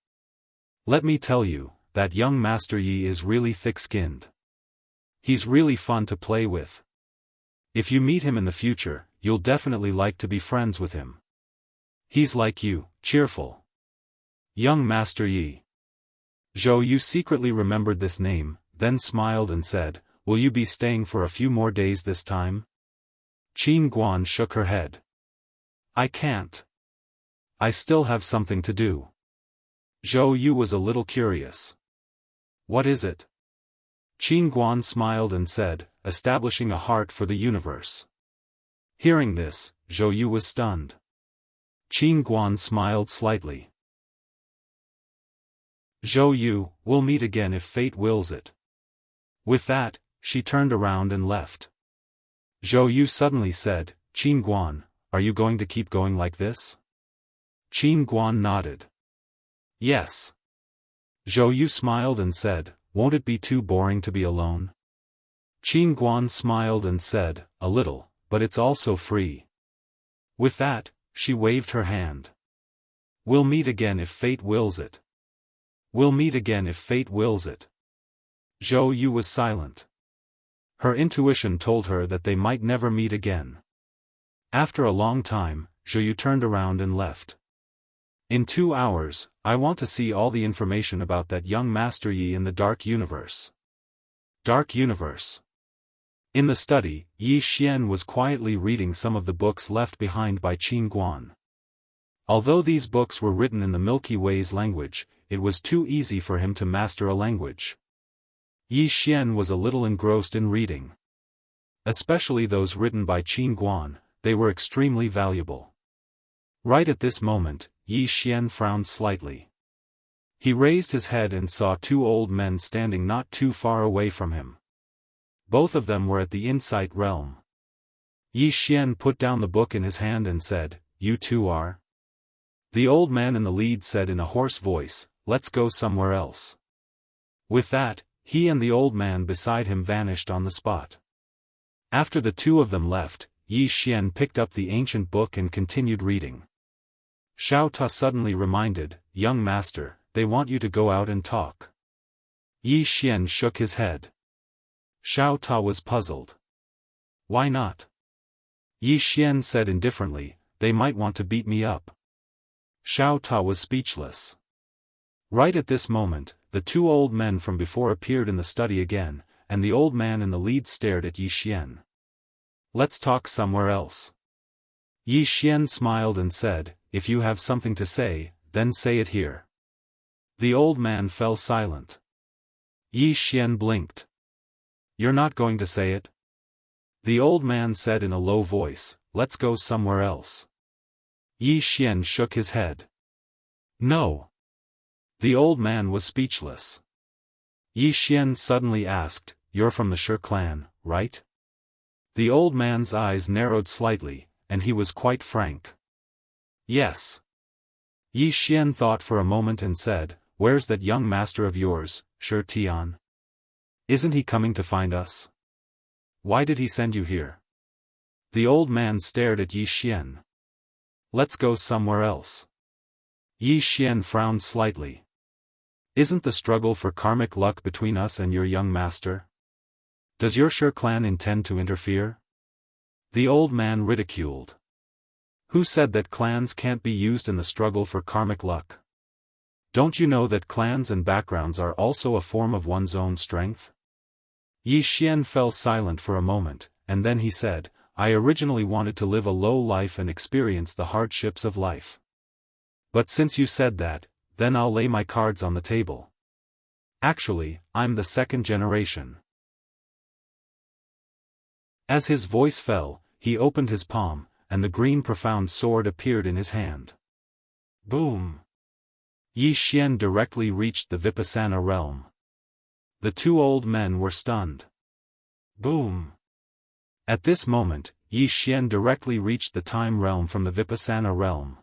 Let me tell you, that young Master Yi is really thick-skinned. He's really fun to play with. If you meet him in the future, you'll definitely like to be friends with him. He's like you, cheerful. Young Master Yi. Zhou Yu secretly remembered this name, then smiled and said, will you be staying for a few more days this time? Qin Guan shook her head. I can't. I still have something to do. Zhou Yu was a little curious. What is it? Qin Guan smiled and said, establishing a heart for the universe. Hearing this, Zhou Yu was stunned. Qin Guan smiled slightly. Zhou Yu, we'll meet again if fate wills it. With that, she turned around and left. Zhou Yu suddenly said, Qin Guan, are you going to keep going like this? Qin Guan nodded. Yes. Zhou Yu smiled and said, won't it be too boring to be alone? Qin Guan smiled and said, a little, but it's also free. With that, she waved her hand. We'll meet again if fate wills it. We'll meet again if fate wills it. Zhou Yu was silent. Her intuition told her that they might never meet again. After a long time, Zhou Yu turned around and left. In 2 hours, I want to see all the information about that young Master Yi in the Dark Universe. Dark Universe. In the study, Yi Xian was quietly reading some of the books left behind by Qin Guan. Although these books were written in the Milky Way's language, it was too easy for him to master a language. Yi Xian was a little engrossed in reading. Especially those written by Qin Guan, they were extremely valuable. Right at this moment, Yi Xian frowned slightly. He raised his head and saw 2 old men standing not too far away from him. Both of them were at the Insight realm. Yi Xian put down the book in his hand and said, You two are? The old man in the lead said in a hoarse voice, Let's go somewhere else. With that, he and the old man beside him vanished on the spot. After the 2 of them left, Yi Xian picked up the ancient book and continued reading. Xiao Ta suddenly reminded, Young master, they want you to go out and talk. Yi Xian shook his head. Xiao Ta was puzzled. Why not? Yi Xian said indifferently, they might want to beat me up. Xiao Ta was speechless. Right at this moment, the 2 old men from before appeared in the study again, and the old man in the lead stared at Yi Xian. Let's talk somewhere else. Yi Xian smiled and said, If you have something to say, then say it here. The old man fell silent. Yi Xian blinked. You're not going to say it? The old man said in a low voice, Let's go somewhere else. Yi Xian shook his head. No. The old man was speechless. Yi Xian suddenly asked, You're from the Shi clan, right? The old man's eyes narrowed slightly, and he was quite frank. Yes. Yi Xian thought for a moment and said, Where's that young master of yours, Shi Tian? Isn't he coming to find us? Why did he send you here? The old man stared at Yi Xian. Let's go somewhere else. Yi Xian frowned slightly. Isn't the struggle for karmic luck between us and your young master? Does your Shi clan intend to interfere? The old man ridiculed. Who said that clans can't be used in the struggle for karmic luck? Don't you know that clans and backgrounds are also a form of one's own strength? Yi Xian fell silent for a moment, and then he said, I originally wanted to live a low life and experience the hardships of life. But since you said that, then I'll lay my cards on the table. Actually, I'm the 2nd generation. As his voice fell, he opened his palm, and the green profound sword appeared in his hand. Boom! Yi Xian directly reached the Vipassana realm. The 2 old men were stunned. Boom! At this moment, Yi Xian directly reached the time realm from the Vipassana realm.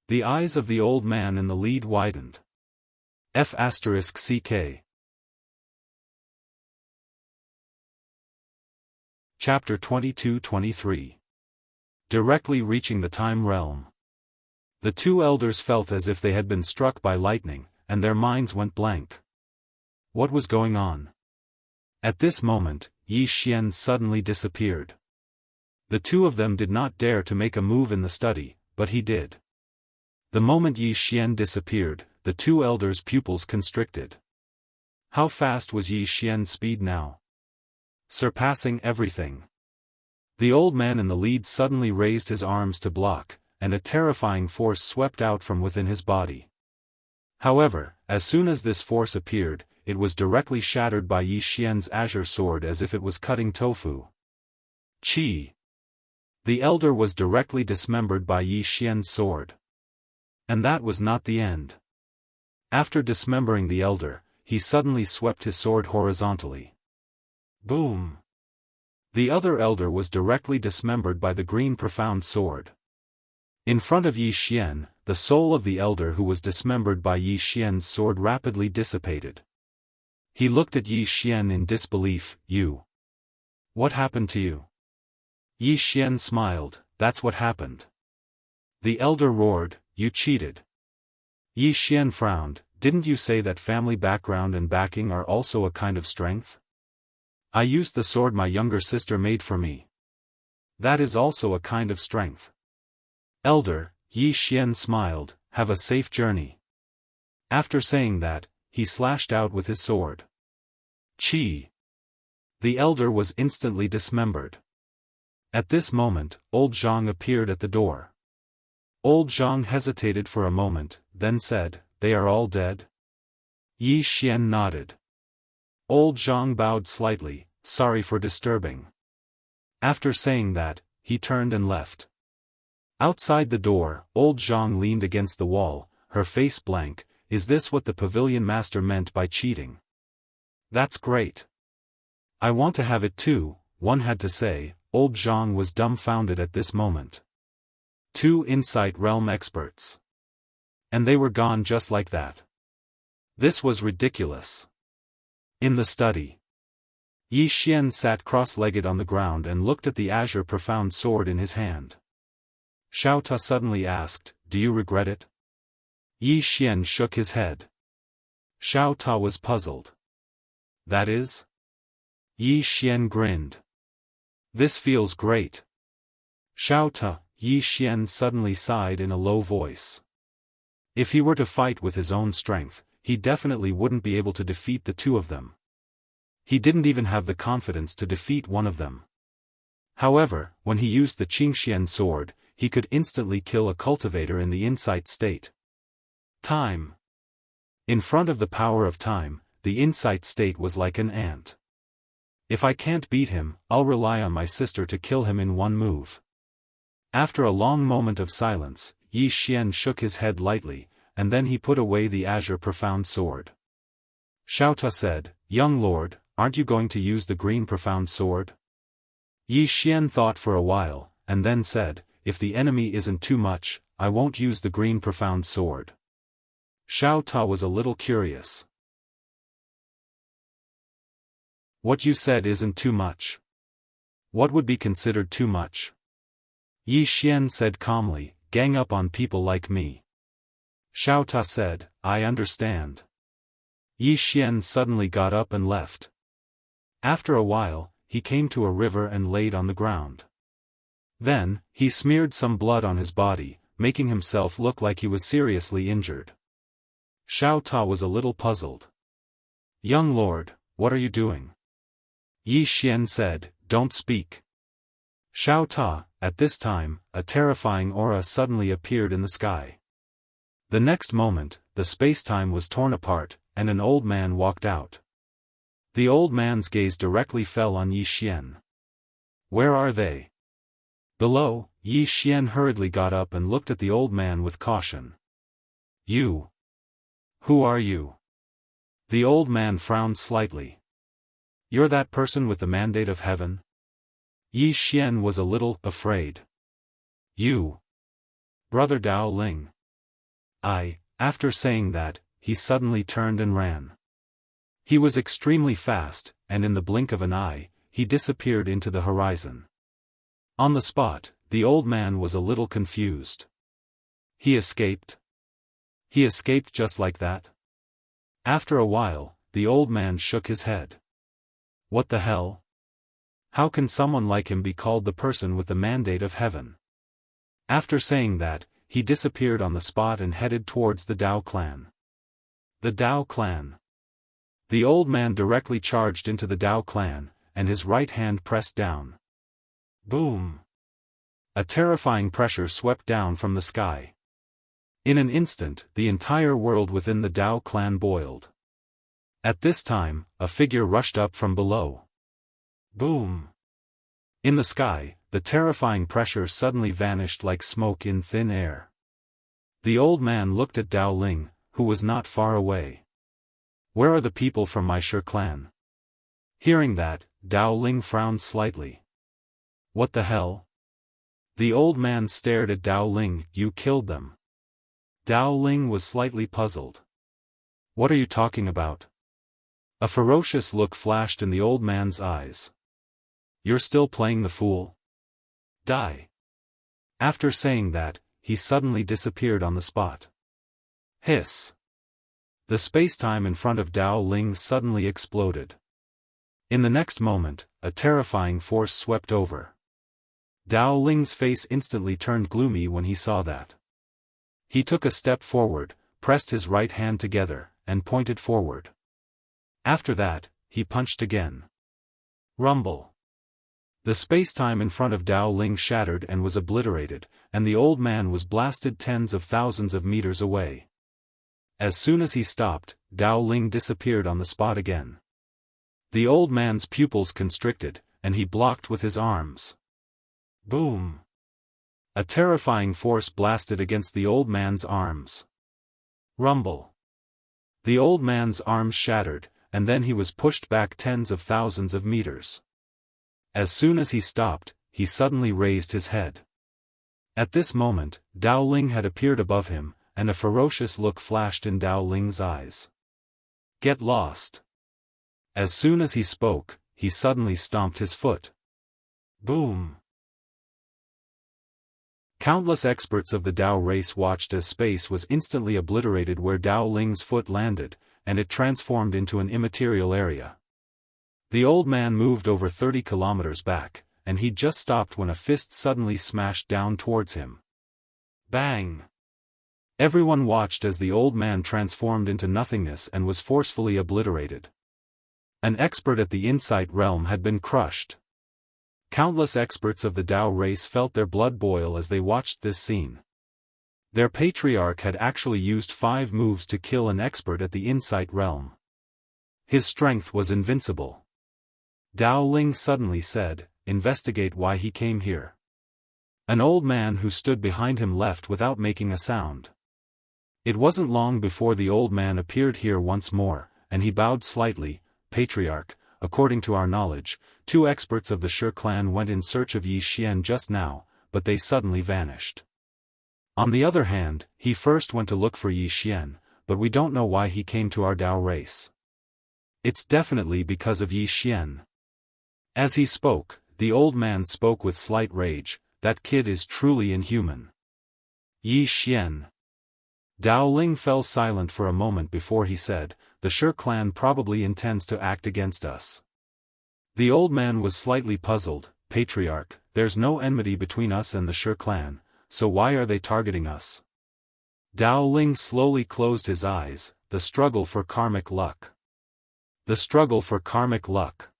The eyes of the old man in the lead widened. F***ck. Chapter 22-23. Directly reaching the time realm. The two elders felt as if they had been struck by lightning, and their minds went blank. What was going on? At this moment, Yi Xian suddenly disappeared. The two of them did not dare to make a move in the study, but he did. The moment Yi Xian disappeared, the two elders' pupils constricted. How fast was Yi Xian's speed now? Surpassing everything. The old man in the lead suddenly raised his arms to block, and a terrifying force swept out from within his body. However, as soon as this force appeared, it was directly shattered by Yi Xian's azure sword as if it was cutting tofu. Qi. The elder was directly dismembered by Yi Xian's sword. And that was not the end. After dismembering the elder, he suddenly swept his sword horizontally. Boom! The other elder was directly dismembered by the green profound sword. In front of Yi Xian, the soul of the elder who was dismembered by Yi Xian's sword rapidly dissipated. He looked at Yi Xian in disbelief. You. What happened to you? Yi Xian smiled. That's what happened. The elder roared, you cheated. Yi Xian frowned. Didn't you say that family background and backing are also a kind of strength? I used the sword my younger sister made for me. That is also a kind of strength. Elder, Yi Xian smiled, have a safe journey. After saying that, he slashed out with his sword. Qi. The elder was instantly dismembered. At this moment, old Zhang appeared at the door. Old Zhang hesitated for a moment, then said, they are all dead? Yi Xian nodded. Old Zhang bowed slightly, sorry for disturbing. After saying that, he turned and left. Outside the door, old Zhang leaned against the wall, her face blank. Is this what the pavilion master meant by cheating? That's great. I want to have it too, one had to say. Old Zhang was dumbfounded at this moment. Two Insight Realm experts. And they were gone just like that. This was ridiculous. In the study, Yi Xian sat cross-legged on the ground and looked at the azure profound sword in his hand. Xiao Ta suddenly asked, do you regret it? Yi Xian shook his head. Xiao Ta was puzzled. That is? Yi Xian grinned. This feels great. Xiao Ta, Yi Xian suddenly sighed in a low voice. If he were to fight with his own strength, he definitely wouldn't be able to defeat the two of them. He didn't even have the confidence to defeat one of them. However, when he used the Qingxian sword, he could instantly kill a cultivator in the insight state. Time. In front of the power of time, the insight state was like an ant. If I can't beat him, I'll rely on my sister to kill him in one move. After a long moment of silence, Yi Xian shook his head lightly, and then he put away the azure profound sword. Xiao Ta said, young lord, aren't you going to use the green profound sword? Yi Xian thought for a while, and then said, if the enemy isn't too much, I won't use the green profound sword. Xiao Ta was a little curious. What you said isn't too much. What would be considered too much? Yi Xian said calmly, gang up on people like me. Xiao Ta said, I understand. Yi Xian suddenly got up and left. After a while, he came to a river and laid on the ground. Then, he smeared some blood on his body, making himself look like he was seriously injured. Xiao Ta was a little puzzled. Young lord, what are you doing? Yi Xian said, don't speak. Xiao Ta, at this time, a terrifying aura suddenly appeared in the sky. The next moment, the space-time was torn apart, and an old man walked out. The old man's gaze directly fell on Yi Xian. Where are they? Below, Yi Xian hurriedly got up and looked at the old man with caution. You. Who are you? The old man frowned slightly. You're that person with the mandate of heaven? Yi Xian was a little afraid. You. Brother Dao Ling. After saying that, he suddenly turned and ran. He was extremely fast, and in the blink of an eye, he disappeared into the horizon. On the spot, the old man was a little confused. He escaped? He escaped just like that? After a while, the old man shook his head. What the hell? How can someone like him be called the person with the mandate of heaven? After saying that, he disappeared on the spot and headed towards the Dao clan. The Dao clan. The old man directly charged into the Dao clan, and his right hand pressed down. Boom! A terrifying pressure swept down from the sky. In an instant, the entire world within the Dao clan boiled. At this time, a figure rushed up from below. Boom! In the sky, the terrifying pressure suddenly vanished like smoke in thin air. The old man looked at Dao Ling, who was not far away. Where are the people from my Shi clan? Hearing that, Dao Ling frowned slightly. What the hell? The old man stared at Dao Ling. You killed them. Dao Ling was slightly puzzled. What are you talking about? A ferocious look flashed in the old man's eyes. You're still playing the fool? Die. After saying that, he suddenly disappeared on the spot. Hiss. The spacetime in front of Dao Ling suddenly exploded. In the next moment, a terrifying force swept over. Dao Ling's face instantly turned gloomy when he saw that. He took a step forward, pressed his right hand together, and pointed forward. After that, he punched again. Rumble. The spacetime in front of Dao Ling shattered and was obliterated, and the old man was blasted tens of thousands of meters away. As soon as he stopped, Dao Ling disappeared on the spot again. The old man's pupils constricted, and he blocked with his arms. Boom! A terrifying force blasted against the old man's arms. Rumble. The old man's arms shattered, and then he was pushed back tens of thousands of meters. As soon as he stopped, he suddenly raised his head. At this moment, Dao Ling had appeared above him, and a ferocious look flashed in Dao Ling's eyes. Get lost. As soon as he spoke, he suddenly stomped his foot. Boom! Countless experts of the Dao race watched as space was instantly obliterated where Dao Ling's foot landed, and it transformed into an immaterial area. The old man moved over 30 kilometers back, and he'd just stopped when a fist suddenly smashed down towards him. Bang! Everyone watched as the old man transformed into nothingness and was forcefully obliterated. An expert at the Insight realm had been crushed. Countless experts of the Dao race felt their blood boil as they watched this scene. Their patriarch had actually used 5 moves to kill an expert at the Insight realm. His strength was invincible. Dao Ling suddenly said, "Investigate why he came here." An old man who stood behind him left without making a sound. It wasn't long before the old man appeared here once more, and he bowed slightly. Patriarch, according to our knowledge, 2 experts of the Shi clan went in search of Yi Xian just now, but they suddenly vanished. On the other hand, he first went to look for Yi Xian, but we don't know why he came to our Dao race. It's definitely because of Yi Xian. As he spoke, the old man spoke with slight rage. That kid is truly inhuman. Yi Xian. Dao Ling fell silent for a moment before he said, "The Shi clan probably intends to act against us." The old man was slightly puzzled. Patriarch, there's no enmity between us and the Shi clan, so why are they targeting us? Dao Ling slowly closed his eyes. The struggle for karmic luck. The struggle for karmic luck.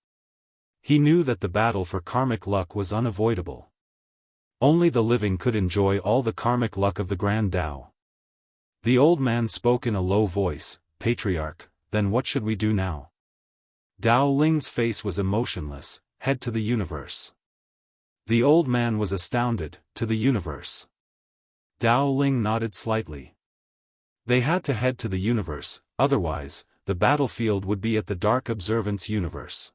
He knew that the battle for karmic luck was unavoidable. Only the living could enjoy all the karmic luck of the Grand Dao. The old man spoke in a low voice, "Patriarch, then what should we do now?" Dao Ling's face was emotionless. "Head to the universe." The old man was astounded. "To the universe?" Dao Ling nodded slightly. They had to head to the universe, otherwise, the battlefield would be at the Dark Observance universe.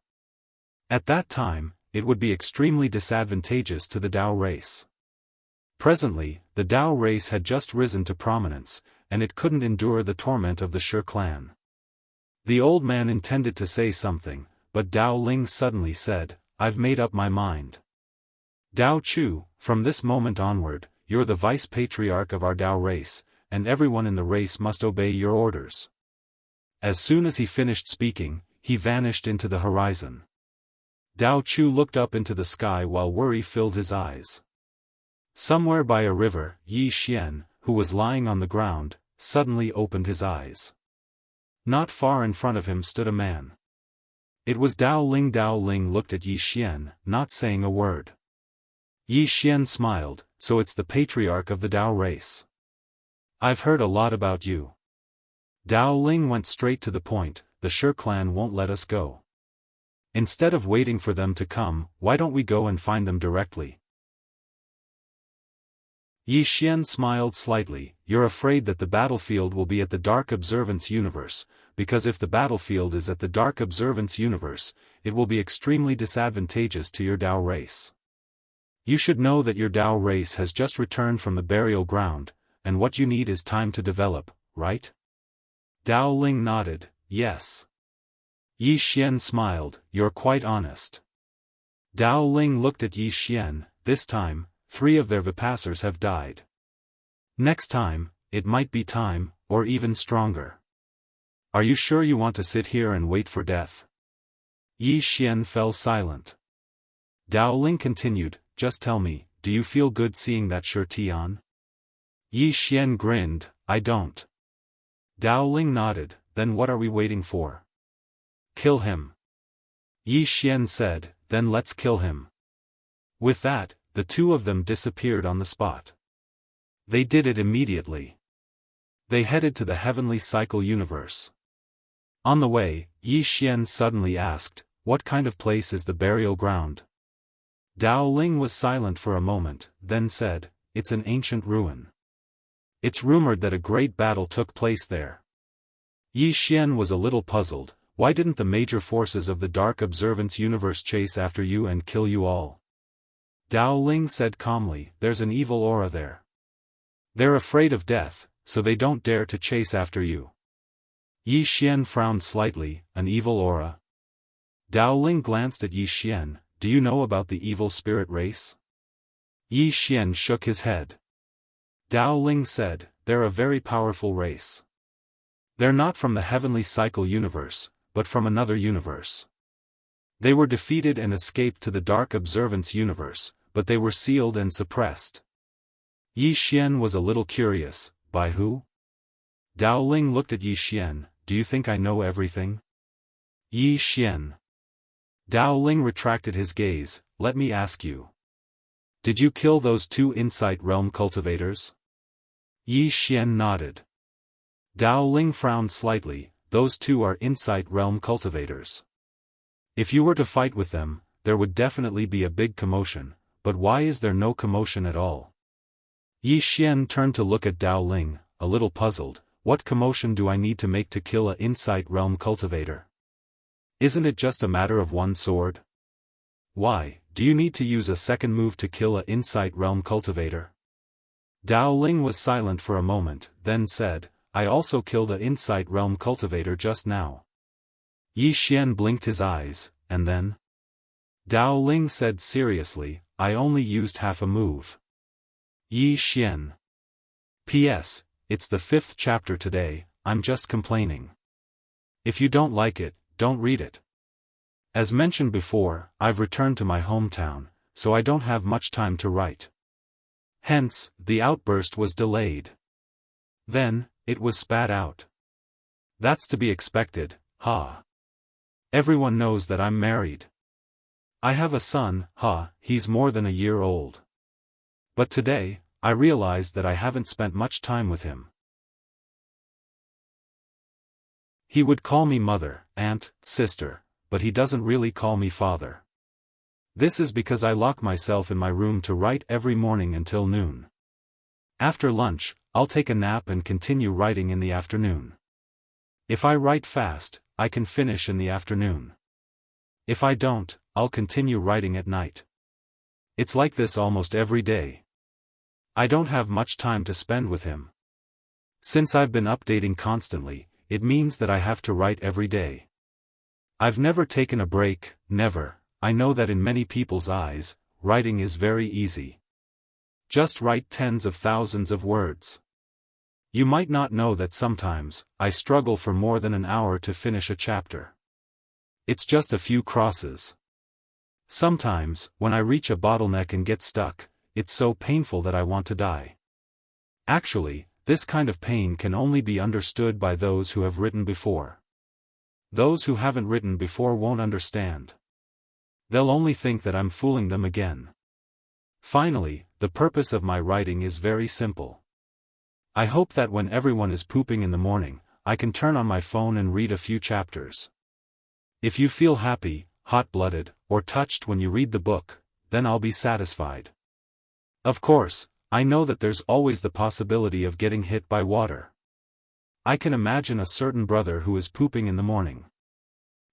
At that time, it would be extremely disadvantageous to the Dao race. Presently, the Dao race had just risen to prominence, and it couldn't endure the torment of the Shi clan. The old man intended to say something, but Dao Ling suddenly said, I've made up my mind. Dao Chu, from this moment onward, you're the vice-patriarch of our Dao race, and everyone in the race must obey your orders. As soon as he finished speaking, he vanished into the horizon. Dao Chu looked up into the sky while worry filled his eyes. Somewhere by a river, Yi Xian, who was lying on the ground, suddenly opened his eyes. Not far in front of him stood a man. It was Dao Ling. Dao Ling looked at Yi Xian, not saying a word. Yi Xian smiled, so it's the patriarch of the Dao race. I've heard a lot about you. Dao Ling went straight to the point, the Shi clan won't let us go. Instead of waiting for them to come, why don't we go and find them directly? Yi Xian smiled slightly. You're afraid that the battlefield will be at the Dark Observance Universe, because if the battlefield is at the Dark Observance Universe, it will be extremely disadvantageous to your Dao race. You should know that your Dao race has just returned from the burial ground, and what you need is time to develop, right? Dao Ling nodded, yes. Yi Xian smiled, you're quite honest. Dao Ling looked at Yi Xian. This time, 3 of their Vipassars have died. Next time, it might be time, or even stronger. Are you sure you want to sit here and wait for death? Yi Xian fell silent. Dao Ling continued, just tell me, do you feel good seeing that Shi Tian? Yi Xian grinned, I don't. Dao Ling nodded, then what are we waiting for? Kill him. Yi Xian said, then let's kill him. With that, the 2 of them disappeared on the spot. They did it immediately. They headed to the heavenly cycle universe. On the way, Yi Xian suddenly asked, what kind of place is the burial ground? Dao Ling was silent for a moment, then said, it's an ancient ruin. It's rumored that a great battle took place there. Yi Xian was a little puzzled. Why didn't the major forces of the Dark Observance Universe chase after you and kill you all? Dao Ling said calmly, there's an evil aura there. They're afraid of death, so they don't dare to chase after you. Yi Xian frowned slightly, an evil aura. Dao Ling glanced at Yi Xian, do you know about the evil spirit race? Yi Xian shook his head. Dao Ling said, they're a very powerful race. They're not from the heavenly cycle universe, but from another universe. They were defeated and escaped to the Dark Observance Universe, but they were sealed and suppressed. Yi Xian was a little curious, by who? Dao Ling looked at Yi Xian, do you think I know everything? Yi Xian. Dao Ling retracted his gaze, let me ask you. Did you kill those 2 Insight Realm cultivators? Yi Xian nodded. Dao Ling frowned slightly, those 2 are Insight Realm cultivators. If you were to fight with them, there would definitely be a big commotion, but why is there no commotion at all? Yi Xian turned to look at Dao Ling, a little puzzled, what commotion do I need to make to kill a Insight Realm cultivator? Isn't it just a matter of 1 sword? Why, do you need to use a second move to kill a Insight Realm cultivator? Dao Ling was silent for a moment, then said, I also killed a Insight Realm cultivator just now. Yi Xian blinked his eyes, and then? Dao Ling said seriously, I only used half a move. Yi Xian. P.S. It's the 5th chapter today, I'm just complaining. If you don't like it, don't read it. As mentioned before, I've returned to my hometown, so I don't have much time to write. Hence, the outburst was delayed. Then, it was spat out. That's to be expected, ha. Everyone knows that I'm married. I have a son, he's more than a year old. But today, I realized that I haven't spent much time with him. He would call me mother, aunt, sister, but he doesn't really call me father. This is because I lock myself in my room to write every morning until noon. After lunch, I'll take a nap and continue writing in the afternoon. If I write fast, I can finish in the afternoon. If I don't, I'll continue writing at night. It's like this almost every day. I don't have much time to spend with him. Since I've been updating constantly, it means that I have to write every day. I've never taken a break, never, I know that in many people's eyes, writing is very easy. Just write tens of thousands of words. You might not know that sometimes, I struggle for more than an hour to finish a chapter. It's just a few crosses. Sometimes, when I reach a bottleneck and get stuck, it's so painful that I want to die. Actually, this kind of pain can only be understood by those who have written before. Those who haven't written before won't understand. They'll only think that I'm fooling them again. Finally, the purpose of my writing is very simple. I hope that when everyone is pooping in the morning, I can turn on my phone and read a few chapters. If you feel happy, hot-blooded, or touched when you read the book, then I'll be satisfied. Of course, I know that there's always the possibility of getting hit by water. I can imagine a certain brother who is pooping in the morning.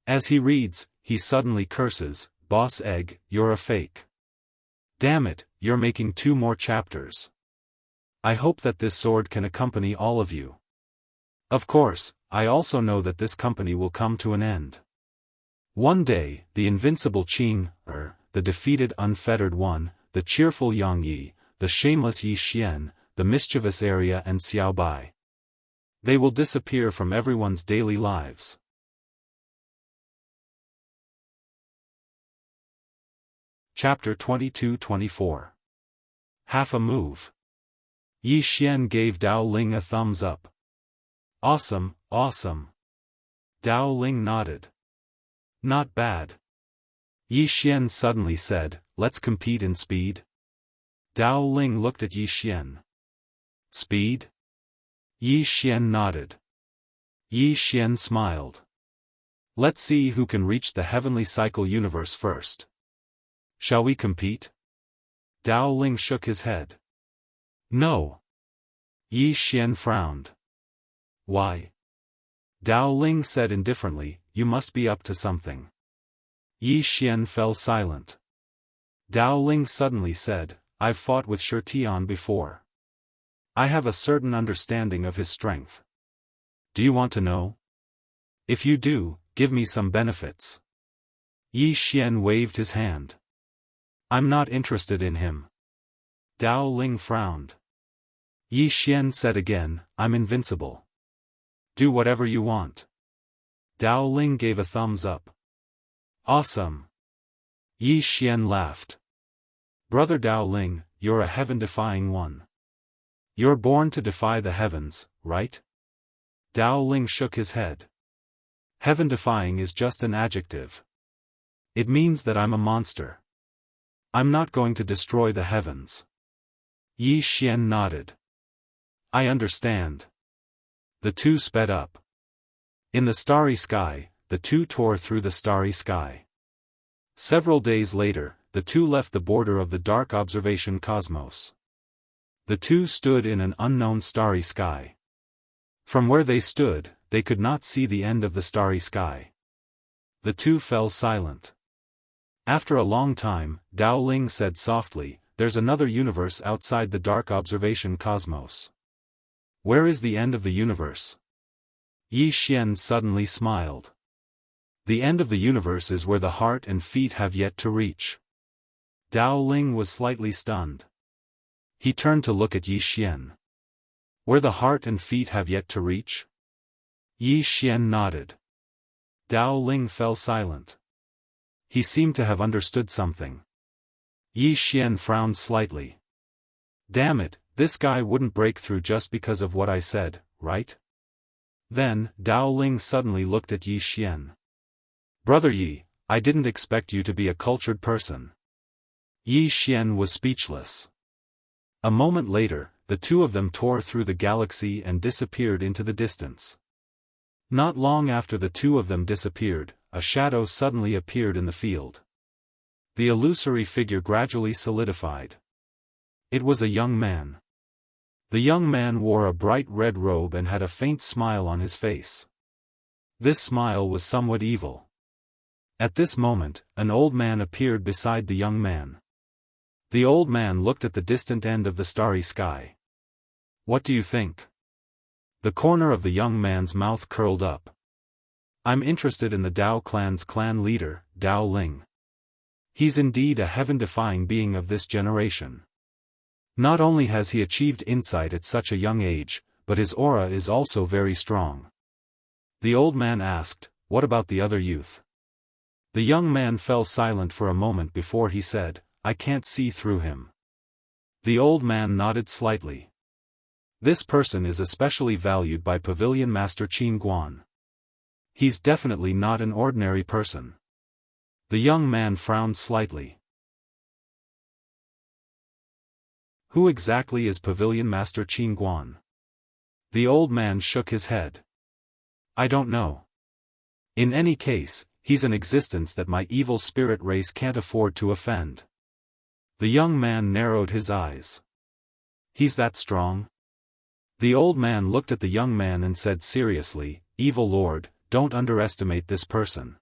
As he reads, he suddenly curses, "Boss Egg, you're a fake. Damn it, you're making 2 more chapters. I hope that this sword can accompany all of you." Of course, I also know that this company will come to an end. One day, the invincible Qin, the defeated unfettered one, the cheerful Yang Yi, the shameless Yi Xian, the mischievous Arya and Xiao Bai. They will disappear from everyone's daily lives. Chapter 22-24. Half a move. Yi Xian gave Dao Ling a thumbs up. Awesome, awesome. Dao Ling nodded. Not bad. Yi Xian suddenly said, "Let's compete in speed." Dao Ling looked at Yi Xian. Speed? Yi Xian nodded. Yi Xian smiled. Let's see who can reach the heavenly cycle universe first. Shall we compete? Dao Ling shook his head. No. Yi Xian frowned. Why? Dao Ling said indifferently, "You must be up to something." Yi Xian fell silent. Dao Ling suddenly said, "I've fought with Shi Tian before. I have a certain understanding of his strength. Do you want to know? If you do, give me some benefits." Yi Xian waved his hand. "I'm not interested in him." Dao Ling frowned. Yi Xian said again, "I'm invincible. Do whatever you want." Dao Ling gave a thumbs up. Awesome. Yi Xian laughed. Brother Dao Ling, you're a heaven-defying one. You're born to defy the heavens, right? Dao Ling shook his head. Heaven-defying is just an adjective. It means that I'm a monster. I'm not going to destroy the heavens. Yi Xian nodded. I understand. The two sped up. In the starry sky, the two tore through the starry sky. Several days later, the two left the border of the dark observation cosmos. The two stood in an unknown starry sky. From where they stood, they could not see the end of the starry sky. The two fell silent. After a long time, Dao Ling said softly, "There's another universe outside the dark observation cosmos." Where is the end of the universe? Yi Xian suddenly smiled. The end of the universe is where the heart and feet have yet to reach. Dao Ling was slightly stunned. He turned to look at Yi Xian. Where the heart and feet have yet to reach? Yi Xian nodded. Dao Ling fell silent. He seemed to have understood something. Yi Xian frowned slightly. Damn it, this guy wouldn't break through just because of what I said, right? Then, Dao Ling suddenly looked at Yi Xian. Brother Yi, I didn't expect you to be a cultured person. Yi Xian was speechless. A moment later, the two of them tore through the galaxy and disappeared into the distance. Not long after the two of them disappeared, a shadow suddenly appeared in the field. The illusory figure gradually solidified. It was a young man. The young man wore a bright red robe and had a faint smile on his face. This smile was somewhat evil. At this moment, an old man appeared beside the young man. The old man looked at the distant end of the starry sky. What do you think? The corner of the young man's mouth curled up. I'm interested in the Dao clan's clan leader, Dao Ling. He's indeed a heaven-defying being of this generation. Not only has he achieved insight at such a young age, but his aura is also very strong. The old man asked, "What about the other youth?" The young man fell silent for a moment before he said, "I can't see through him." The old man nodded slightly. "This person is especially valued by Pavilion Master Qin Guan. He's definitely not an ordinary person." The young man frowned slightly. "Who exactly is Pavilion Master Qin Guan?" The old man shook his head. "I don't know. In any case, he's an existence that my evil spirit race can't afford to offend." The young man narrowed his eyes. "He's that strong?" The old man looked at the young man and said seriously, "Evil Lord, don't underestimate this person.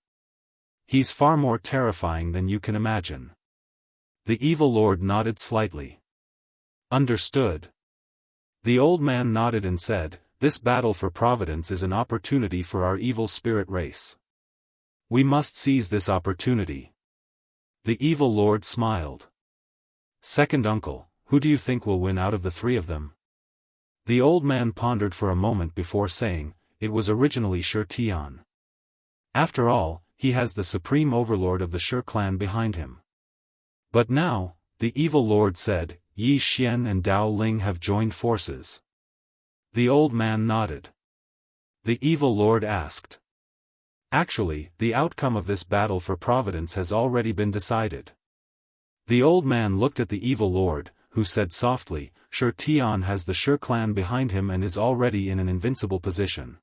He's far more terrifying than you can imagine." The evil lord nodded slightly. "Understood." The old man nodded and said, "This battle for Providence is an opportunity for our evil spirit race. We must seize this opportunity." The evil lord smiled. "Second uncle, who do you think will win out of the three of them?" The old man pondered for a moment before saying, "It was originally Shi Tian. After all, he has the supreme overlord of the Shi clan behind him. But now," the evil lord said, "Yi Xian and Dao Ling have joined forces." The old man nodded. The evil lord asked, "Actually, the outcome of this battle for Providence has already been decided." The old man looked at the evil lord, who said softly, "Shi Tian has the Shi clan behind him and is already in an invincible position.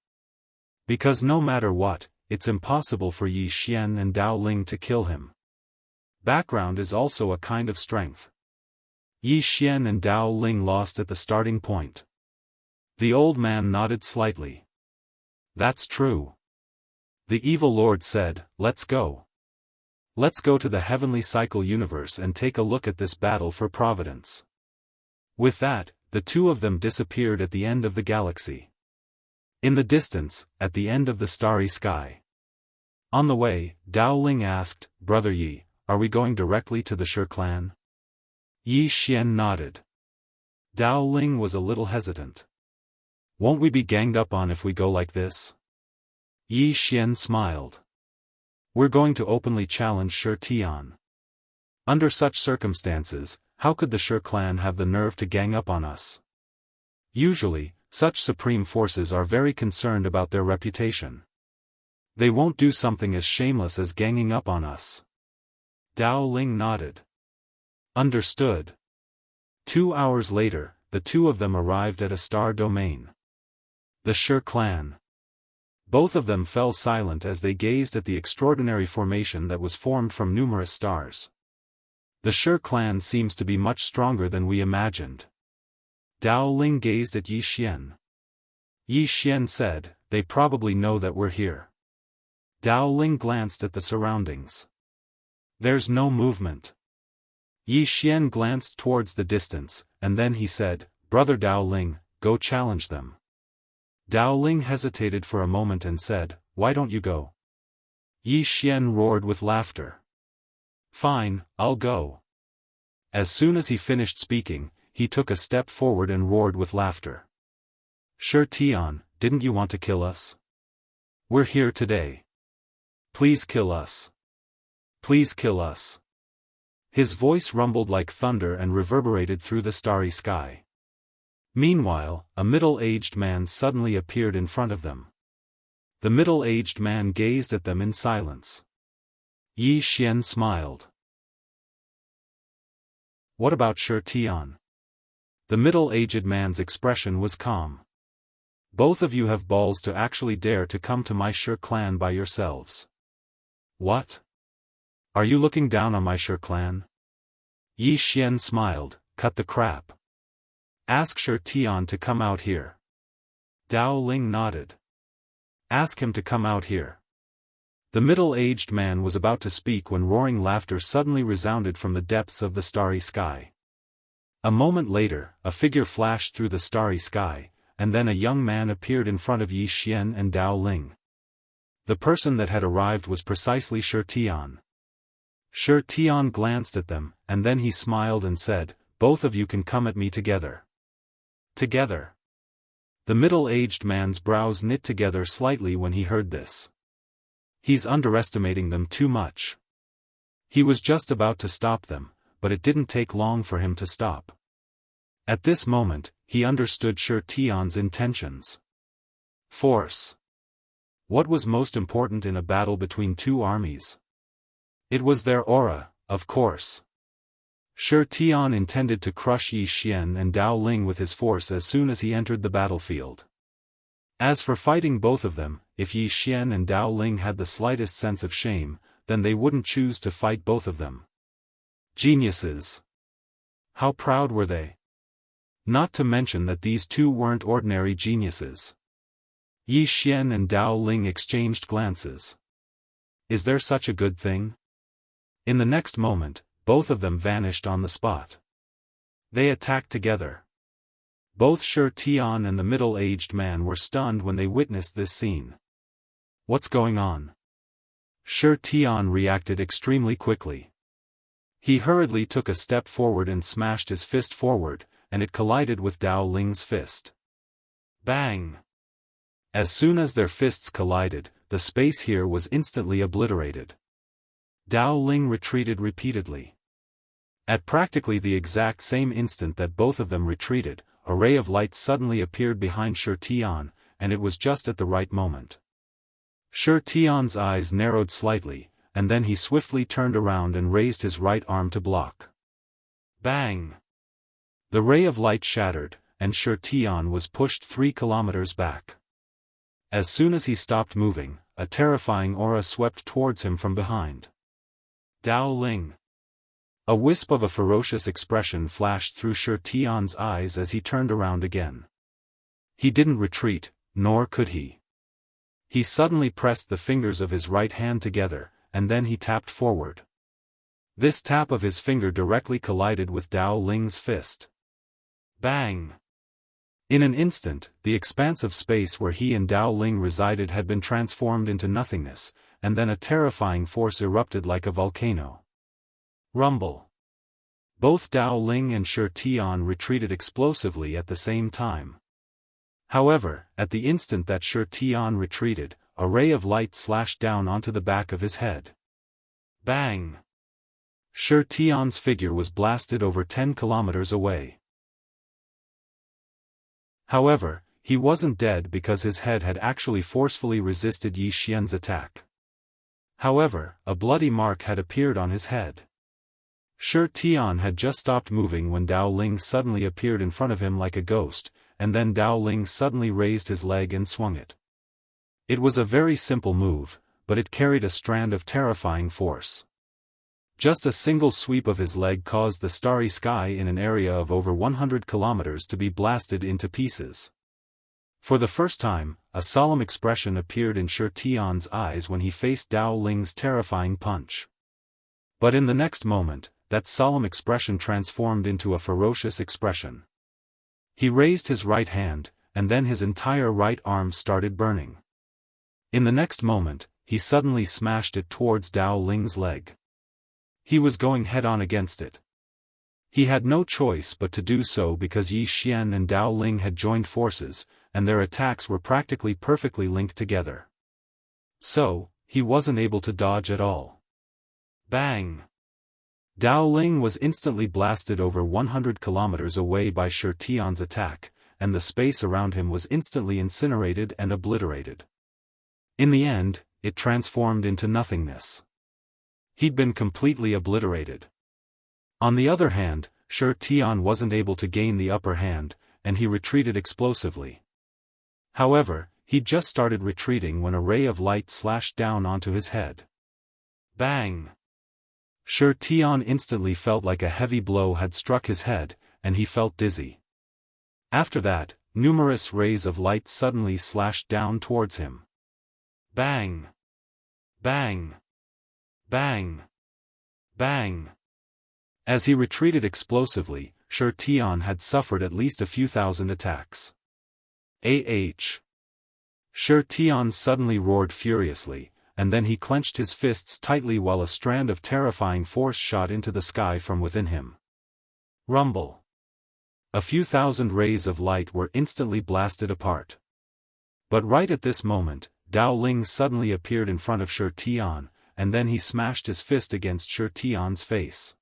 Because no matter what, it's impossible for Yi Xian and Dao Ling to kill him. Background is also a kind of strength. Yi Xian and Dao Ling lost at the starting point." The old man nodded slightly. "That's true." The evil lord said, "Let's go. Let's go to the heavenly cycle universe and take a look at this battle for Providence." With that, the two of them disappeared at the end of the galaxy. In the distance, at the end of the starry sky. On the way, Dao Ling asked, "Brother Yi, are we going directly to the Shi clan?" Yi Xian nodded. Dao Ling was a little hesitant. "Won't we be ganged up on if we go like this?" Yi Xian smiled. "We're going to openly challenge Shi Tian. Under such circumstances, how could the Shi clan have the nerve to gang up on us? Usually, such supreme forces are very concerned about their reputation. They won't do something as shameless as ganging up on us." Dao Ling nodded. "Understood." 2 hours later, the two of them arrived at a star domain. The Shi clan. Both of them fell silent as they gazed at the extraordinary formation that was formed from numerous stars. "The Shi clan seems to be much stronger than we imagined." Dao Ling gazed at Yi Xian. Yi Xian said, "They probably know that we're here." Dao Ling glanced at the surroundings. "There's no movement." Yi Xian glanced towards the distance, and then he said, "Brother Dao Ling, go challenge them." Dao Ling hesitated for a moment and said, "Why don't you go?" Yi Xian roared with laughter. "Fine, I'll go." As soon as he finished speaking, he took a step forward and roared with laughter. "Shi Tian, didn't you want to kill us? We're here today. Please kill us. Please kill us." His voice rumbled like thunder and reverberated through the starry sky. Meanwhile, a middle-aged man suddenly appeared in front of them. The middle-aged man gazed at them in silence. Yi Xian smiled. "What about Shi Tian?" The middle-aged man's expression was calm. "Both of you have balls to actually dare to come to my Shi clan by yourselves." "What? Are you looking down on my Shi clan?" Yi Xian smiled, "Cut the crap. Ask Shi Tian to come out here." Dao Ling nodded. "Ask him to come out here." The middle-aged man was about to speak when roaring laughter suddenly resounded from the depths of the starry sky. A moment later, a figure flashed through the starry sky, and then a young man appeared in front of Yi Xian and Dao Ling. The person that had arrived was precisely Shi Tian. Shi Tian glanced at them, and then he smiled and said, "Both of you can come at me together." Together. The middle-aged man's brows knit together slightly when he heard this. He's underestimating them too much. He was just about to stop them, but it didn't take long for him to stop. At this moment, he understood Shi Tian's intentions. Force. What was most important in a battle between two armies? It was their aura, of course. Shi Tian intended to crush Yi Xian and Dao Ling with his force as soon as he entered the battlefield. As for fighting both of them, if Yi Xian and Dao Ling had the slightest sense of shame, then they wouldn't choose to fight both of them. Geniuses. How proud were they? Not to mention that these two weren't ordinary geniuses. Yi Xian and Dao Ling exchanged glances. Is there such a good thing? In the next moment, both of them vanished on the spot. They attacked together. Both Shi Tian and the middle-aged man were stunned when they witnessed this scene. What's going on? Shi Tian reacted extremely quickly. He hurriedly took a step forward and smashed his fist forward, and it collided with Dao Ling's fist. Bang! As soon as their fists collided, the space here was instantly obliterated. Dao Ling retreated repeatedly. At practically the exact same instant that both of them retreated, a ray of light suddenly appeared behind Shi Tian, and it was just at the right moment. Shi Tian's eyes narrowed slightly, and then he swiftly turned around and raised his right arm to block. Bang! The ray of light shattered, and Shi Tian was pushed 3 kilometers back. As soon as he stopped moving, a terrifying aura swept towards him from behind. Dao Ling. A wisp of a ferocious expression flashed through Shi Tian's eyes as he turned around again. He didn't retreat, nor could he. He suddenly pressed the fingers of his right hand together, and then he tapped forward. This tap of his finger directly collided with Dao Ling's fist. Bang! In an instant, the expanse of space where he and Dao Ling resided had been transformed into nothingness, and then a terrifying force erupted like a volcano. Rumble. Both Dao Ling and Shi Tian retreated explosively at the same time. However, at the instant that Shi Tian retreated, a ray of light slashed down onto the back of his head. Bang! Shi Tian's figure was blasted over 10 kilometers away. However, he wasn't dead because his head had actually forcefully resisted Yi Xian's attack. However, a bloody mark had appeared on his head. Shi Tian had just stopped moving when Dao Ling suddenly appeared in front of him like a ghost, and then Dao Ling suddenly raised his leg and swung it. It was a very simple move, but it carried a strand of terrifying force. Just a single sweep of his leg caused the starry sky in an area of over 100 kilometers to be blasted into pieces. For the first time, a solemn expression appeared in Shi Tian's eyes when he faced Dao Ling's terrifying punch. But in the next moment, that solemn expression transformed into a ferocious expression. He raised his right hand, and then his entire right arm started burning. In the next moment, he suddenly smashed it towards Dao Ling's leg. He was going head-on against it. He had no choice but to do so because Yi Xian and Dao Ling had joined forces, and their attacks were practically perfectly linked together. So, he wasn't able to dodge at all. Bang! Dao Ling was instantly blasted over 100 kilometers away by Shi Tian's attack, and the space around him was instantly incinerated and obliterated. In the end, it transformed into nothingness. He'd been completely obliterated. On the other hand, Shi Tian wasn't able to gain the upper hand, and he retreated explosively. However, he'd just started retreating when a ray of light slashed down onto his head. Bang! Shi Tian instantly felt like a heavy blow had struck his head, and he felt dizzy. After that, numerous rays of light suddenly slashed down towards him. Bang! Bang! Bang! Bang! As he retreated explosively, Shi Tian had suffered at least a few thousand attacks. Shi Tian suddenly roared furiously, and then he clenched his fists tightly while a strand of terrifying force shot into the sky from within him. Rumble. A few thousand rays of light were instantly blasted apart. But right at this moment, Dao Ling suddenly appeared in front of Shi Tian, and then he smashed his fist against Shi Tian's face.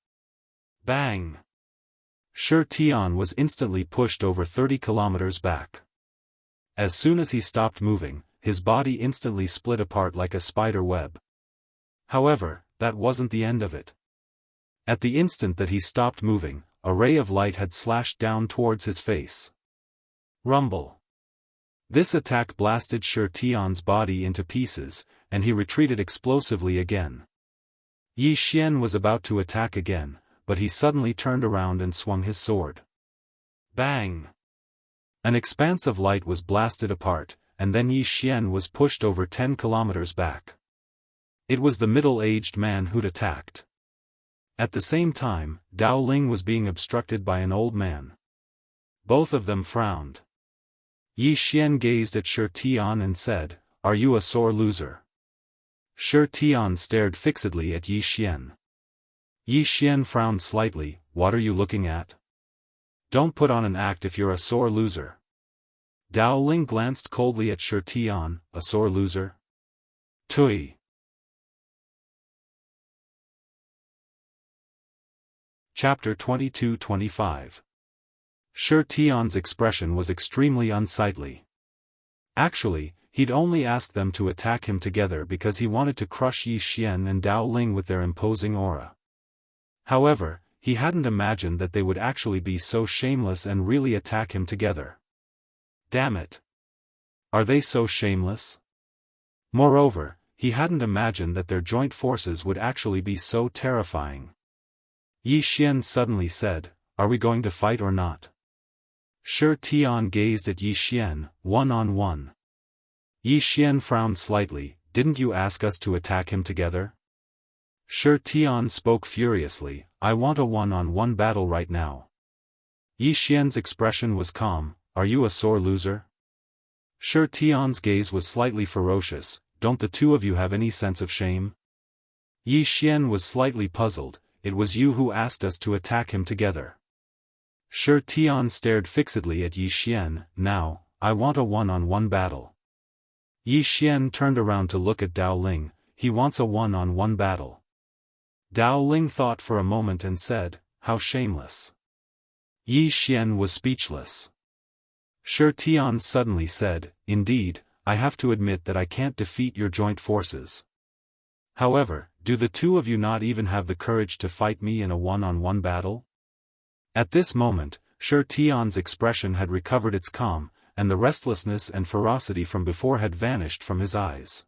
Bang! Shi Tian was instantly pushed over 30 kilometers back. As soon as he stopped moving, his body instantly split apart like a spider web. However, that wasn't the end of it. At the instant that he stopped moving, a ray of light had slashed down towards his face. Rumble. This attack blasted Shi Tian's body into pieces, and he retreated explosively again. Yi Xian was about to attack again, but he suddenly turned around and swung his sword. Bang! An expanse of light was blasted apart, and then Yi Xian was pushed over 10 kilometers back. It was the middle-aged man who'd attacked. At the same time, Dao Ling was being obstructed by an old man. Both of them frowned. Yi Xian gazed at Shi Tian and said, "Are you a sore loser?" Shi Tian stared fixedly at Yi Xian. Yi Xian frowned slightly. "What are you looking at? Don't put on an act if you're a sore loser." Dao Ling glanced coldly at Shi Tian. "A sore loser? Tui." Chapter 22-25. Shi Tian's expression was extremely unsightly. Actually, he'd only asked them to attack him together because he wanted to crush Yi Xian and Dao Ling with their imposing aura. However, he hadn't imagined that they would actually be so shameless and really attack him together. Damn it! Are they so shameless? Moreover, he hadn't imagined that their joint forces would actually be so terrifying. Yi Xian suddenly said, "Are we going to fight or not?" Shi Tian gazed at Yi Xian, one-on-one. Yi Xian frowned slightly. "Didn't you ask us to attack him together?" Shi Tian spoke furiously, "I want a one-on-one battle right now." Yi Xian's expression was calm. "Are you a sore loser?" Shi Tian's gaze was slightly ferocious. "Don't the two of you have any sense of shame?" Yi Xian was slightly puzzled. "It was you who asked us to attack him together." Shi Tian stared fixedly at Yi Xian. "Now, I want a one-on-one battle." Yi Xian turned around to look at Dao Ling. "He wants a one-on-one battle." Dao Ling thought for a moment and said, "How shameless." Yi Xian was speechless. Shi Tian suddenly said, "Indeed, I have to admit that I can't defeat your joint forces. However, do the two of you not even have the courage to fight me in a one-on-one battle?" At this moment, Shi Tian's expression had recovered its calm, and the restlessness and ferocity from before had vanished from his eyes.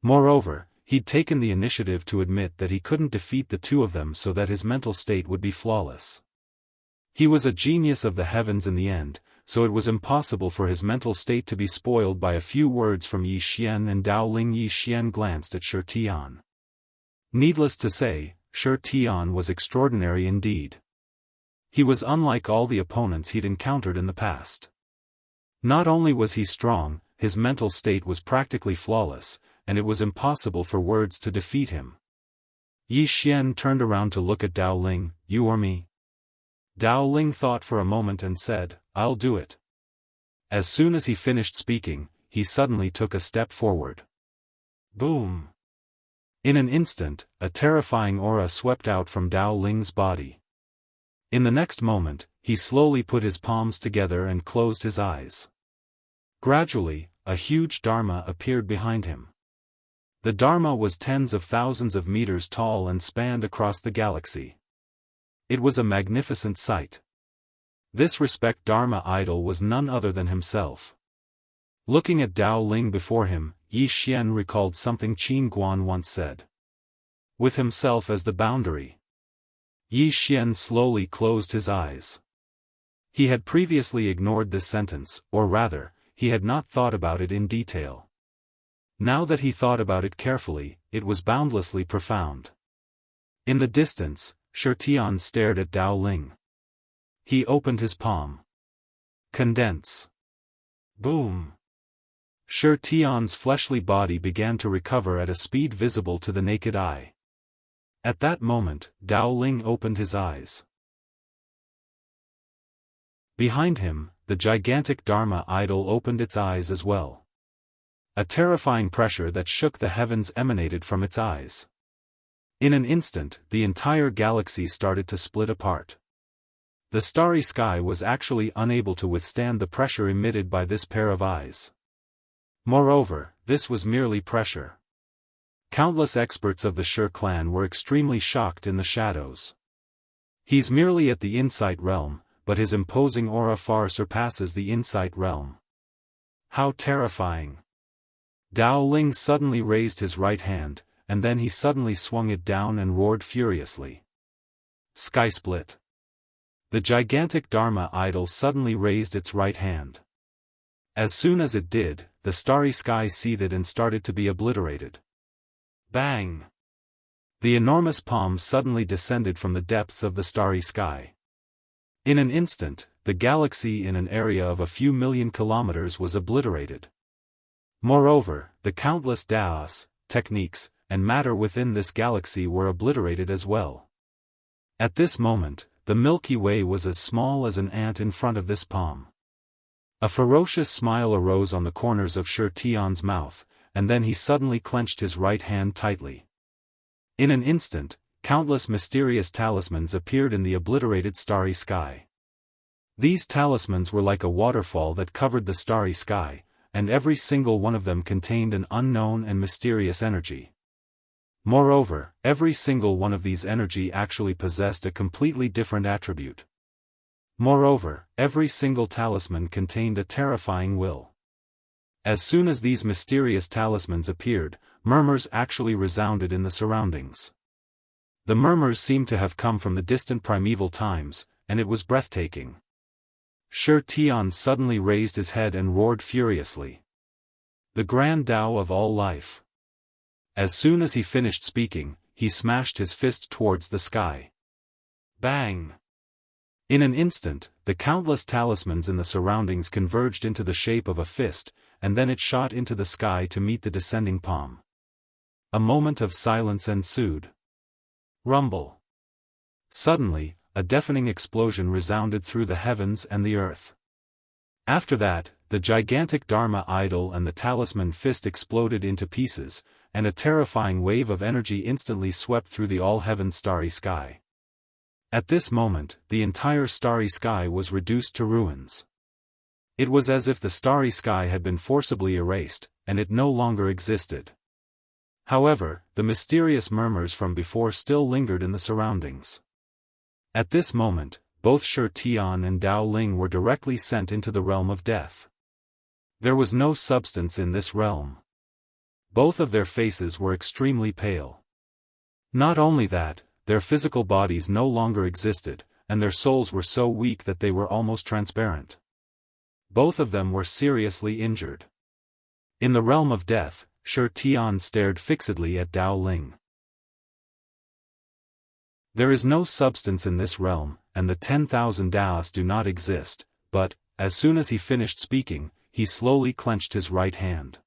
Moreover, he'd taken the initiative to admit that he couldn't defeat the two of them so that his mental state would be flawless. He was a genius of the heavens in the end, so it was impossible for his mental state to be spoiled by a few words from Yi Xian and Dao Ling. Yi Xian glanced at Shi Tian. Needless to say, Shi Tian was extraordinary indeed. He was unlike all the opponents he'd encountered in the past. Not only was he strong, his mental state was practically flawless, and it was impossible for words to defeat him. Yi Xian turned around to look at Dao Ling. "You or me?" Dao Ling thought for a moment and said, "I'll do it." As soon as he finished speaking, he suddenly took a step forward. Boom! In an instant, a terrifying aura swept out from Dao Ling's body. In the next moment, he slowly put his palms together and closed his eyes. Gradually, a huge Dharma appeared behind him. The Dharma was tens of thousands of meters tall and spanned across the galaxy. It was a magnificent sight. This respect Dharma idol was none other than himself. Looking at Dao Ling before him, Yi Xian recalled something Qin Guan once said. With himself as the boundary. Yi Xian slowly closed his eyes. He had previously ignored this sentence, or rather, he had not thought about it in detail. Now that he thought about it carefully, it was boundlessly profound. In the distance, Shi Tian stared at Dao Ling. He opened his palm. Condense. Boom. Shi Tian's fleshly body began to recover at a speed visible to the naked eye. At that moment, Dao Ling opened his eyes. Behind him, the gigantic Dharma idol opened its eyes as well. A terrifying pressure that shook the heavens emanated from its eyes. In an instant, the entire galaxy started to split apart. The starry sky was actually unable to withstand the pressure emitted by this pair of eyes. Moreover, this was merely pressure. Countless experts of the Shi clan were extremely shocked in the shadows. He's merely at the insight realm, but his imposing aura far surpasses the insight realm. How terrifying! Dao Ling suddenly raised his right hand, and then he suddenly swung it down and roared furiously. Sky split. The gigantic Dharma idol suddenly raised its right hand. As soon as it did, the starry sky seethed and started to be obliterated. Bang! The enormous palm suddenly descended from the depths of the starry sky. In an instant, the galaxy in an area of a few million kilometers was obliterated. Moreover, the countless daos, techniques, and matter within this galaxy were obliterated as well. At this moment, the Milky Way was as small as an ant in front of this palm. A ferocious smile arose on the corners of Shi Tian's mouth, and then he suddenly clenched his right hand tightly. In an instant, countless mysterious talismans appeared in the obliterated starry sky. These talismans were like a waterfall that covered the starry sky, and every single one of them contained an unknown and mysterious energy. Moreover, every single one of these energy actually possessed a completely different attribute. Moreover, every single talisman contained a terrifying will. As soon as these mysterious talismans appeared, murmurs actually resounded in the surroundings. The murmurs seemed to have come from the distant primeval times, and it was breathtaking. Shi Tian suddenly raised his head and roared furiously. The grand Tao of all life. As soon as he finished speaking, he smashed his fist towards the sky. Bang! In an instant, the countless talismans in the surroundings converged into the shape of a fist, and then it shot into the sky to meet the descending palm. A moment of silence ensued. Rumble. Suddenly, a deafening explosion resounded through the heavens and the earth. After that, the gigantic Dharma idol and the talisman fist exploded into pieces, and a terrifying wave of energy instantly swept through the all-heaven starry sky. At this moment, the entire starry sky was reduced to ruins. It was as if the starry sky had been forcibly erased, and it no longer existed. However, the mysterious murmurs from before still lingered in the surroundings. At this moment, both Shi Tian and Dao Ling were directly sent into the realm of death. There was no substance in this realm. Both of their faces were extremely pale. Not only that, their physical bodies no longer existed, and their souls were so weak that they were almost transparent. Both of them were seriously injured. In the realm of death, Shi Tian stared fixedly at Dao Ling. There is no substance in this realm, and the 10,000 Daos do not exist, but, as soon as he finished speaking, he slowly clenched his right hand.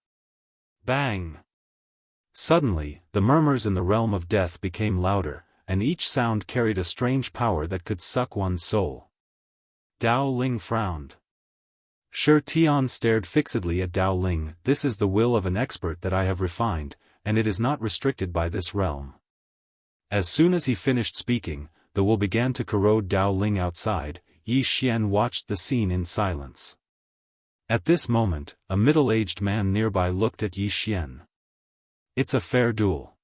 Bang! Suddenly, the murmurs in the realm of death became louder, and each sound carried a strange power that could suck one's soul. Dao Ling frowned. Shi Tian stared fixedly at Dao Ling. This is the will of an expert that I have refined, and it is not restricted by this realm. As soon as he finished speaking, the will began to corrode Dao Ling outside. Yi Xian watched the scene in silence. At this moment, a middle-aged man nearby looked at Yi Xian. It's a fair duel.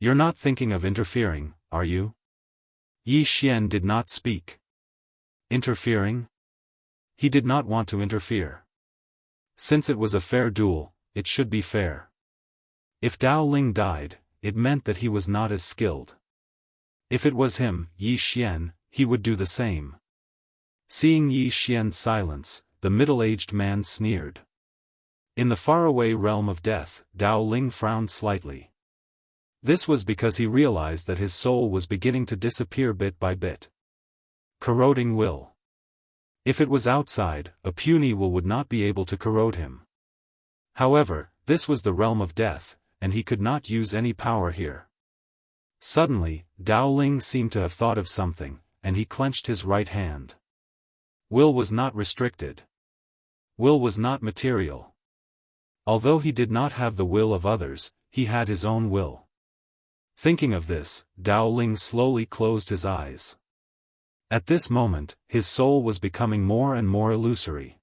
You're not thinking of interfering, are you? Yi Xian did not speak. Interfering? He did not want to interfere. Since it was a fair duel, it should be fair. If Dao Ling died, it meant that he was not as skilled. If it was him, Yi Xian, he would do the same. Seeing Yi Xian's silence, the middle-aged man sneered. In the faraway realm of death, Dao Ling frowned slightly. This was because he realized that his soul was beginning to disappear bit by bit. Corroding will. If it was outside, a puny will would not be able to corrode him. However, this was the realm of death, and he could not use any power here. Suddenly, Dao Ling seemed to have thought of something, and he clenched his right hand. Will was not restricted. Will was not material. Although he did not have the will of others, he had his own will. Thinking of this, Dao Ling slowly closed his eyes. At this moment, his soul was becoming more and more illusory.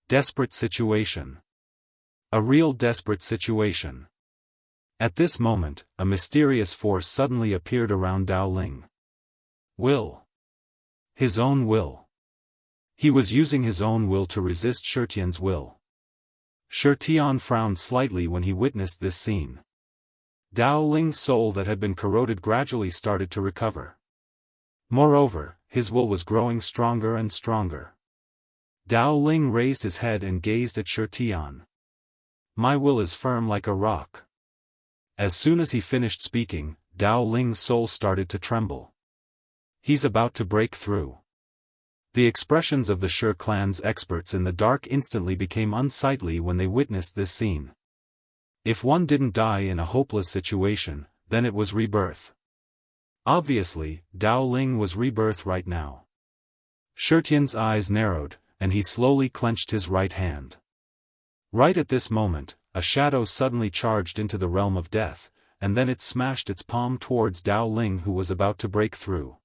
Desperate situation. A real desperate situation. At this moment, a mysterious force suddenly appeared around Dao Ling. Will. His own will. He was using his own will to resist Shitian's will. Shitian frowned slightly when he witnessed this scene. Dao Ling's soul that had been corroded gradually started to recover. Moreover, his will was growing stronger and stronger. Dao Ling raised his head and gazed at Shitian. My will is firm like a rock. As soon as he finished speaking, Dao Ling's soul started to tremble. He's about to break through. The expressions of the Shi clan's experts in the dark instantly became unsightly when they witnessed this scene. If one didn't die in a hopeless situation, then it was rebirth. Obviously, Dao Ling was rebirth right now. Shitian's eyes narrowed, and he slowly clenched his right hand. Right at this moment, a shadow suddenly charged into the realm of death, and then it smashed its palm towards Dao Ling who was about to break through.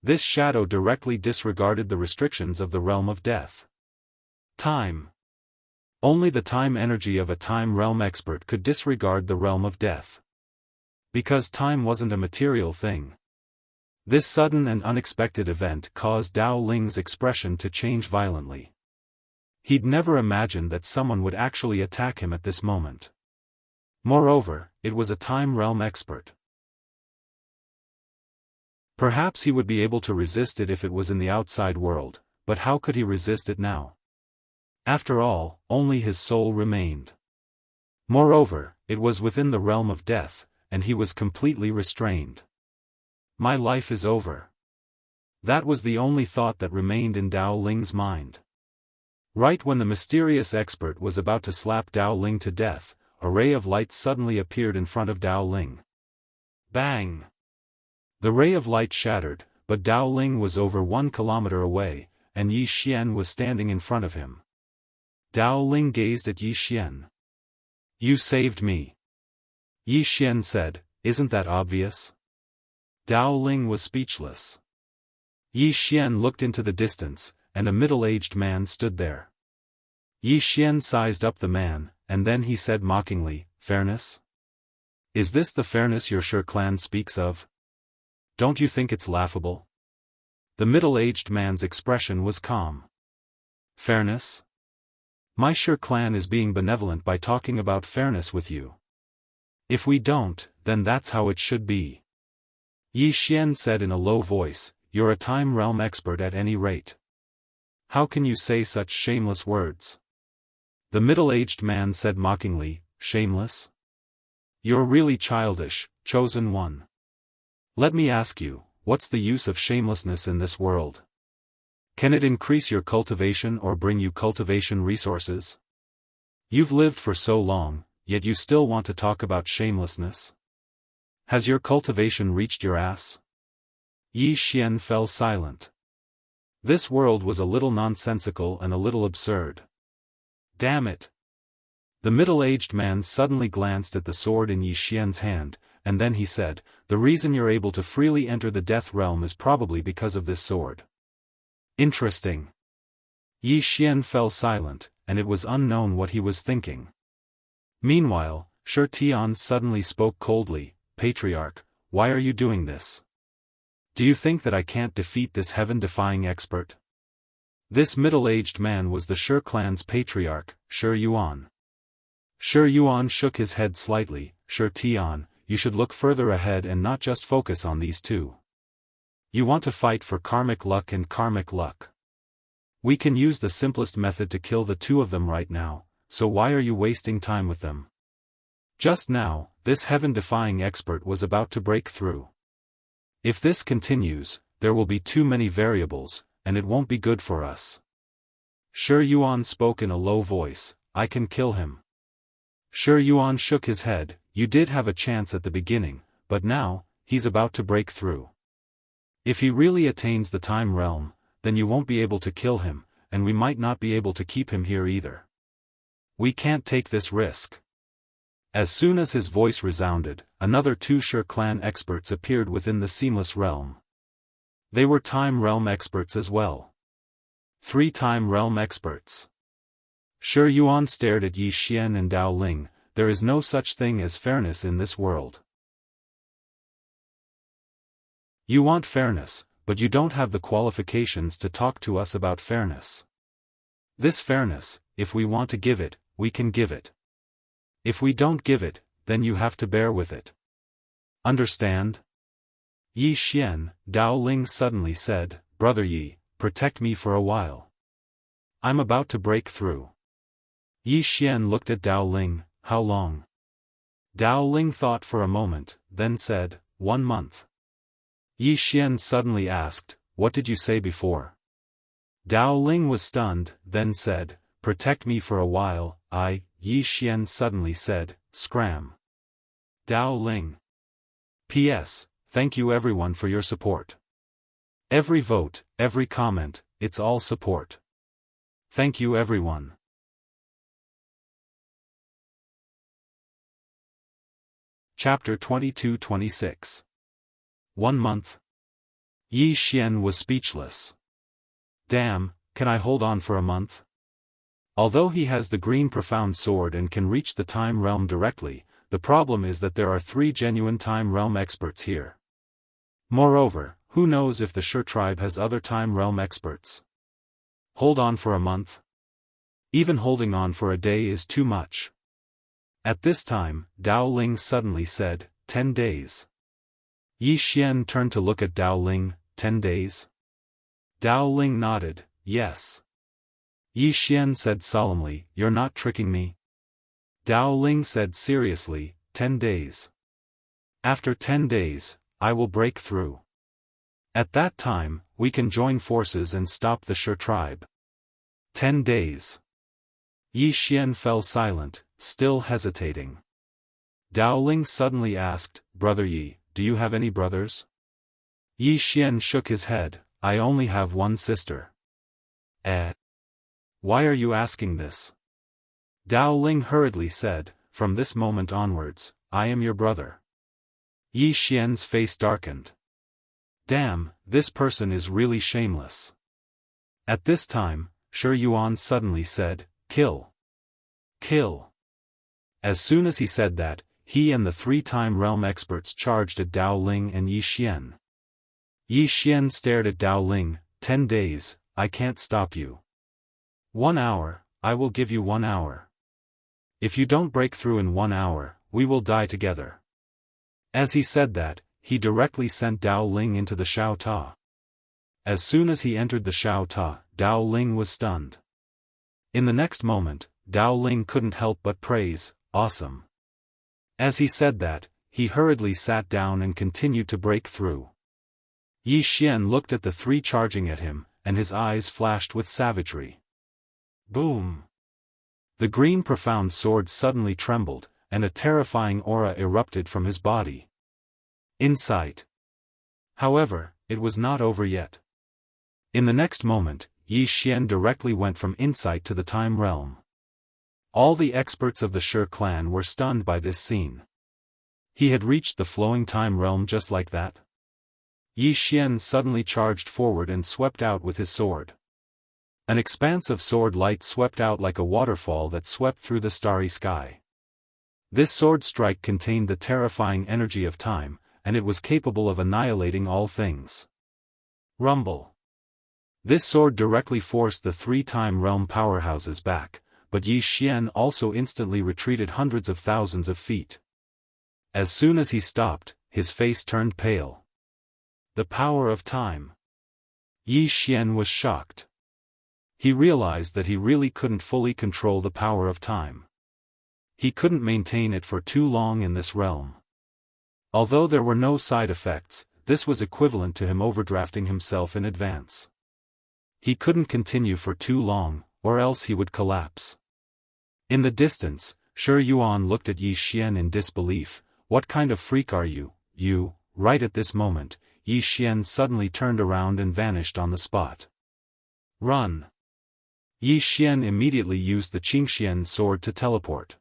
This shadow directly disregarded the restrictions of the realm of death. Time. Only the time energy of a time realm expert could disregard the realm of death. Because time wasn't a material thing. This sudden and unexpected event caused Dao Ling's expression to change violently. He'd never imagined that someone would actually attack him at this moment. Moreover, it was a time realm expert. Perhaps he would be able to resist it if it was in the outside world, but how could he resist it now? After all, only his soul remained. Moreover, it was within the realm of death, and he was completely restrained. My life is over. That was the only thought that remained in Dao Ling's mind. Right when the mysterious expert was about to slap Dao Ling to death, a ray of light suddenly appeared in front of Dao Ling. Bang! The ray of light shattered, but Dao Ling was over 1 kilometer away, and Yi Xian was standing in front of him. Dao Ling gazed at Yi Xian. You saved me. Yi Xian said, isn't that obvious? Dao Ling was speechless. Yi Xian looked into the distance, and a middle-aged man stood there. Yi Xian sized up the man, and then he said mockingly, fairness? Is this the fairness your Shi clan speaks of? Don't you think it's laughable? The middle-aged man's expression was calm. Fairness? My Shi clan is being benevolent by talking about fairness with you. If we don't, then that's how it should be. Yi Xian said in a low voice, you're a time realm expert at any rate. How can you say such shameless words? The middle-aged man said mockingly, shameless? You're really childish, chosen one. Let me ask you, what's the use of shamelessness in this world? Can it increase your cultivation or bring you cultivation resources? You've lived for so long, yet you still want to talk about shamelessness? Has your cultivation reached your ass? Yi Xian fell silent. This world was a little nonsensical and a little absurd. Damn it! The middle-aged man suddenly glanced at the sword in Yi Xian's hand, and then he said, the reason you're able to freely enter the death realm is probably because of this sword. Interesting. Yi Xian fell silent, and it was unknown what he was thinking. Meanwhile, Shitian suddenly spoke coldly, Patriarch, why are you doing this? Do you think that I can't defeat this heaven-defying expert? This middle-aged man was the Shi clan's patriarch, Shi Yuan. Shi Yuan shook his head slightly, Shitian, you should look further ahead and not just focus on these two. You want to fight for karmic luck and karmic luck. We can use the simplest method to kill the two of them right now, so why are you wasting time with them? Just now, this heaven-defying expert was about to break through. If this continues, there will be too many variables, and it won't be good for us. Shi Yuan spoke in a low voice, I can kill him. Shi Yuan shook his head. You did have a chance at the beginning, but now, he's about to break through. If he really attains the time realm, then you won't be able to kill him, and we might not be able to keep him here either. We can't take this risk. As soon as his voice resounded, another 2 Shi clan experts appeared within the seamless realm. They were time realm experts as well. 3 time realm experts. Shi Yuan stared at Yi Xian and Dao Ling. There is no such thing as fairness in this world. You want fairness, but you don't have the qualifications to talk to us about fairness. This fairness, if we want to give it, we can give it. If we don't give it, then you have to bear with it. Understand? Yi Xian, Dao Ling suddenly said, Brother Yi, protect me for a while. I'm about to break through. Yi Xian looked at Dao Ling. How long? Dao Ling thought for a moment, then said, 1 month. Yi Xian suddenly asked, what did you say before? Dao Ling was stunned, then said, protect me for a while. Yi Xian suddenly said, scram. Dao Ling. P.S. Thank you everyone for your support. Every vote, every comment, it's all support. Thank you everyone. Chapter 22-26. 1 month. Yi Xian was speechless. Damn, can I hold on for a month? Although he has the green profound sword and can reach the time realm directly, the problem is that there are 3 genuine time realm experts here. Moreover, who knows if the Shi tribe has other time realm experts? Hold on for a month? Even holding on for a day is too much. At this time, Dao Ling suddenly said, 10 days. Yi Xian turned to look at Dao Ling. 10 days? Dao Ling nodded, yes. Yi Xian said solemnly, you're not tricking me? Dao Ling said seriously, 10 days. After 10 days, I will break through. At that time, we can join forces and stop the Shi tribe. 10 days. Yi Xian fell silent, still hesitating. Dao Ling suddenly asked, Brother Yi, do you have any brothers? Yi Xian shook his head, I only have 1 sister. Why are you asking this? Dao Ling hurriedly said, from this moment onwards, I am your brother. Yi Xian's face darkened. Damn, this person is really shameless. At this time, Shi Yuan suddenly said, kill. Kill. As soon as he said that, he and the 3 time realm experts charged at Dao Ling and Yi Xian. Yi Xian stared at Dao Ling, 10 days, I can't stop you. 1 hour, I will give you 1 hour. If you don't break through in 1 hour, we will die together. As he said that, he directly sent Dao Ling into the Shao Ta. As soon as he entered the Shao Ta, Dao Ling was stunned. In the next moment, Dao Ling couldn't help but praise, awesome. As he said that, he hurriedly sat down and continued to break through. Yi Xian looked at the 3 charging at him, and his eyes flashed with savagery. Boom! The green profound sword suddenly trembled, and a terrifying aura erupted from his body. Insight. However, it was not over yet. In the next moment, Yi Xian directly went from insight to the time realm. All the experts of the Shi clan were stunned by this scene. He had reached the flowing time realm just like that. Yi Xian suddenly charged forward and swept out with his sword. An expanse of sword light swept out like a waterfall that swept through the starry sky. This sword strike contained the terrifying energy of time, and it was capable of annihilating all things. Rumble. This sword directly forced the 3 time realm powerhouses back, but Yi Xian also instantly retreated hundreds of thousands of feet. As soon as he stopped, his face turned pale. The power of time. Yi Xian was shocked. He realized that he really couldn't fully control the power of time. He couldn't maintain it for too long in this realm. Although there were no side effects, this was equivalent to him overdrafting himself in advance. He couldn't continue for too long, or else he would collapse. In the distance, Shi Yuan looked at Yi Xian in disbelief. What kind of freak are you, you? Right at this moment, Yi Xian suddenly turned around and vanished on the spot. Run! Yi Xian immediately used the Qingxian sword to teleport.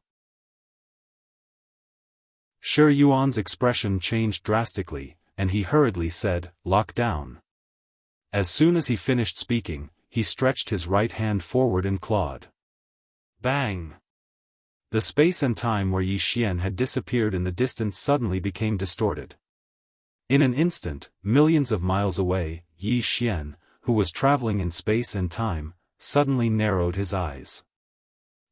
Shi Yuan's expression changed drastically, and he hurriedly said, "Lock down." As soon as he finished speaking, he stretched his right hand forward and clawed. Bang! The space and time where Yi Xian had disappeared in the distance suddenly became distorted. In an instant, millions of miles away, Yi Xian, who was traveling in space and time, suddenly narrowed his eyes.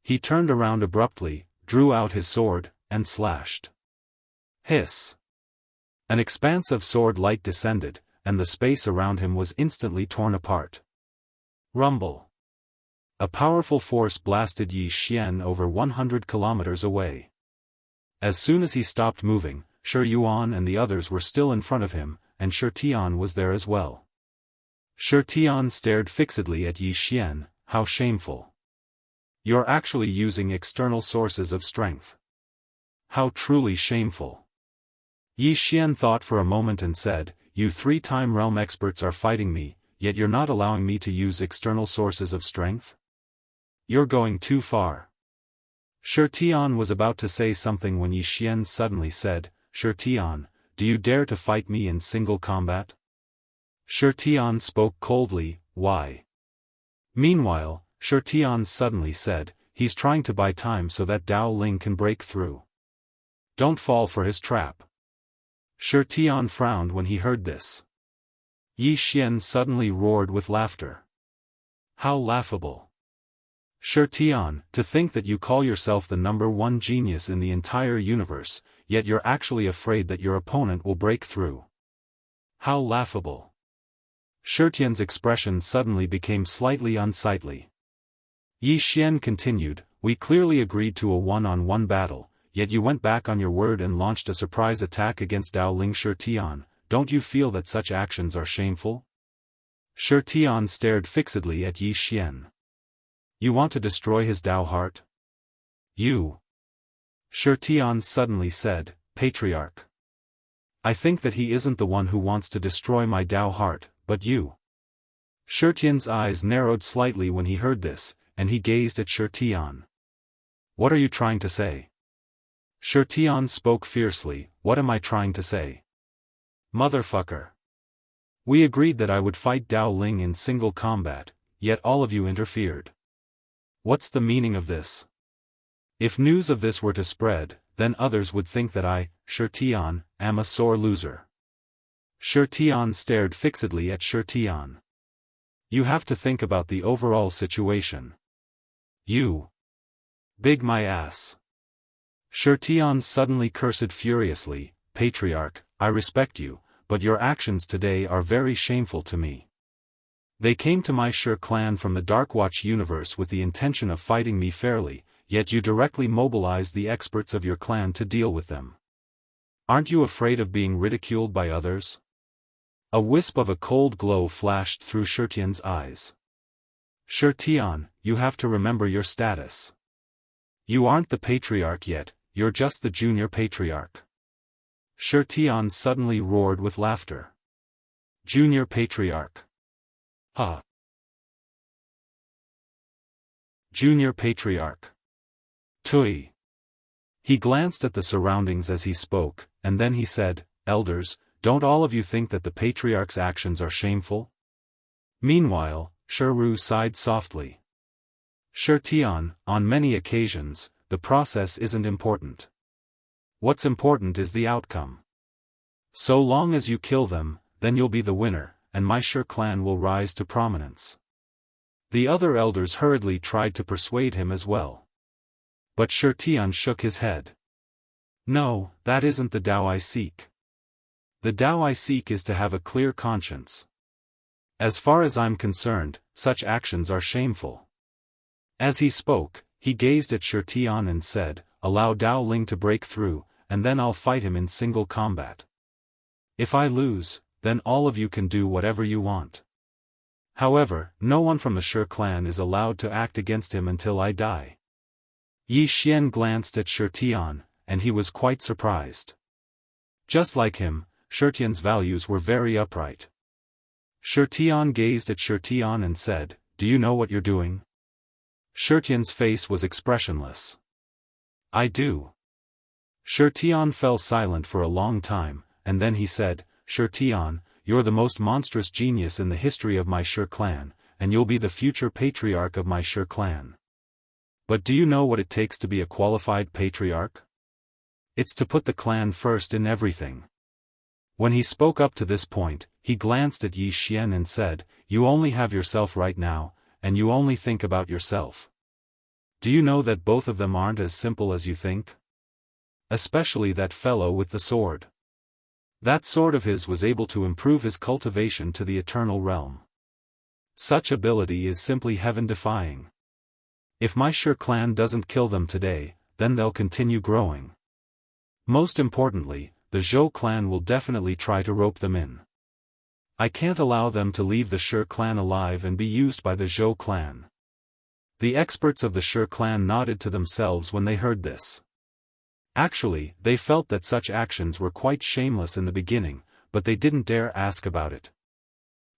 He turned around abruptly, drew out his sword, and slashed. Hiss! An expanse of sword light descended, and the space around him was instantly torn apart. Rumble! A powerful force blasted Yi Xian over 100 kilometers away. As soon as he stopped moving, Shi Yuan and the others were still in front of him, and Shi Tian was there as well. Shi Tian stared fixedly at Yi Xian. How shameful. You're actually using external sources of strength. How truly shameful. Yi Xian thought for a moment and said, "You three-time realm experts are fighting me, yet you're not allowing me to use external sources of strength? You're going too far." Shi Tian was about to say something when Yi Xian suddenly said, "Shi Tian, do you dare to fight me in single combat?" Shi Tian spoke coldly, "Why?" Meanwhile, Shi Tian suddenly said, "He's trying to buy time so that Dao Ling can break through. Don't fall for his trap." Shi Tian frowned when he heard this. Yi Xian suddenly roared with laughter. How laughable. Shi Tian, to think that you call yourself the #1 genius in the entire universe, yet you're actually afraid that your opponent will break through. How laughable. Shi Tian's expression suddenly became slightly unsightly. Yi Xian continued, "We clearly agreed to a one-on-one battle, yet you went back on your word and launched a surprise attack against Dao Ling. Shi Tian, don't you feel that such actions are shameful?" Shi Tian stared fixedly at Yi Xian. "You want to destroy his Dao heart? You?" Shi Tian suddenly said, "Patriarch. I think that he isn't the one who wants to destroy my Dao heart, but you." Shi Tian's eyes narrowed slightly when he heard this, and he gazed at Shi Tian. "What are you trying to say?" Shi Tian spoke fiercely, "What am I trying to say? Motherfucker. We agreed that I would fight Dao Ling in single combat, yet all of you interfered. What's the meaning of this? If news of this were to spread, then others would think that I, Shi Tian, am a sore loser." Shi Tian stared fixedly at Shi Tian. "You have to think about the overall situation. You. Big my ass." Shi Tian suddenly cursed furiously, "Patriarch, I respect you, but your actions today are very shameful to me. They came to my Shi clan from the Darkwatch universe with the intention of fighting me fairly, yet you directly mobilized the experts of your clan to deal with them. Aren't you afraid of being ridiculed by others?" A wisp of a cold glow flashed through Shi Tian's eyes. "Shi Tian, you have to remember your status. You aren't the patriarch yet, you're just the junior patriarch." Shi Tian suddenly roared with laughter. "Junior patriarch. Huh. Junior patriarch. Tui." He glanced at the surroundings as he spoke, and then he said, "Elders, don't all of you think that the patriarch's actions are shameful?" Meanwhile, Shiru sighed softly. "Shi Tian, on many occasions, the process isn't important. What's important is the outcome. So long as you kill them, then you'll be the winner, and my Shi clan will rise to prominence." The other elders hurriedly tried to persuade him as well. But Shi Tian shook his head. "No, that isn't the Tao I seek. The Tao I seek is to have a clear conscience. As far as I'm concerned, such actions are shameful." As he spoke, he gazed at Shi Tian and said, "Allow Dao Ling to break through, and then I'll fight him in single combat. If I lose, then all of you can do whatever you want. However, no one from the Shi clan is allowed to act against him until I die." Yi Xian glanced at Shi Tian, and he was quite surprised. Just like him, Shi Tian's values were very upright. Shi Tian gazed at Shi Tian and said, "Do you know what you're doing?" Shi Tian's face was expressionless. "I do." Shi Tian fell silent for a long time, and then he said, "Shi Tian, you're the most monstrous genius in the history of my Shi clan, and you'll be the future patriarch of my Shi clan. But do you know what it takes to be a qualified patriarch? It's to put the clan first in everything." When he spoke up to this point, he glanced at Yi Xian and said, "You only have yourself right now, and you only think about yourself. Do you know that both of them aren't as simple as you think? Especially that fellow with the sword. That sword of his was able to improve his cultivation to the eternal realm. Such ability is simply heaven-defying. If my Shi clan doesn't kill them today, then they'll continue growing. Most importantly, the Zhou clan will definitely try to rope them in. I can't allow them to leave the Shi clan alive and be used by the Zhou clan." The experts of the Shi clan nodded to themselves when they heard this. Actually, they felt that such actions were quite shameless in the beginning, but they didn't dare ask about it.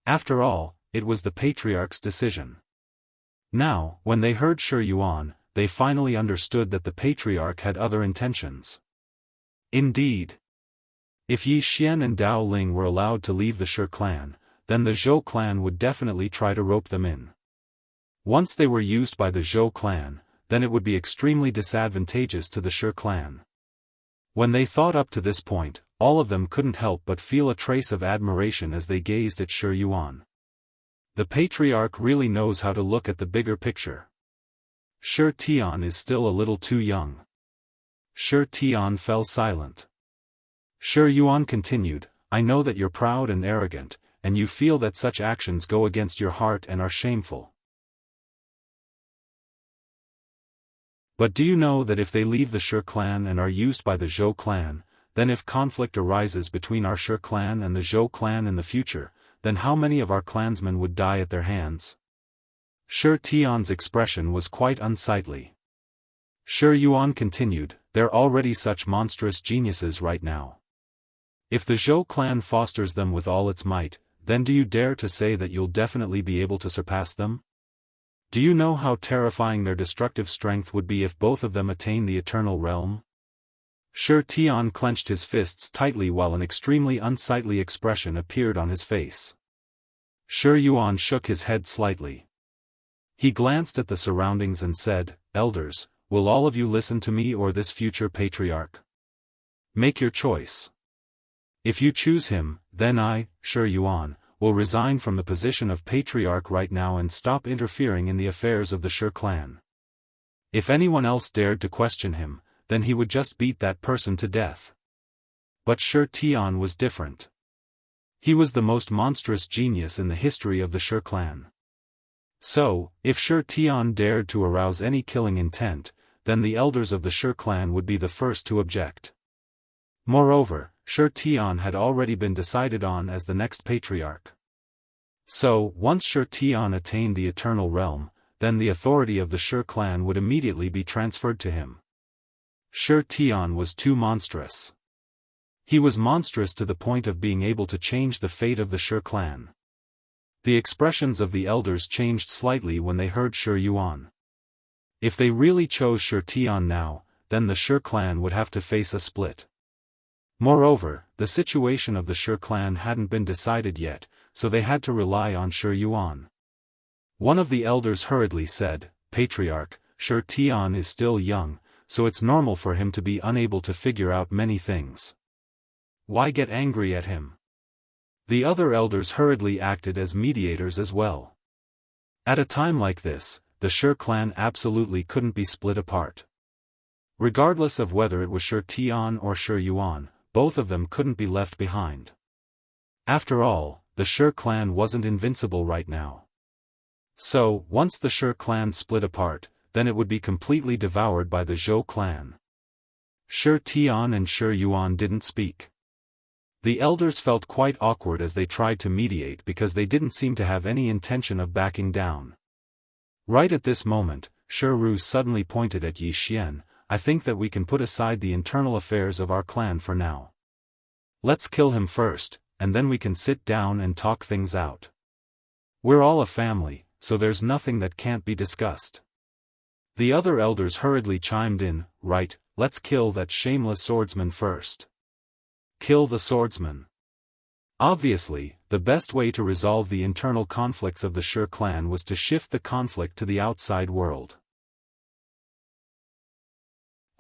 After all, it was the patriarch's decision. Now, when they heard Shi Yuan, they finally understood that the patriarch had other intentions. Indeed. If Yi Xian and Dao Ling were allowed to leave the Shi clan, then the Zhou clan would definitely try to rope them in. Once they were used by the Zhou clan, then it would be extremely disadvantageous to the Shi clan. When they thought up to this point, all of them couldn't help but feel a trace of admiration as they gazed at Shi Yuan. The patriarch really knows how to look at the bigger picture. Shi Tian is still a little too young. Shi Tian fell silent. Shi Yuan continued, "I know that you're proud and arrogant, and you feel that such actions go against your heart and are shameful. But do you know that if they leave the Shi clan and are used by the Zhou clan, then if conflict arises between our Shi clan and the Zhou clan in the future, then how many of our clansmen would die at their hands?" Shi Tian's expression was quite unsightly. Shi Yuan continued, "They're already such monstrous geniuses right now. If the Zhou clan fosters them with all its might, then do you dare to say that you'll definitely be able to surpass them? Do you know how terrifying their destructive strength would be if both of them attain the eternal realm?" Shi Tian clenched his fists tightly while an extremely unsightly expression appeared on his face. Shi Yuan shook his head slightly. He glanced at the surroundings and said, "Elders, will all of you listen to me or this future patriarch? Make your choice. If you choose him, then I, Shi Yuan, will resign from the position of patriarch right now and stop interfering in the affairs of the Shi clan. If anyone else dared to question him, then he would just beat that person to death." But Shi Tian was different. He was the most monstrous genius in the history of the Shi clan. So, if Shi Tian dared to arouse any killing intent, then the elders of the Shi clan would be the first to object. Moreover, Shi Tian had already been decided on as the next patriarch. So, once Shi Tian attained the eternal realm, then the authority of the Shi clan would immediately be transferred to him. Shi Tian was too monstrous. He was monstrous to the point of being able to change the fate of the Shi clan. The expressions of the elders changed slightly when they heard Shi Yuan. If they really chose Shi Tian now, then the Shi clan would have to face a split. Moreover, the situation of the Shi clan hadn't been decided yet, so they had to rely on Shi Yuan. One of the elders hurriedly said, "Patriarch, Shi Tian is still young, so it's normal for him to be unable to figure out many things. Why get angry at him?" The other elders hurriedly acted as mediators as well. At a time like this, the Shi clan absolutely couldn't be split apart. Regardless of whether it was Shi Tian or Shi Yuan, both of them couldn't be left behind. After all, the Shi clan wasn't invincible right now. So, once the Shi clan split apart, then it would be completely devoured by the Zhou clan. Shi Tian and Shi Yuan didn't speak. The elders felt quite awkward as they tried to mediate because they didn't seem to have any intention of backing down. Right at this moment, Shi suddenly pointed at Yi Xian, I think that we can put aside the internal affairs of our clan for now. Let's kill him first, and then we can sit down and talk things out. We're all a family, so there's nothing that can't be discussed. The other elders hurriedly chimed in, right, let's kill that shameless swordsman first. Kill the swordsman. Obviously, the best way to resolve the internal conflicts of the Shi clan was to shift the conflict to the outside world.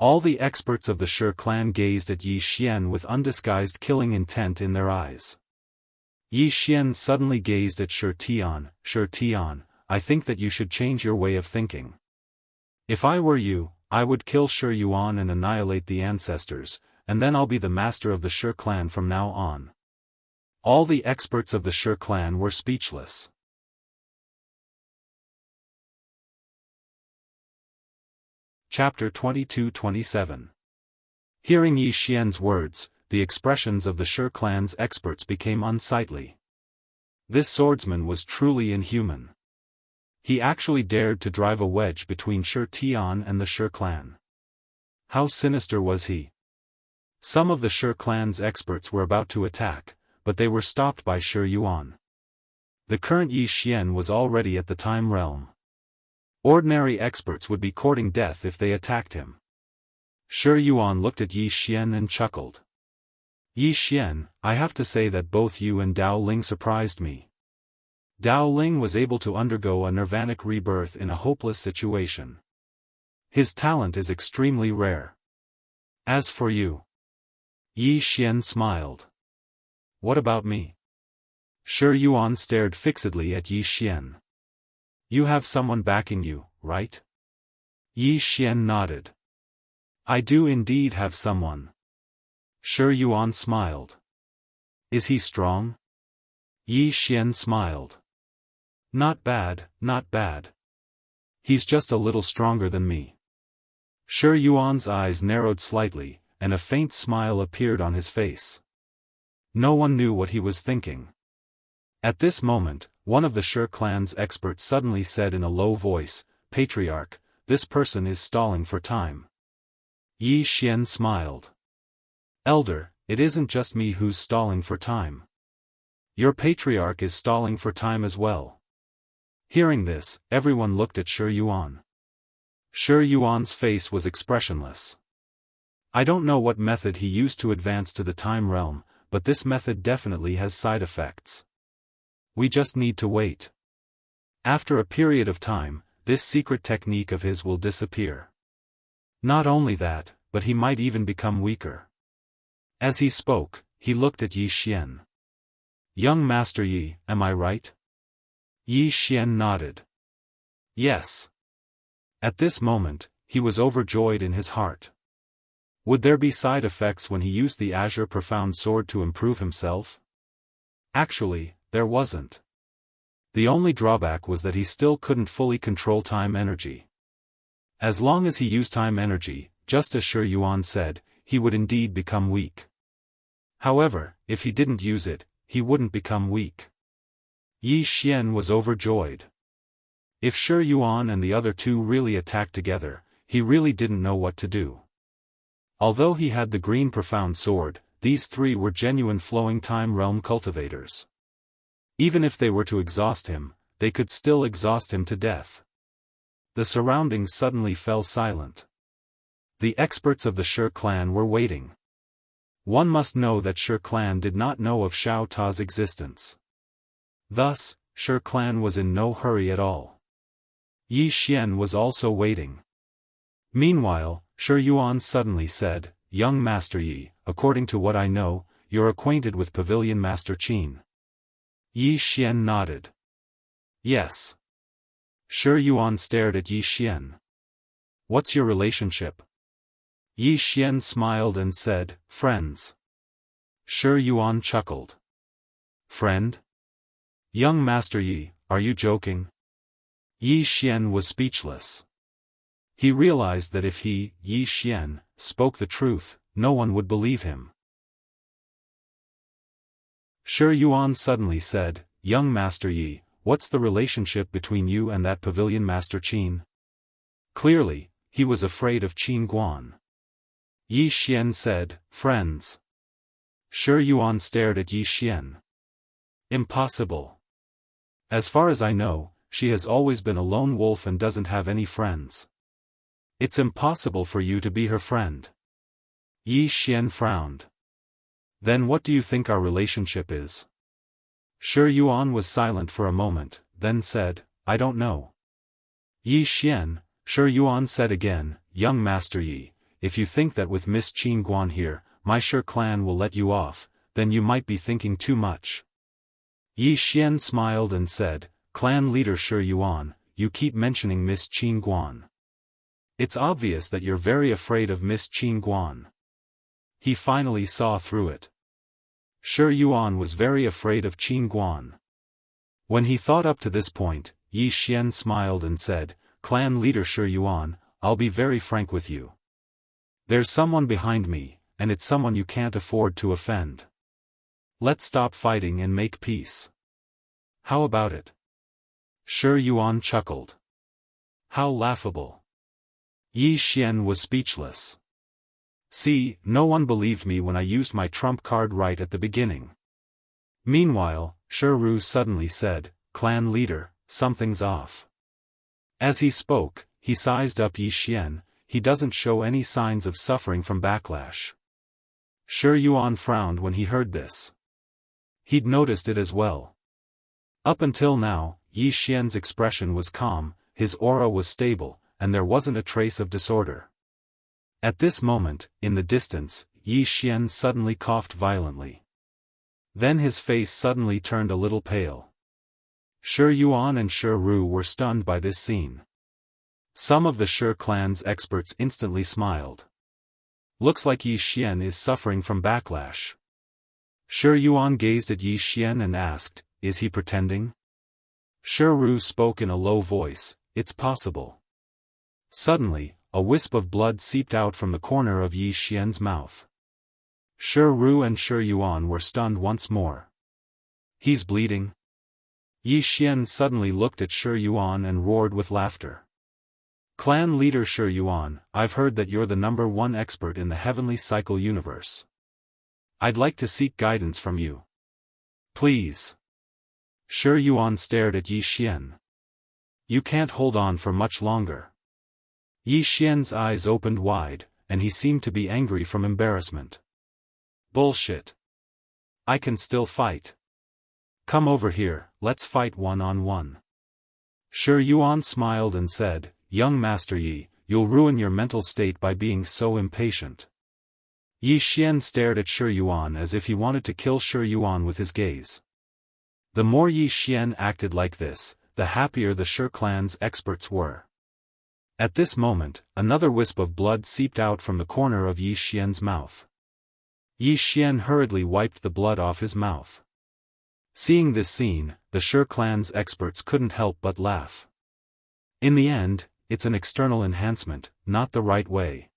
All the experts of the Shi clan gazed at Yi Xian with undisguised killing intent in their eyes. Yi Xian suddenly gazed at Shi Tian, I think that you should change your way of thinking. If I were you, I would kill Shi Yuan and annihilate the ancestors, and then I'll be the master of the Shi clan from now on. All the experts of the Shi clan were speechless. Chapter 22-27. Hearing Yi Xian's words, the expressions of the Shi clan's experts became unsightly. This swordsman was truly inhuman. He actually dared to drive a wedge between Shi Tian and the Shi clan. How sinister was he? Some of the Shi clan's experts were about to attack, but they were stopped by Shi Yuan. The current Yi Xian was already at the time realm. Ordinary experts would be courting death if they attacked him. Shi Yuan looked at Yi Xian and chuckled. Yi Xian, I have to say that both you and Dao Ling surprised me. Dao Ling was able to undergo a nirvanic rebirth in a hopeless situation. His talent is extremely rare. As for you, Yi Xian smiled. What about me? Shi Yuan stared fixedly at Yi Xian. You have someone backing you, right? Yi Xian nodded. I do indeed have someone. Shi Yuan smiled. Is he strong? Yi Xian smiled. Not bad, not bad. He's just a little stronger than me. Shi Yuan's eyes narrowed slightly, and a faint smile appeared on his face. No one knew what he was thinking. At this moment, one of the Shi clan's experts suddenly said in a low voice, Patriarch, this person is stalling for time. Yi Xian smiled. Elder, it isn't just me who's stalling for time. Your patriarch is stalling for time as well. Hearing this, everyone looked at Shi Yuan. Shi Yuan's face was expressionless. I don't know what method he used to advance to the time realm, but this method definitely has side effects. We just need to wait. After a period of time, this secret technique of his will disappear. Not only that, but he might even become weaker. As he spoke, he looked at Yi Xian. Young Master Yi, am I right? Yi Xian nodded. Yes. At this moment, he was overjoyed in his heart. Would there be side effects when he used the Azure Profound Sword to improve himself? Actually, there wasn't. The only drawback was that he still couldn't fully control time energy. As long as he used time energy, just as Shi Yuan said, he would indeed become weak. However, if he didn't use it, he wouldn't become weak. Yi Xian was overjoyed. If Shi Yuan and the other two really attacked together, he really didn't know what to do. Although he had the green profound sword, these three were genuine flowing time realm cultivators. Even if they were to exhaust him, they could still exhaust him to death. The surroundings suddenly fell silent. The experts of the Shi clan were waiting. One must know that Shi clan did not know of Xiao Ta's existence. Thus, Shi clan was in no hurry at all. Yi Xian was also waiting. Meanwhile, Shi Yuan suddenly said, Young Master Yi, according to what I know, you're acquainted with Pavilion Master Qin. Yi Xian nodded. Yes. Shi Yuan stared at Yi Xian. What's your relationship? Yi Xian smiled and said, Friends. Shi Yuan chuckled. Friend? Young Master Yi, are you joking? Yi Xian was speechless. He realized that if he, Yi Xian, spoke the truth, no one would believe him. Shi Yuan suddenly said, Young Master Yi, what's the relationship between you and that Pavilion Master Qin? Clearly, he was afraid of Qin Guan. Yi Xian said, "Friends." Shi Yuan stared at Yi Xian. "Impossible. As far as I know, she has always been a lone wolf and doesn't have any friends. It's impossible for you to be her friend." Yi Xian frowned. "Then what do you think our relationship is?" Shi Yuan was silent for a moment, then said, "I don't know." "Yi Xian," Shi Yuan said again, "Young Master Yi, if you think that with Miss Qin Guan here, my Shi clan will let you off, then you might be thinking too much." Yi Xian smiled and said, "Clan leader Shi Yuan, you keep mentioning Miss Qin Guan. It's obvious that you're very afraid of Miss Qin Guan." He finally saw through it. Shi Yuan was very afraid of Qin Guan. When he thought up to this point, Yi Xian smiled and said, "Clan leader Shi Yuan, I'll be very frank with you. There's someone behind me, and it's someone you can't afford to offend. Let's stop fighting and make peace. How about it?" Shi Yuan chuckled. How laughable. Yi Xian was speechless. "See, no one believed me when I used my trump card right at the beginning." Meanwhile, Shi Ru suddenly said, "Clan leader, something's off." As he spoke, he sized up Yi Xian. He doesn't show any signs of suffering from backlash. Shi Yuan frowned when he heard this. He'd noticed it as well. Up until now, Yi Xian's expression was calm, his aura was stable, and there wasn't a trace of disorder. At this moment, in the distance, Yi Xian suddenly coughed violently. Then his face suddenly turned a little pale. Shi Yuan and Shi Ru were stunned by this scene. Some of the Shi clan's experts instantly smiled. Looks like Yi Xian is suffering from backlash. Shi Yuan gazed at Yi Xian and asked, "Is he pretending?" Shi Ru spoke in a low voice, "It's possible." Suddenly, a wisp of blood seeped out from the corner of Yi Xian's mouth. Shi Ru and Shi Yuan were stunned once more. "He's bleeding?" Yi Xian suddenly looked at Shi Yuan and roared with laughter. "Clan leader Shi Yuan, I've heard that you're the #1 expert in the heavenly cycle universe. I'd like to seek guidance from you. Please." Shi Yuan stared at Yi Xian. "You can't hold on for much longer." Yi Xian's eyes opened wide, and he seemed to be angry from embarrassment. "Bullshit. I can still fight. Come over here, let's fight one-on-one." Shi Yuan smiled and said, "Young Master Yi, you'll ruin your mental state by being so impatient." Yi Xian stared at Shi Yuan as if he wanted to kill Shi Yuan with his gaze. The more Yi Xian acted like this, the happier the Shi clan's experts were. At this moment, another wisp of blood seeped out from the corner of Yi Xian's mouth. Yi Xian hurriedly wiped the blood off his mouth. Seeing this scene, the Shi clan's experts couldn't help but laugh. In the end, it's an external enhancement, not the right way.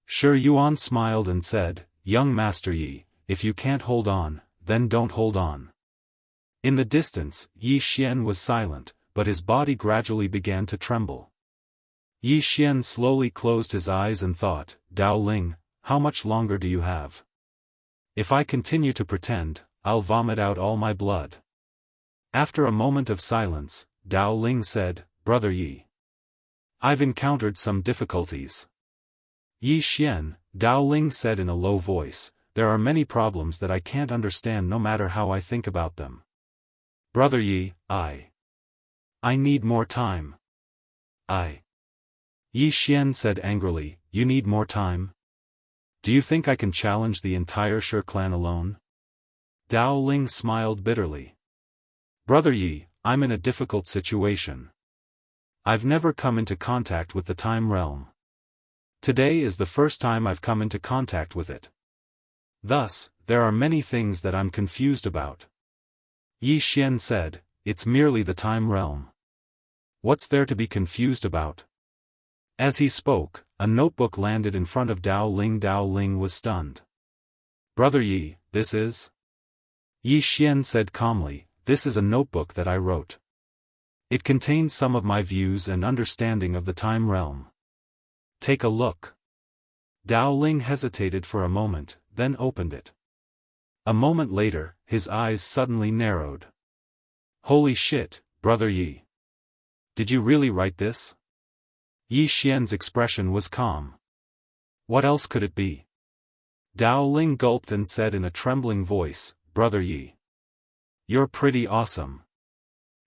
Shi Yuan smiled and said, "Young Master Yi, if you can't hold on, then don't hold on." In the distance, Yi Xian was silent, but his body gradually began to tremble. Yi Xian slowly closed his eyes and thought, "Dao Ling, how much longer do you have? If I continue to pretend, I'll vomit out all my blood." After a moment of silence, Dao Ling said, "Brother Yi, I've encountered some difficulties." "Yi Xian," Dao Ling said in a low voice, "there are many problems that I can't understand no matter how I think about them. Brother Yi, I need more time." Yi Xian said angrily, "You need more time? Do you think I can challenge the entire Shi clan alone?" Dao Ling smiled bitterly. "Brother Yi, I'm in a difficult situation. I've never come into contact with the time realm. Today is the first time I've come into contact with it. Thus, there are many things that I'm confused about." Yi Xian said, "It's merely the time realm. What's there to be confused about?" As he spoke, a notebook landed in front of Dao Ling. Dao Ling was stunned. "Brother Yi, this is?" Yi Xian said calmly, "This is a notebook that I wrote. It contains some of my views and understanding of the time realm. Take a look. Dao Ling hesitated for a moment, then opened it. A moment later, his eyes suddenly narrowed. Holy shit, Brother Yi. Did you really write this? Yi Xian's expression was calm. What else could it be? Dao Ling gulped and said in a trembling voice, Brother Yi. You're pretty awesome.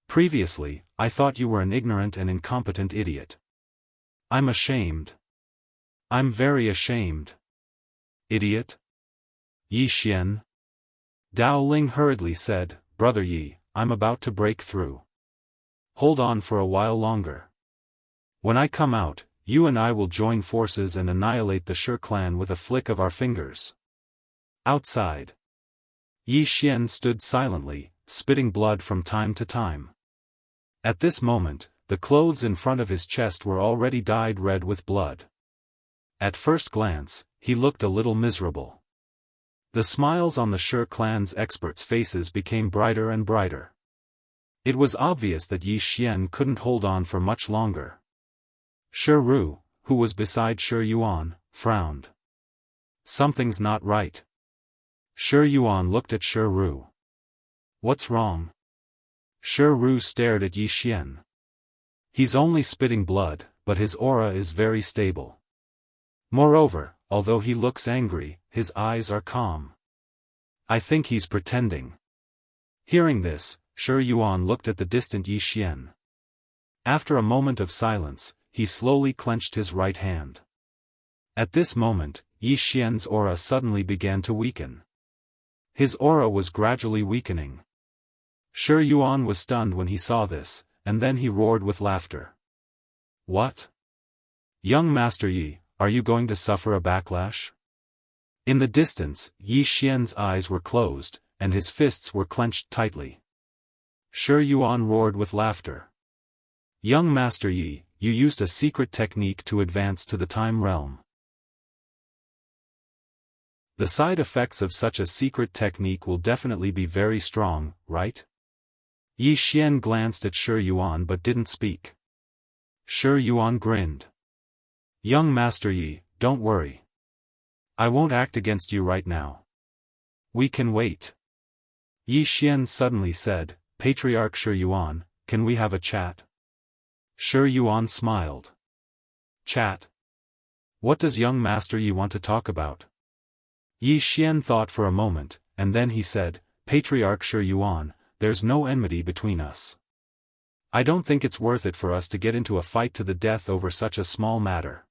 Previously, I thought you were an ignorant and incompetent idiot. I'm ashamed. I'm very ashamed. Idiot? Yi Xian? Dao Ling hurriedly said, Brother Yi, I'm about to break through. Hold on for a while longer. When I come out, you and I will join forces and annihilate the Shi clan with a flick of our fingers. Outside. Yi Xian stood silently, spitting blood from time to time. At this moment, the clothes in front of his chest were already dyed red with blood. At first glance, he looked a little miserable. The smiles on the Shi clan's experts' faces became brighter and brighter. It was obvious that Yi Xian couldn't hold on for much longer. Shi Ru, who was beside Shi Yuan, frowned. Something's not right. Shi Yuan looked at Shi Ru. What's wrong? Shi Ru stared at Yi Xian. He's only spitting blood, but his aura is very stable. Moreover, although he looks angry, his eyes are calm. I think he's pretending. Hearing this, Shi Yuan looked at the distant Yi Xian. After a moment of silence, he slowly clenched his right hand. At this moment, Yi Xian's aura suddenly began to weaken. His aura was gradually weakening. Shi Yuan was stunned when he saw this, and then he roared with laughter. What? Young Master Yi, are you going to suffer a backlash? In the distance, Yi Xian's eyes were closed, and his fists were clenched tightly. Shi Yuan roared with laughter. Young Master Yi, you used a secret technique to advance to the time realm. The side effects of such a secret technique will definitely be very strong, right? Yi Xian glanced at Shi Yuan but didn't speak. Shi Yuan grinned. Young Master Yi, don't worry. I won't act against you right now. We can wait. Yi Xian suddenly said, Patriarch Shi Yuan, can we have a chat? Shi Yuan smiled. Chat? What does young Master Yi want to talk about? Yi Xian thought for a moment, and then he said, Patriarch Shi Yuan, there's no enmity between us. I don't think it's worth it for us to get into a fight to the death over such a small matter.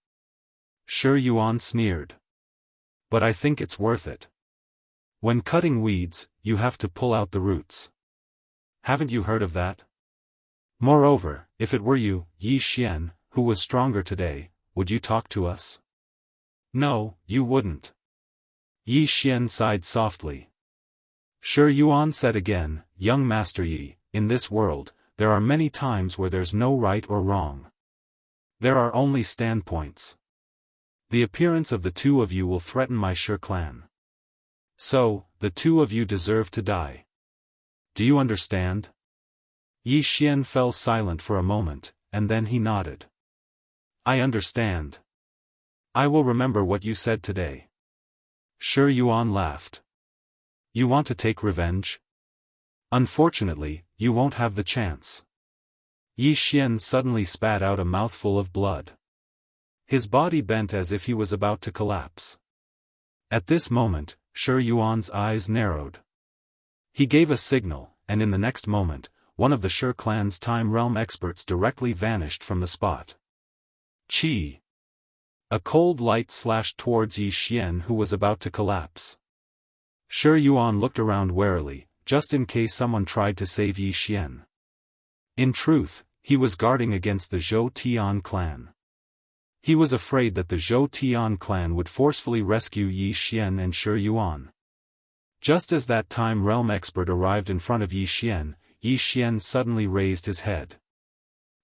Shi Yuan sneered. But I think it's worth it. When cutting weeds, you have to pull out the roots. Haven't you heard of that? Moreover, if it were you, Yi Xian, who was stronger today, would you talk to us? No, you wouldn't. Yi Xian sighed softly. Shi Yuan said again, Young Master Yi, in this world, there are many times where there's no right or wrong. There are only standpoints. The appearance of the two of you will threaten my Shi clan. So, the two of you deserve to die. Do you understand? Yi Xian fell silent for a moment, and then he nodded. I understand. I will remember what you said today. Shi Yuan laughed. You want to take revenge? Unfortunately, you won't have the chance. Yi Xian suddenly spat out a mouthful of blood. His body bent as if he was about to collapse. At this moment, Shi Yuan's eyes narrowed. He gave a signal, and in the next moment, one of the Shi clan's time realm experts directly vanished from the spot. Qi. A cold light slashed towards Yi Xian who was about to collapse. Shi Yuan looked around warily, just in case someone tried to save Yi Xian. In truth, he was guarding against the Zhou Tian clan. He was afraid that the Zhou Tian clan would forcefully rescue Yi Xian and Shi Yuan. Just as that time realm expert arrived in front of Yi Xian suddenly raised his head.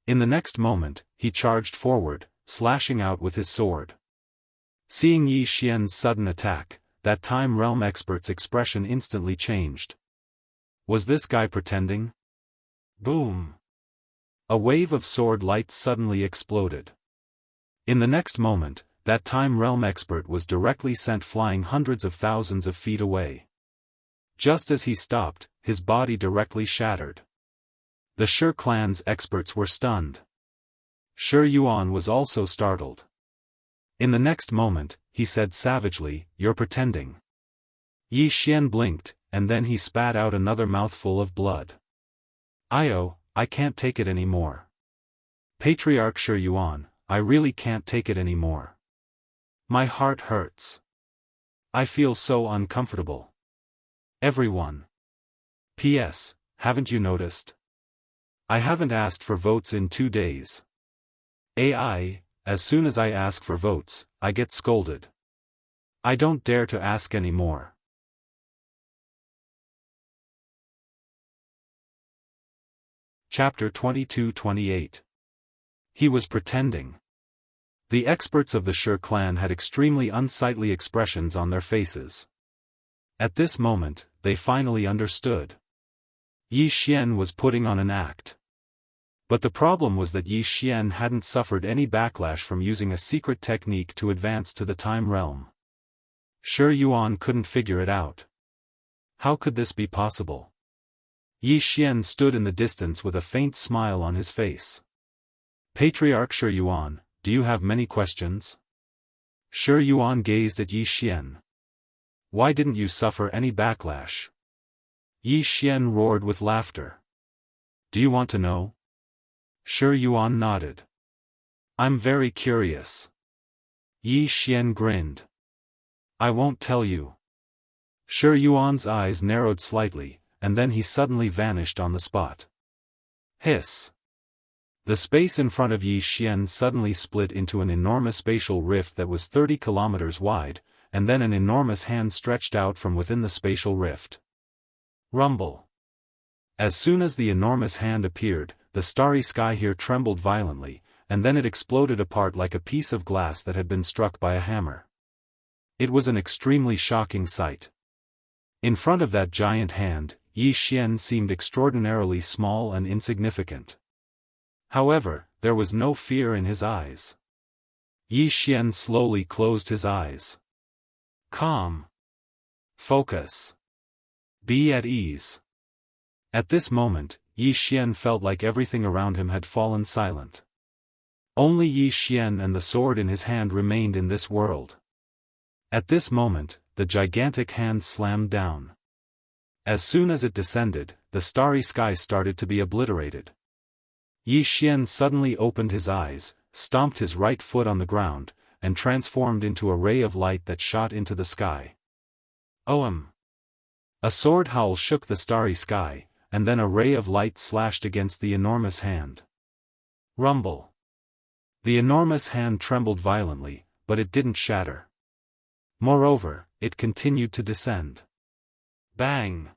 In the next moment, he charged forward, slashing out with his sword. Seeing Yi Xian's sudden attack, that time realm expert's expression instantly changed. Was this guy pretending? Boom! A wave of sword light suddenly exploded. In the next moment, that time realm expert was directly sent flying hundreds of thousands of feet away. Just as he stopped, his body directly shattered. The Shi clan's experts were stunned. Shi Yuan was also startled. In the next moment, he said savagely, "You're pretending." Yi Xian blinked, and then he spat out another mouthful of blood. I can't take it anymore. Patriarch Shi Yuan, I really can't take it anymore. My heart hurts. I feel so uncomfortable. Everyone. P.S. Haven't you noticed? I haven't asked for votes in 2 days. As soon as I ask for votes, I get scolded. I don't dare to ask anymore. Chapter 22-28. He was pretending. The experts of the Shi clan had extremely unsightly expressions on their faces. At this moment, they finally understood. Yi Xian was putting on an act. But the problem was that Yi Xian hadn't suffered any backlash from using a secret technique to advance to the time realm. Shi Yuan couldn't figure it out. How could this be possible? Yi Xian stood in the distance with a faint smile on his face. Patriarch Shi Yuan, do you have many questions? Shi Yuan gazed at Yi Xian. Why didn't you suffer any backlash? Yi Xian roared with laughter. Do you want to know? Shi Yuan nodded. I'm very curious. Yi Xian grinned. I won't tell you. Shi Yuan's eyes narrowed slightly, and then he suddenly vanished on the spot. Hiss. The space in front of Yi Xian suddenly split into an enormous spatial rift that was 30 kilometers wide, and then an enormous hand stretched out from within the spatial rift. Rumble. As soon as the enormous hand appeared, the starry sky here trembled violently, and then it exploded apart like a piece of glass that had been struck by a hammer. It was an extremely shocking sight. In front of that giant hand, Yi Xian seemed extraordinarily small and insignificant. However, there was no fear in his eyes. Yi Xian slowly closed his eyes. Calm. Focus. Be at ease. At this moment, Yi Xian felt like everything around him had fallen silent. Only Yi Xian and the sword in his hand remained in this world. At this moment, the gigantic hand slammed down. As soon as it descended, the starry sky started to be obliterated. Yi Xian suddenly opened his eyes, stomped his right foot on the ground, and transformed into a ray of light that shot into the sky. Ohm! A sword howl shook the starry sky, and then a ray of light slashed against the enormous hand. Rumble! The enormous hand trembled violently, but it didn't shatter. Moreover, it continued to descend. Bang!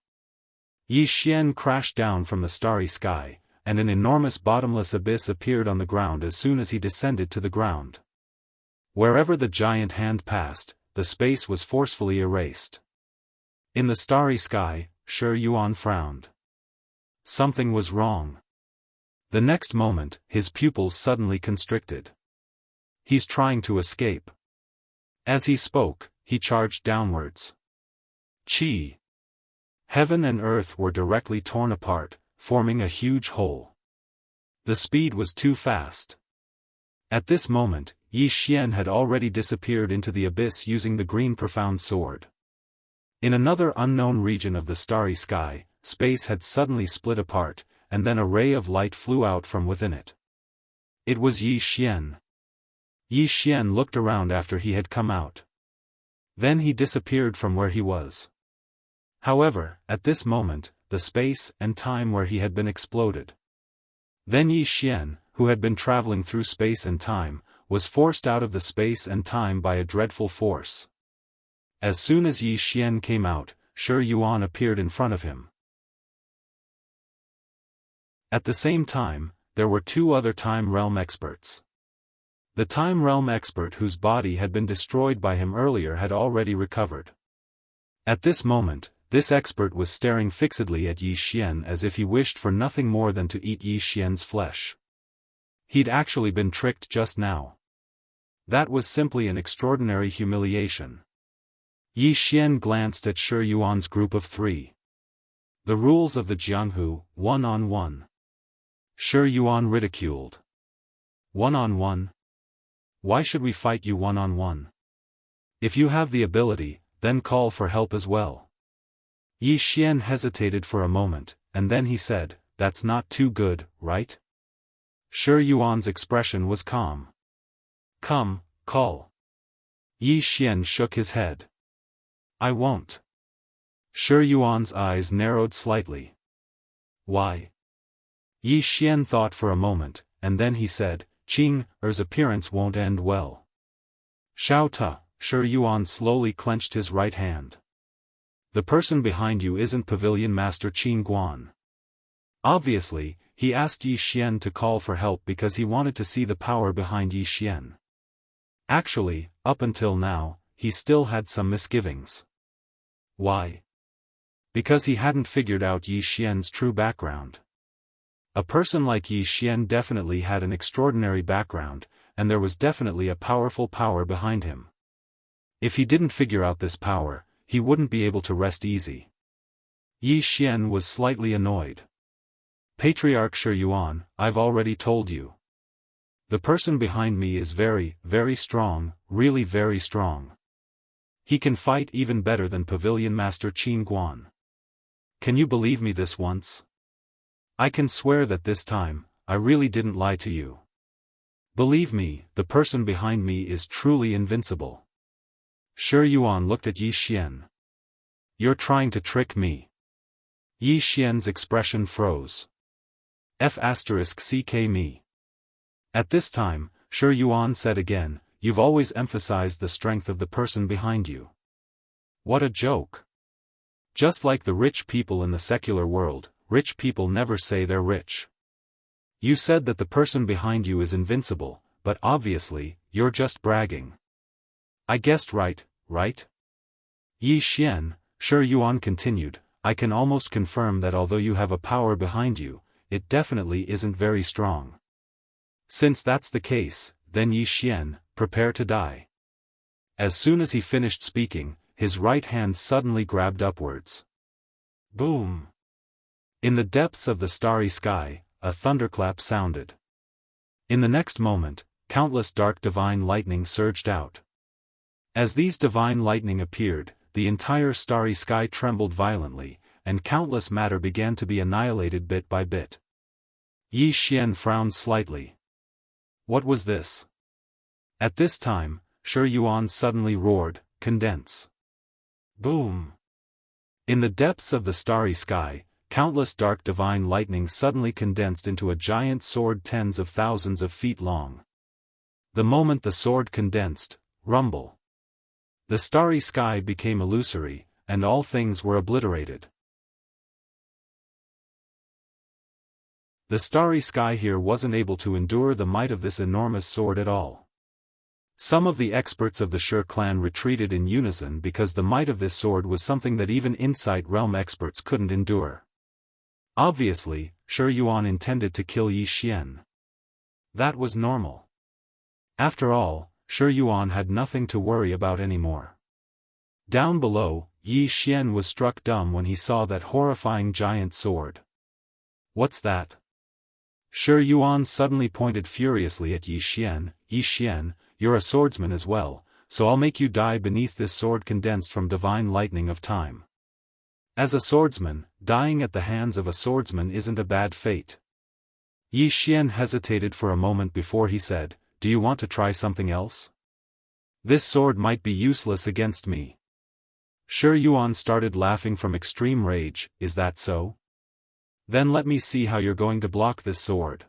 Yi Xian crashed down from the starry sky, and an enormous bottomless abyss appeared on the ground as soon as he descended to the ground. Wherever the giant hand passed, the space was forcefully erased. In the starry sky, Shi Yuan frowned. Something was wrong. The next moment, his pupils suddenly constricted. He's trying to escape. As he spoke, he charged downwards. Chi! Heaven and earth were directly torn apart, forming a huge hole. The speed was too fast. At this moment, Yi Xian had already disappeared into the abyss using the green profound sword. In another unknown region of the starry sky, space had suddenly split apart, and then a ray of light flew out from within it. It was Yi Xian. Yi Xian looked around after he had come out. Then he disappeared from where he was. However, at this moment, the space and time where he had been exploded. Then Yi Xian, who had been traveling through space and time, was forced out of the space and time by a dreadful force. As soon as Yi Xian came out, Shi Yuan appeared in front of him. At the same time, there were 2 other time realm experts. The time realm expert whose body had been destroyed by him earlier had already recovered. At this moment, this expert was staring fixedly at Yi Xian as if he wished for nothing more than to eat Yi Xian's flesh. He'd actually been tricked just now. That was simply an extraordinary humiliation. Yi Xian glanced at Shi Yuan's group of 3. The rules of the Jianghu, one-on-one. Shi Yuan ridiculed. One-on-one? Why should we fight you one-on-one? If you have the ability, then call for help as well. Yi Xian hesitated for a moment, and then he said, that's not too good, right? Shi Yuan's expression was calm. Come, call. Yi Xian shook his head. I won't. Shi Yuan's eyes narrowed slightly. Why? Yi Xian thought for a moment, and then he said, Qing Er's appearance won't end well. Xiao Ta, Shi Yuan slowly clenched his right hand. The person behind you isn't Pavilion Master Qin Guan. Obviously, he asked Yi Xian to call for help because he wanted to see the power behind Yi Xian. Actually, up until now, he still had some misgivings. Why? Because he hadn't figured out Yi Xian's true background. A person like Yi Xian definitely had an extraordinary background, and there was definitely a powerful power behind him. If he didn't figure out this power, he wouldn't be able to rest easy. Yi Xian was slightly annoyed. Patriarch Shi Yuan, I've already told you. The person behind me is very, very strong, really very strong. He can fight even better than Pavilion Master Qin Guan. Can you believe me this once? I can swear that this time, I really didn't lie to you. Believe me, the person behind me is truly invincible. Shi Yuan looked at Yi Xian. You're trying to trick me. Yi Xian's expression froze. F***ck me. At this time, Shi Yuan said again, you've always emphasized the strength of the person behind you. What a joke. Just like the rich people in the secular world, rich people never say they're rich. You said that the person behind you is invincible, but obviously, you're just bragging. I guessed right, right? Yi Xian, Shi Yuan continued, I can almost confirm that although you have a power behind you, it definitely isn't very strong. Since that's the case, then Yi Xian, prepare to die. As soon as he finished speaking, his right hand suddenly grabbed upwards. Boom! In the depths of the starry sky, a thunderclap sounded. In the next moment, countless dark divine lightning surged out. As these divine lightning appeared, the entire starry sky trembled violently, and countless matter began to be annihilated bit by bit. Yi Xian frowned slightly. What was this? At this time, Shi Yuan suddenly roared, condense. Boom! In the depths of the starry sky, countless dark divine lightning suddenly condensed into a giant sword tens of thousands of feet long. The moment the sword condensed, rumble. The starry sky became illusory, and all things were obliterated. The starry sky here wasn't able to endure the might of this enormous sword at all. Some of the experts of the Shi clan retreated in unison because the might of this sword was something that even Insight Realm experts couldn't endure. Obviously, Shi Yuan intended to kill Yi Xian. That was normal. After all, Shi Yuan had nothing to worry about anymore. Down below, Yi Xian was struck dumb when he saw that horrifying giant sword. What's that? Shi Yuan suddenly pointed furiously at Yi Xian. Yi Xian, you're a swordsman as well, so I'll make you die beneath this sword condensed from divine lightning of time. As a swordsman, dying at the hands of a swordsman isn't a bad fate. Yi Xian hesitated for a moment before he said, do you want to try something else? This sword might be useless against me. Shi Yuan started laughing from extreme rage, is that so? Then let me see how you're going to block this sword.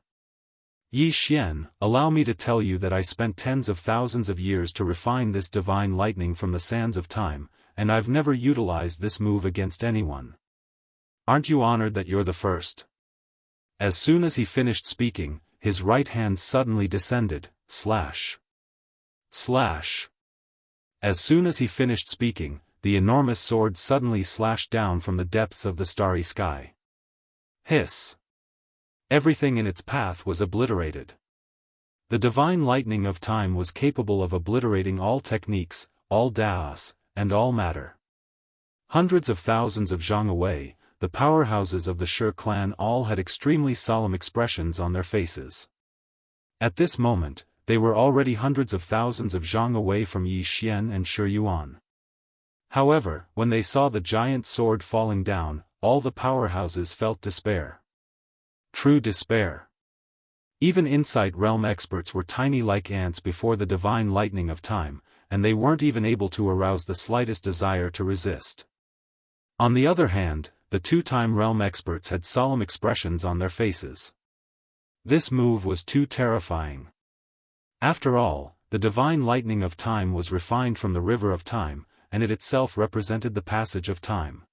Yi Xian, allow me to tell you that I spent tens of thousands of years to refine this divine lightning from the sands of time, and I've never utilized this move against anyone. Aren't you honored that you're the first? As soon as he finished speaking, his right hand suddenly descended, slash. Slash. As soon as he finished speaking, the enormous sword suddenly slashed down from the depths of the starry sky. Hiss. Everything in its path was obliterated. The divine lightning of time was capable of obliterating all techniques, all daos, and all matter. Hundreds of thousands of zhang away, the powerhouses of the Shi clan all had extremely solemn expressions on their faces. At this moment, they were already hundreds of thousands of zhang away from Yi Xian and Shi Yuan. However, when they saw the giant sword falling down, all the powerhouses felt despair. True despair. Even Insight Realm experts were tiny like ants before the divine lightning of time, and they weren't even able to arouse the slightest desire to resist. On the other hand, the two-time realm experts had solemn expressions on their faces. This move was too terrifying. After all, the divine lightning of time was refined from the river of time, and it itself represented the passage of time.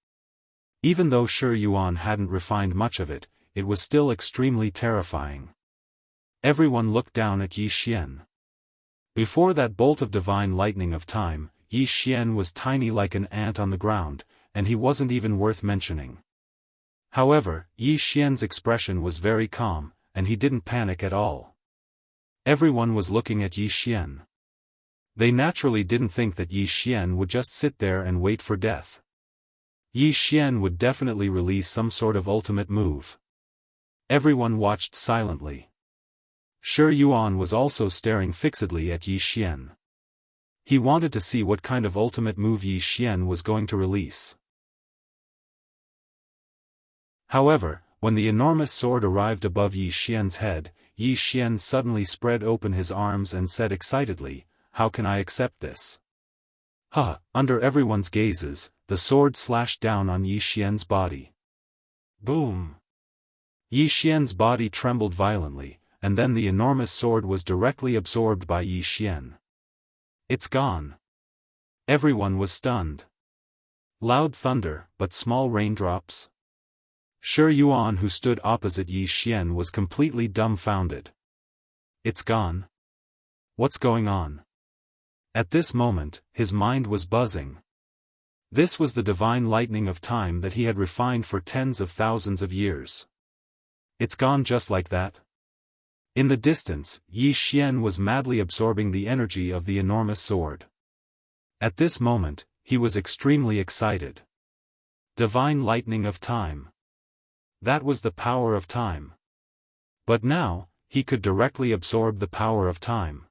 Even though Shi Yuan hadn't refined much of it, it was still extremely terrifying. Everyone looked down at Yi Xian. Before that bolt of divine lightning of time, Yi Xian was tiny like an ant on the ground, and he wasn't even worth mentioning. However, Yi Xian's expression was very calm, and he didn't panic at all. Everyone was looking at Yi Xian. They naturally didn't think that Yi Xian would just sit there and wait for death. Yi Xian would definitely release some sort of ultimate move. Everyone watched silently. Shi Yuan was also staring fixedly at Yi Xian. He wanted to see what kind of ultimate move Yi Xian was going to release. However, when the enormous sword arrived above Yi Xian's head, Yi Xian suddenly spread open his arms and said excitedly, "How can I accept this?" Under everyone's gazes, the sword slashed down on Yi Xian's body. Boom! Yi Xian's body trembled violently, and then the enormous sword was directly absorbed by Yi Xian. It's gone. Everyone was stunned. Loud thunder, but small raindrops? Shi Yuan, who stood opposite Yi Xian, was completely dumbfounded. It's gone? What's going on? At this moment, his mind was buzzing. This was the divine lightning of time that he had refined for tens of thousands of years. It's gone just like that? In the distance, Yi Xian was madly absorbing the energy of the enormous sword. At this moment, he was extremely excited. Divine lightning of time. That was the power of time. But now, he could directly absorb the power of time.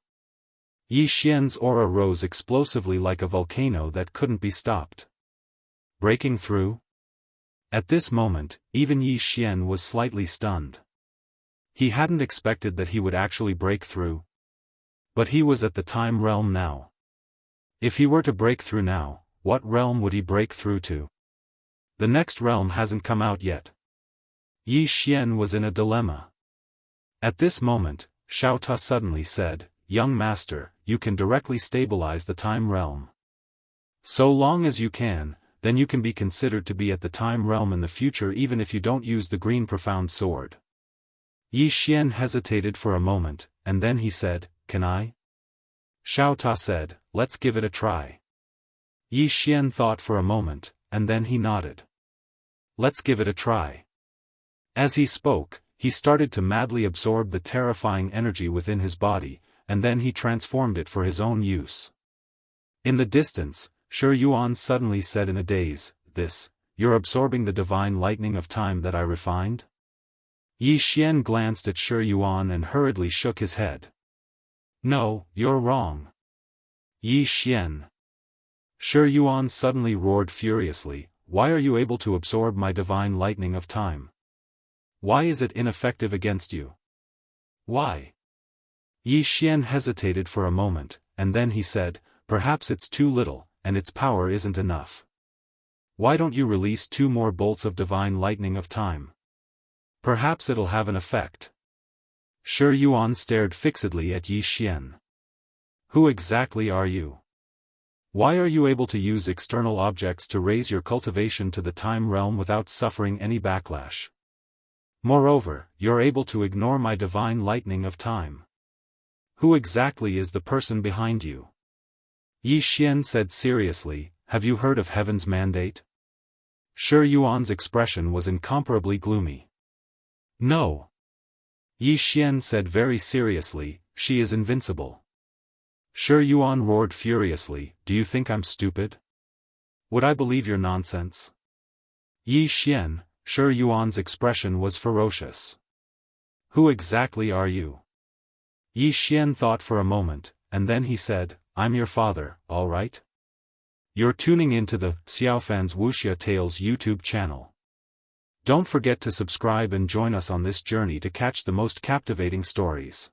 Yi Xian's aura rose explosively like a volcano that couldn't be stopped. Breaking through? At this moment, even Yi Xian was slightly stunned. He hadn't expected that he would actually break through. But he was at the time realm now. If he were to break through now, what realm would he break through to? The next realm hasn't come out yet. Yi Xian was in a dilemma. At this moment, Xiaofan suddenly said, "Young master, you can directly stabilize the time realm. So long as you can, then you can be considered to be at the time realm in the future even if you don't use the green profound sword." Yi Xian hesitated for a moment, and then he said, "Can I?" Xiaofan said, "Let's give it a try." Yi Xian thought for a moment, and then he nodded. "Let's give it a try." As he spoke, he started to madly absorb the terrifying energy within his body, and then he transformed it for his own use. In the distance, Shi Yuan suddenly said in a daze, "You're absorbing the divine lightning of time that I refined?" Yi Xian glanced at Shi Yuan and hurriedly shook his head. "No, you're wrong. Yi Xian." Shi Yuan suddenly roared furiously, "Why are you able to absorb my divine lightning of time? Why is it ineffective against you? Why?" Yi Xian hesitated for a moment, and then he said, "Perhaps it's too little, and its power isn't enough. Why don't you release 2 more bolts of divine lightning of time? Perhaps it'll have an effect." Shi Yuan stared fixedly at Yi Xian. "Who exactly are you? Why are you able to use external objects to raise your cultivation to the time realm without suffering any backlash? Moreover, you're able to ignore my divine lightning of time. Who exactly is the person behind you?" Yi Xian said seriously, "Have you heard of Heaven's mandate?" Shi Yuan's expression was incomparably gloomy. "No." Yi Xian said very seriously, she is invincible. Shi Yuan roared furiously, do you think I'm stupid? Would I believe your nonsense? Yi Xian, Shi Yuan's expression was ferocious. Who exactly are you? Yi Xian thought for a moment, and then he said, I'm your father, all right? You're tuning into the Xiaofan's Wuxia Tales YouTube channel. Don't forget to subscribe and join us on this journey to catch the most captivating stories.